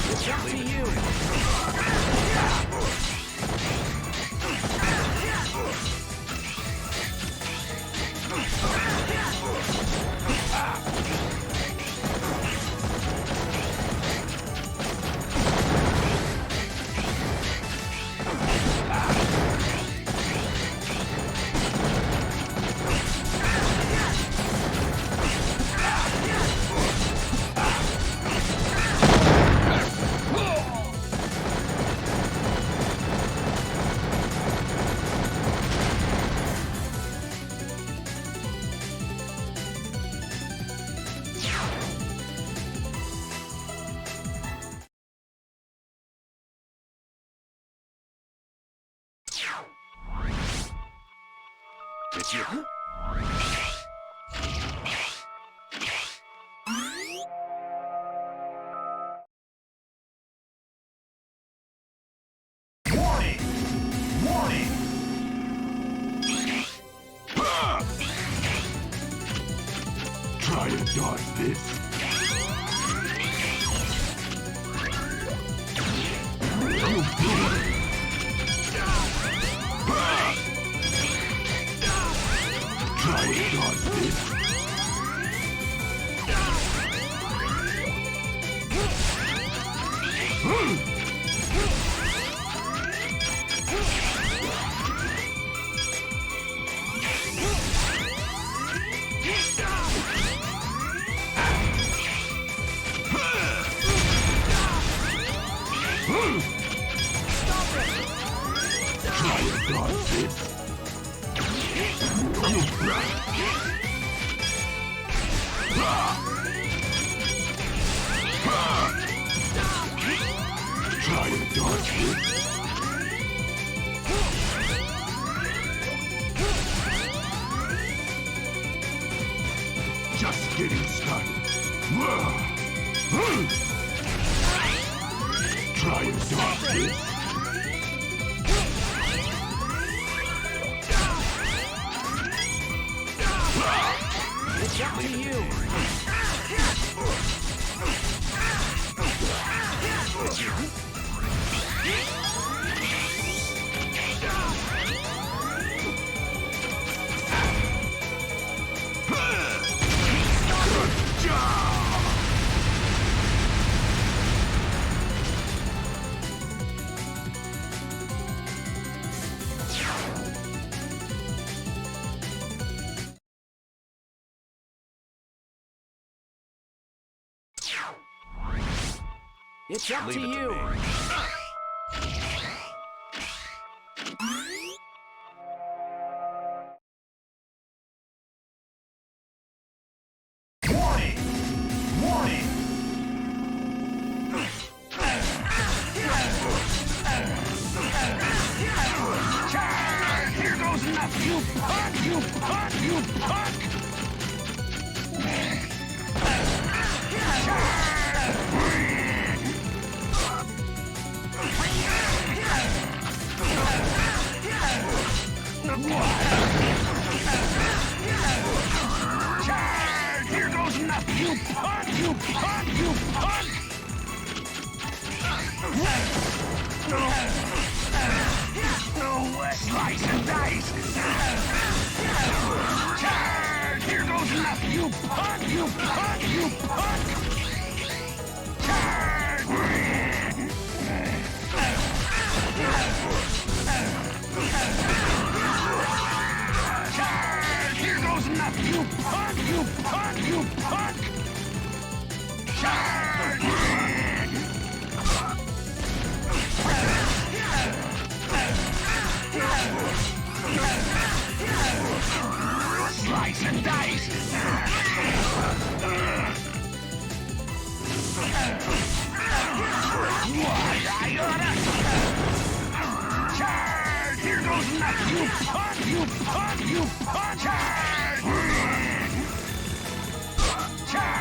It's up to you. It's you. Warning! Warning! Try to dodge this. Try to dodge this. Try to dodge this. Try to dodge this. Just getting started. Try to dodge this. It's up to you. It's up to you. Warning! Warning! Here goes nothing. You punk! You punk! You punk! Here goes nothing. You punk! You punk! You punk! No way! Slice and dice! Here goes nothing. You punk! You punk! You punk! Here goes nothing. You punk! You punk! You punk! Slice and dice! What? I oughta... Charge! Here goes nothing! You punk! You punk! You punk! Charge! Charge!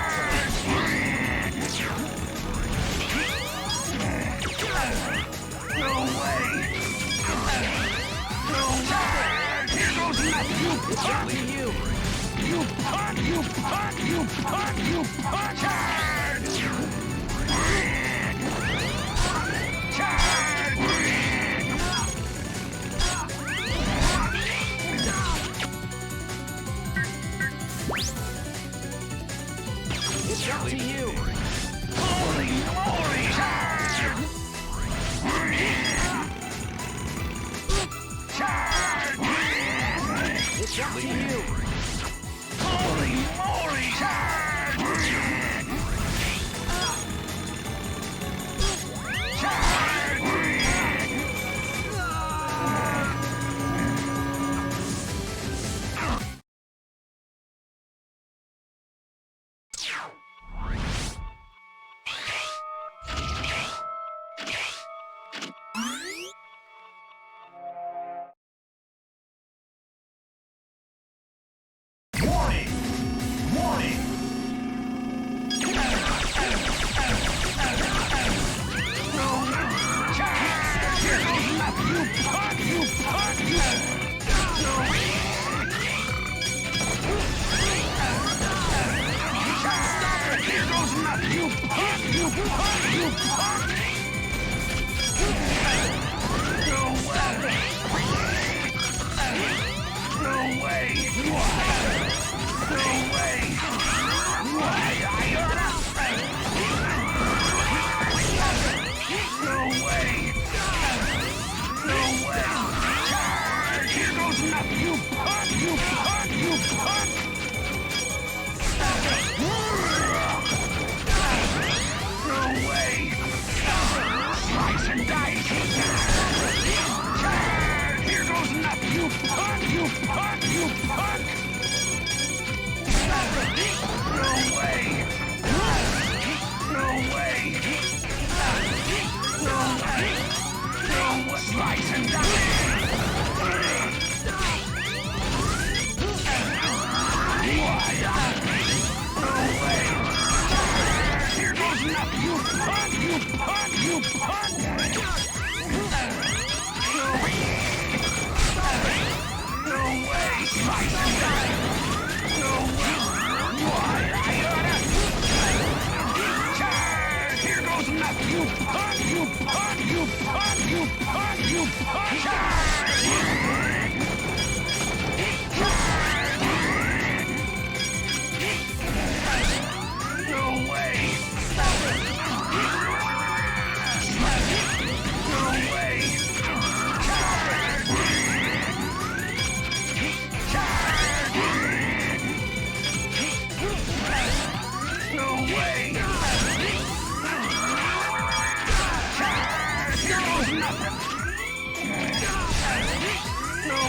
No way! No way! Here goes nothing! You punk! You punk! You punk! You punk! You punk! Charge! Charge! It's up to you. Holy moly! Charge! Charge! It's up to you. Holy moly! Charge! No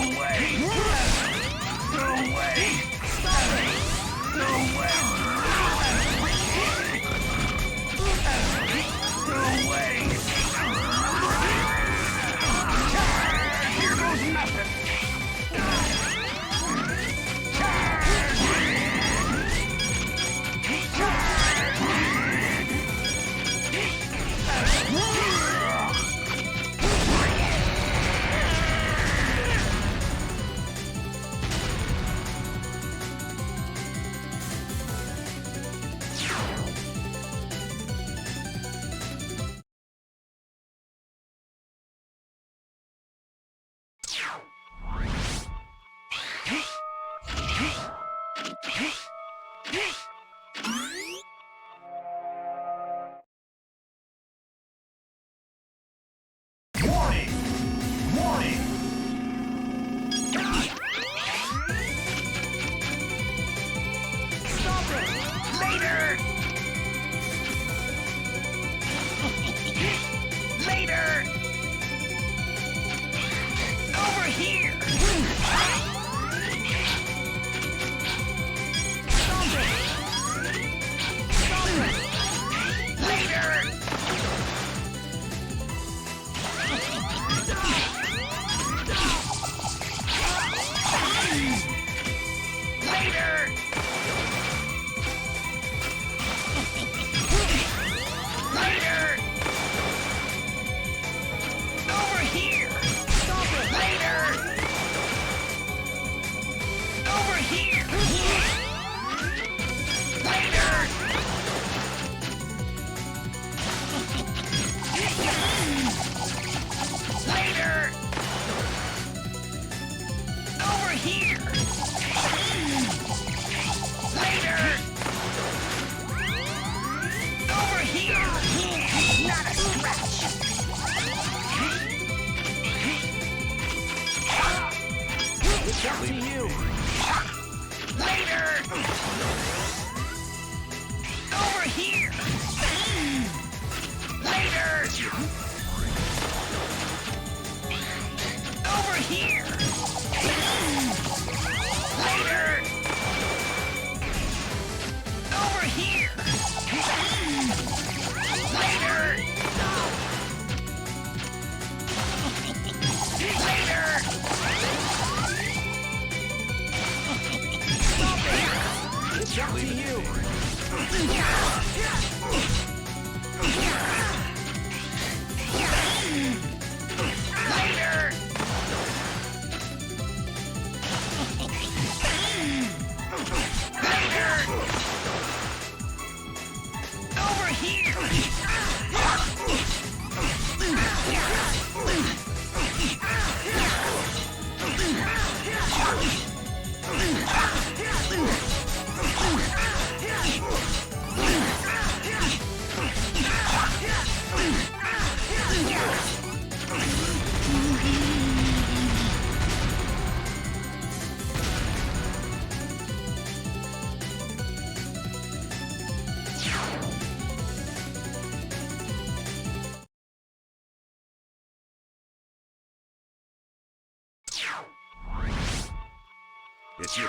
If you...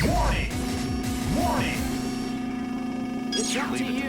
Warning! Warning! It's up to you.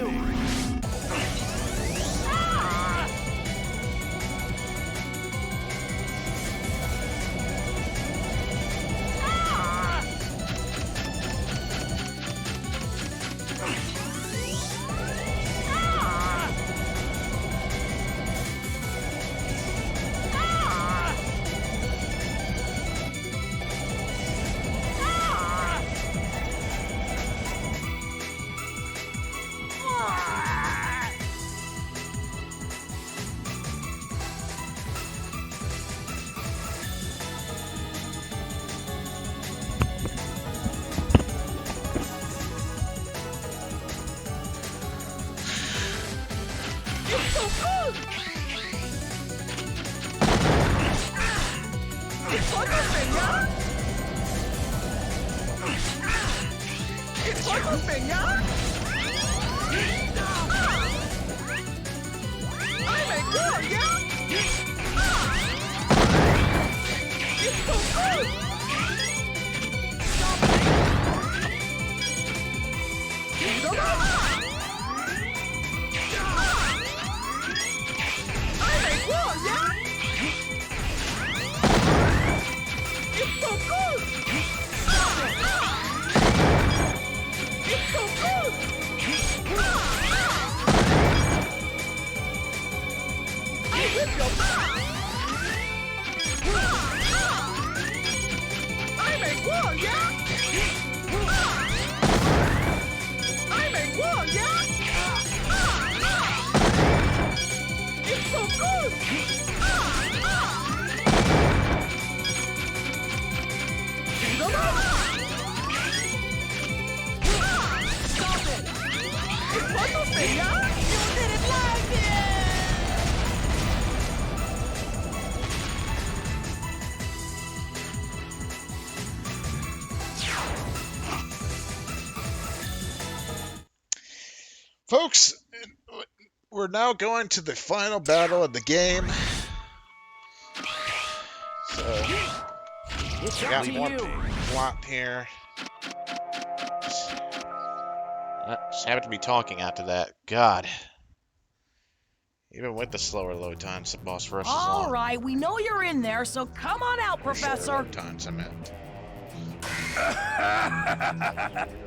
Folks, we're now going to the final battle of the game. So, we got more plot here. Just happen to be talking after that. God. Even with the slower load times, the boss rush is long. All right, we know you're in there, so come on out, Professor. Load times, I meant.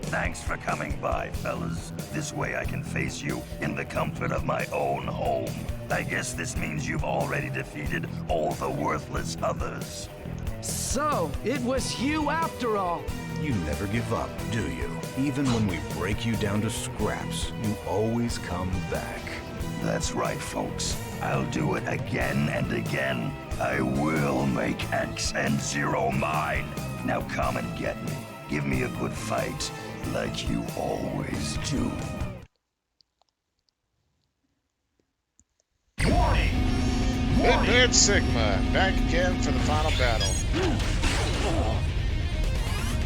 Thanks for coming by, fellas. This way I can face you in the comfort of my own home. I guess this means you've already defeated all the worthless others. So, it was you after all. You never give up, do you? Even when we break you down to scraps, you always come back. That's right, folks. I'll do it again and again. I will make X and Zero mine. Now come and get me. Give me a good fight, like you always do. Warning! Good Sigma, back again for the final battle.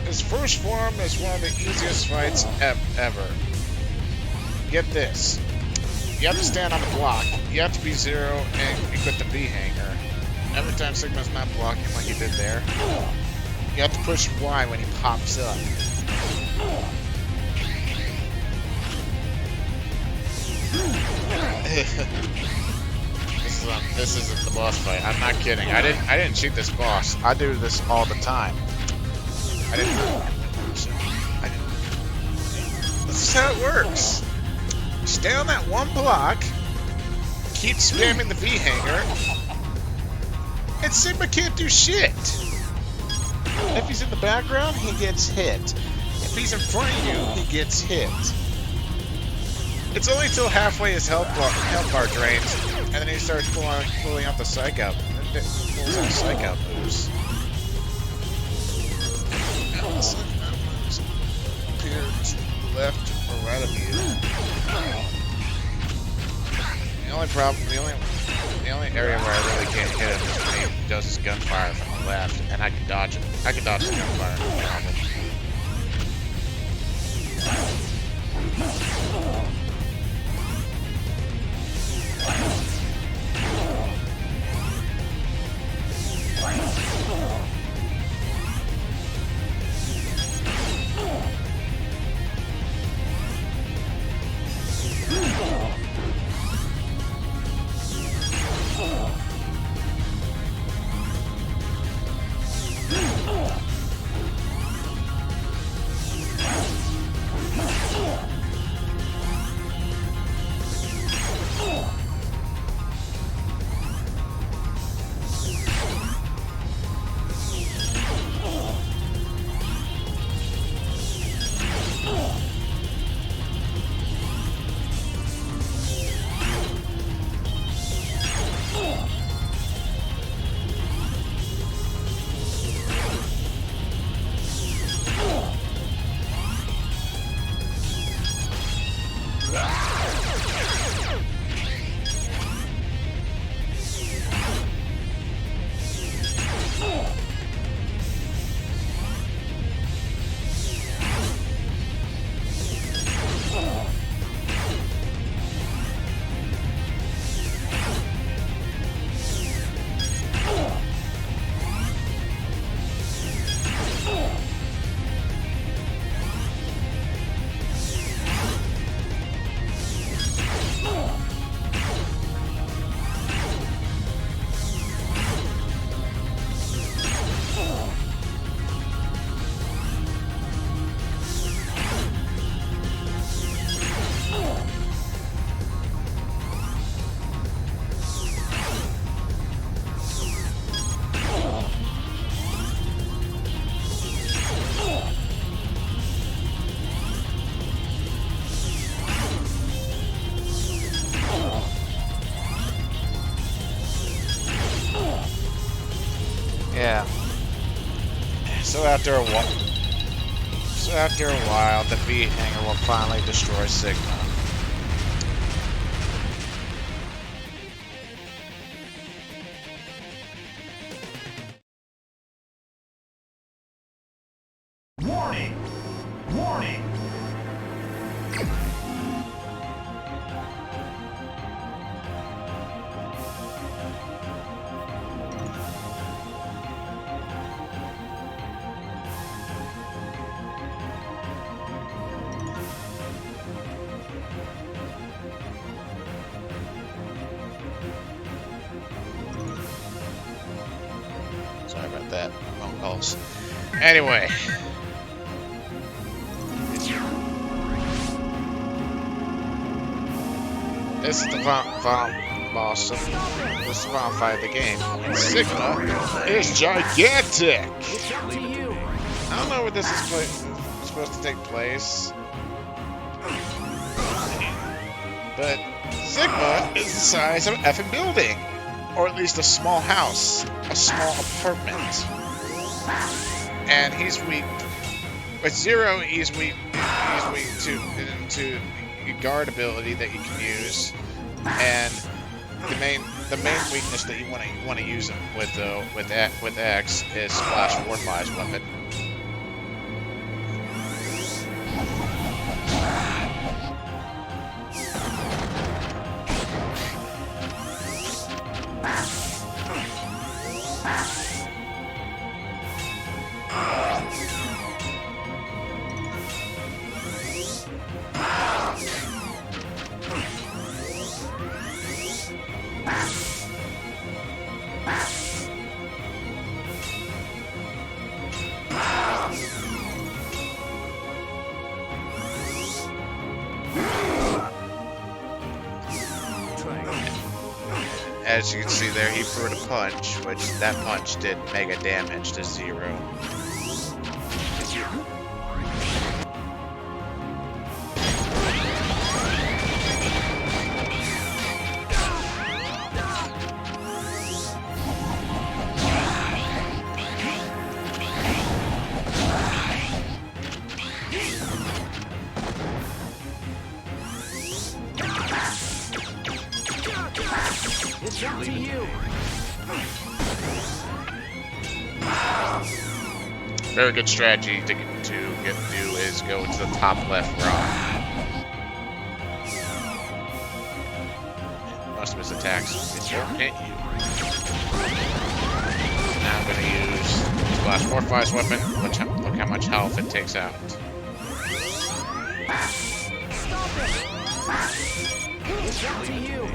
His first form is one of the easiest fights ever. Get this. You have to stand on the block. You have to be Zero and equip the V-hanger. Every time Sigma's not blocking like he did there, you have to push Y when he pops up. This isn't the boss fight. I'm not kidding. I didn't cheat this boss. I do this all the time. This is how it works. Stay on that one block, keep spamming the V-hanger, and Sigma can't do shit. If he's in the background, he gets hit. If he's in front of you, he gets hit. It's only till halfway his health bar drains, and then he starts pulling out the psych out. Pulls out psych out moves. Appear to the left or right of you. The only area where I really can't hit him is when he does his gunfire from the left, and I can dodge it. I can dodge his gunfire, no problem. So after a while, the beat hanger will finally destroy Sigma. Warning! Warning! Sorry about that. Phone calls. Anyway. This is the final boss of this is the final fight of the game. And Sigma is gigantic! I don't know where this is supposed to take place. But Sigma is the size of an effing building. Or at least a small house. A small apartment. And he's weak. With Zero, he's weak to guard ability that you can use, and the main weakness that you want to use him with X is Splash Warfly's weapon. As you can see there, he threw a punch, which that punch did mega damage to Zero. It's up to you. Very good strategy to do is go to the top left rock. Most of his attacks won't hit you. Now I'm going to use Splash Warfly's weapon. Look how much health it takes out. Stop it! It's up to you.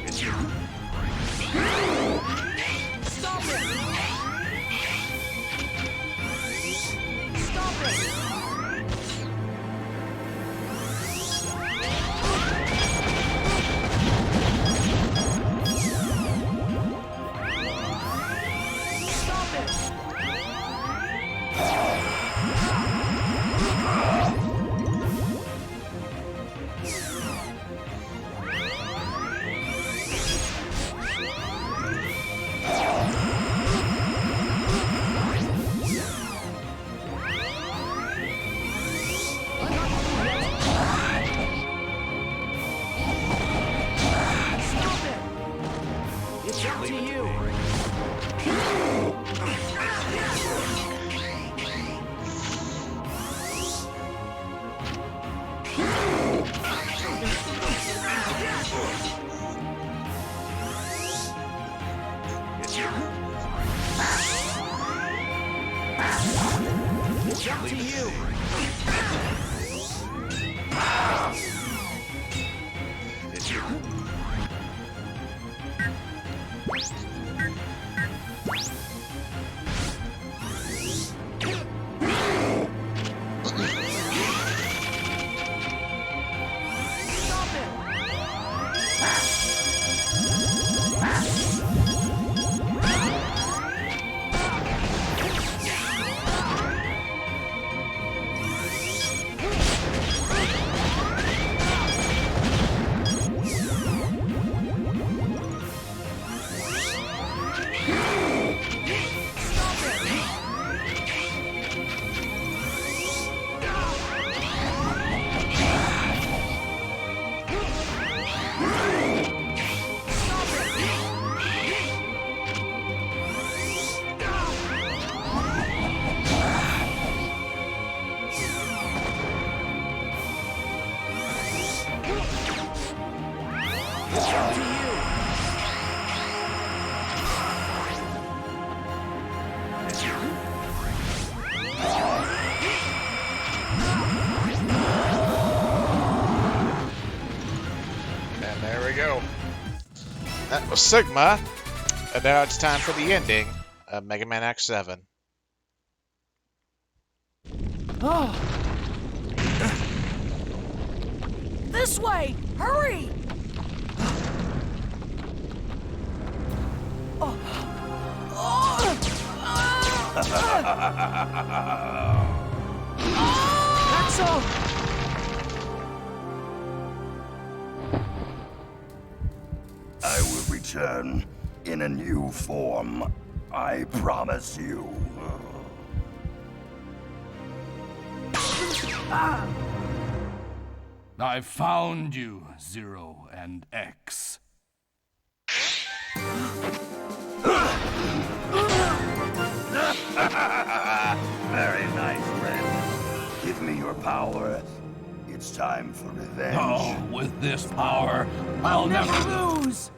It's up to you. Stop it! Stop it! It's up to you. It's up to you. It's up to you. And there we go. That was Sigma. And now it's time for the ending of MegaManX7. Oh. This way! Hurry! Oh. Axel! I will return in a new form. I promise you. I found you, Zero and X. Very nice, friend. Give me your power. It's time for revenge. Oh, with this power, I'll never lose!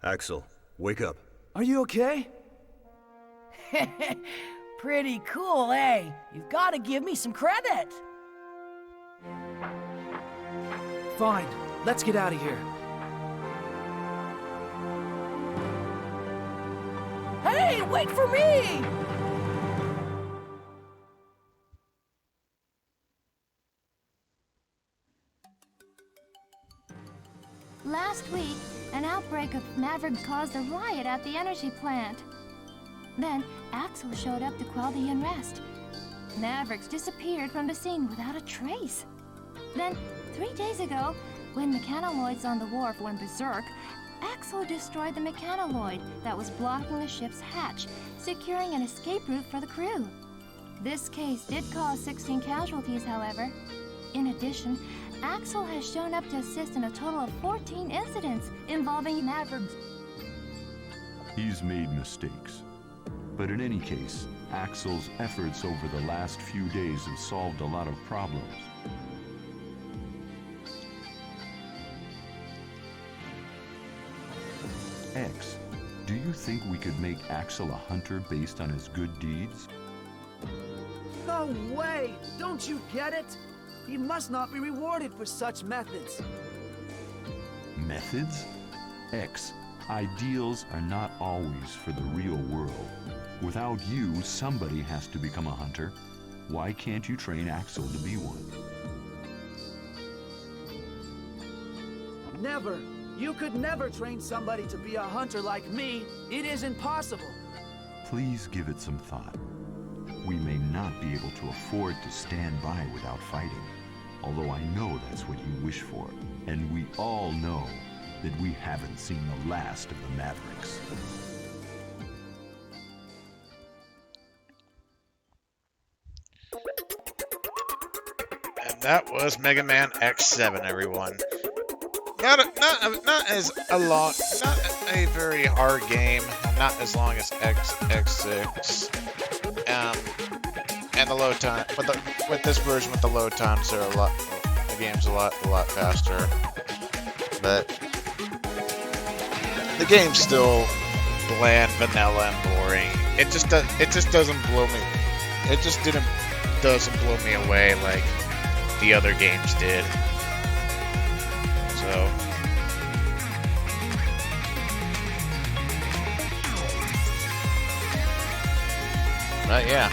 Axel, wake up. Are you okay? Pretty cool, eh? You've got to give me some credit. Fine. Let's get out of here. Hey, wait for me! Last week, an outbreak of Maverick caused a riot at the energy plant. Then, Axel showed up to quell the unrest. Mavericks disappeared from the scene without a trace. Then, 3 days ago, when mechanoloids on the wharf went berserk, Axel destroyed the mechanoloid that was blocking the ship's hatch, securing an escape route for the crew. This case did cause 16 casualties, however. In addition, Axel has shown up to assist in a total of 14 incidents involving Mavericks. He's made mistakes. But in any case, Axel's efforts over the last few days have solved a lot of problems. X, do you think we could make Axel a hunter based on his good deeds? No way! Don't you get it? He must not be rewarded for such methods. Methods? X, ideals are not always for the real world. Without you, somebody has to become a hunter. Why can't you train Axel to be one? Never. You could never train somebody to be a hunter like me. It is impossible. Please give it some thought. We may not be able to afford to stand by without fighting, although I know that's what you wish for. And we all know that we haven't seen the last of the Mavericks. And that was MegaManX7, everyone. Not as a long, not a very hard game, not as long as X6. And the load time, but with this version, with the load times, are the game's a lot faster. But the game's still bland, vanilla, and boring. It just doesn't blow me. It just doesn't blow me away like the other games did. So. But yeah.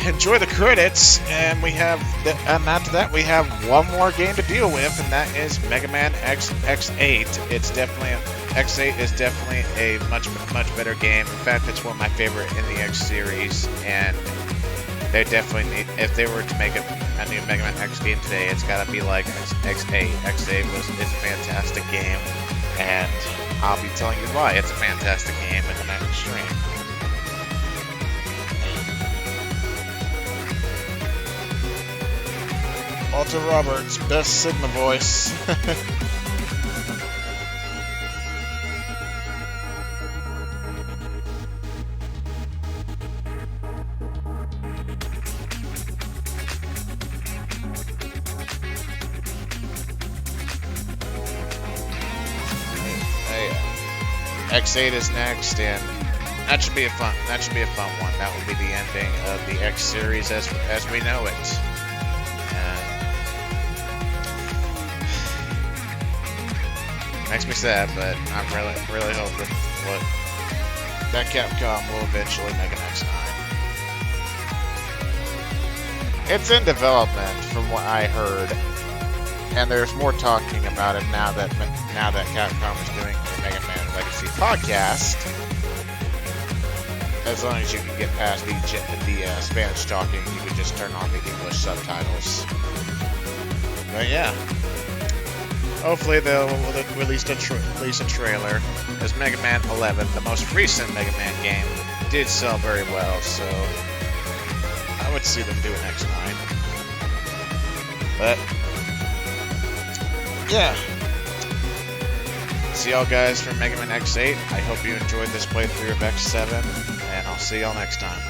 Enjoy the credits, and we have, and after that we have one more game to deal with, and that is MegaManX8. It's definitely, X8 is definitely a much better game. In fact, it's one of my favorite in the X series, and they definitely need, if they were to make a new Mega Man X game today, it's gotta be like X8. X8 is a fantastic game, and I'll be telling you why it's a fantastic game in the next stream. Walter Roberts, best Sigma voice. X8 is next, and that should be a fun one. That will be the ending of the X series as we know it. Makes me sad, but I'm really hoping that Capcom will eventually make an X9. It's in development, from what I heard, and there's more talking about it now that Capcom is doing the Mega Man Legacy podcast. As long as you can get past the Spanish talking, you can just turn on the English subtitles. But yeah, hopefully they'll release a trailer. As Mega Man 11, the most recent Mega Man game, did sell very well, so I would see them do an X9. But yeah. See y'all guys from MegaManX7. I hope you enjoyed this playthrough of X7, and I'll see y'all next time.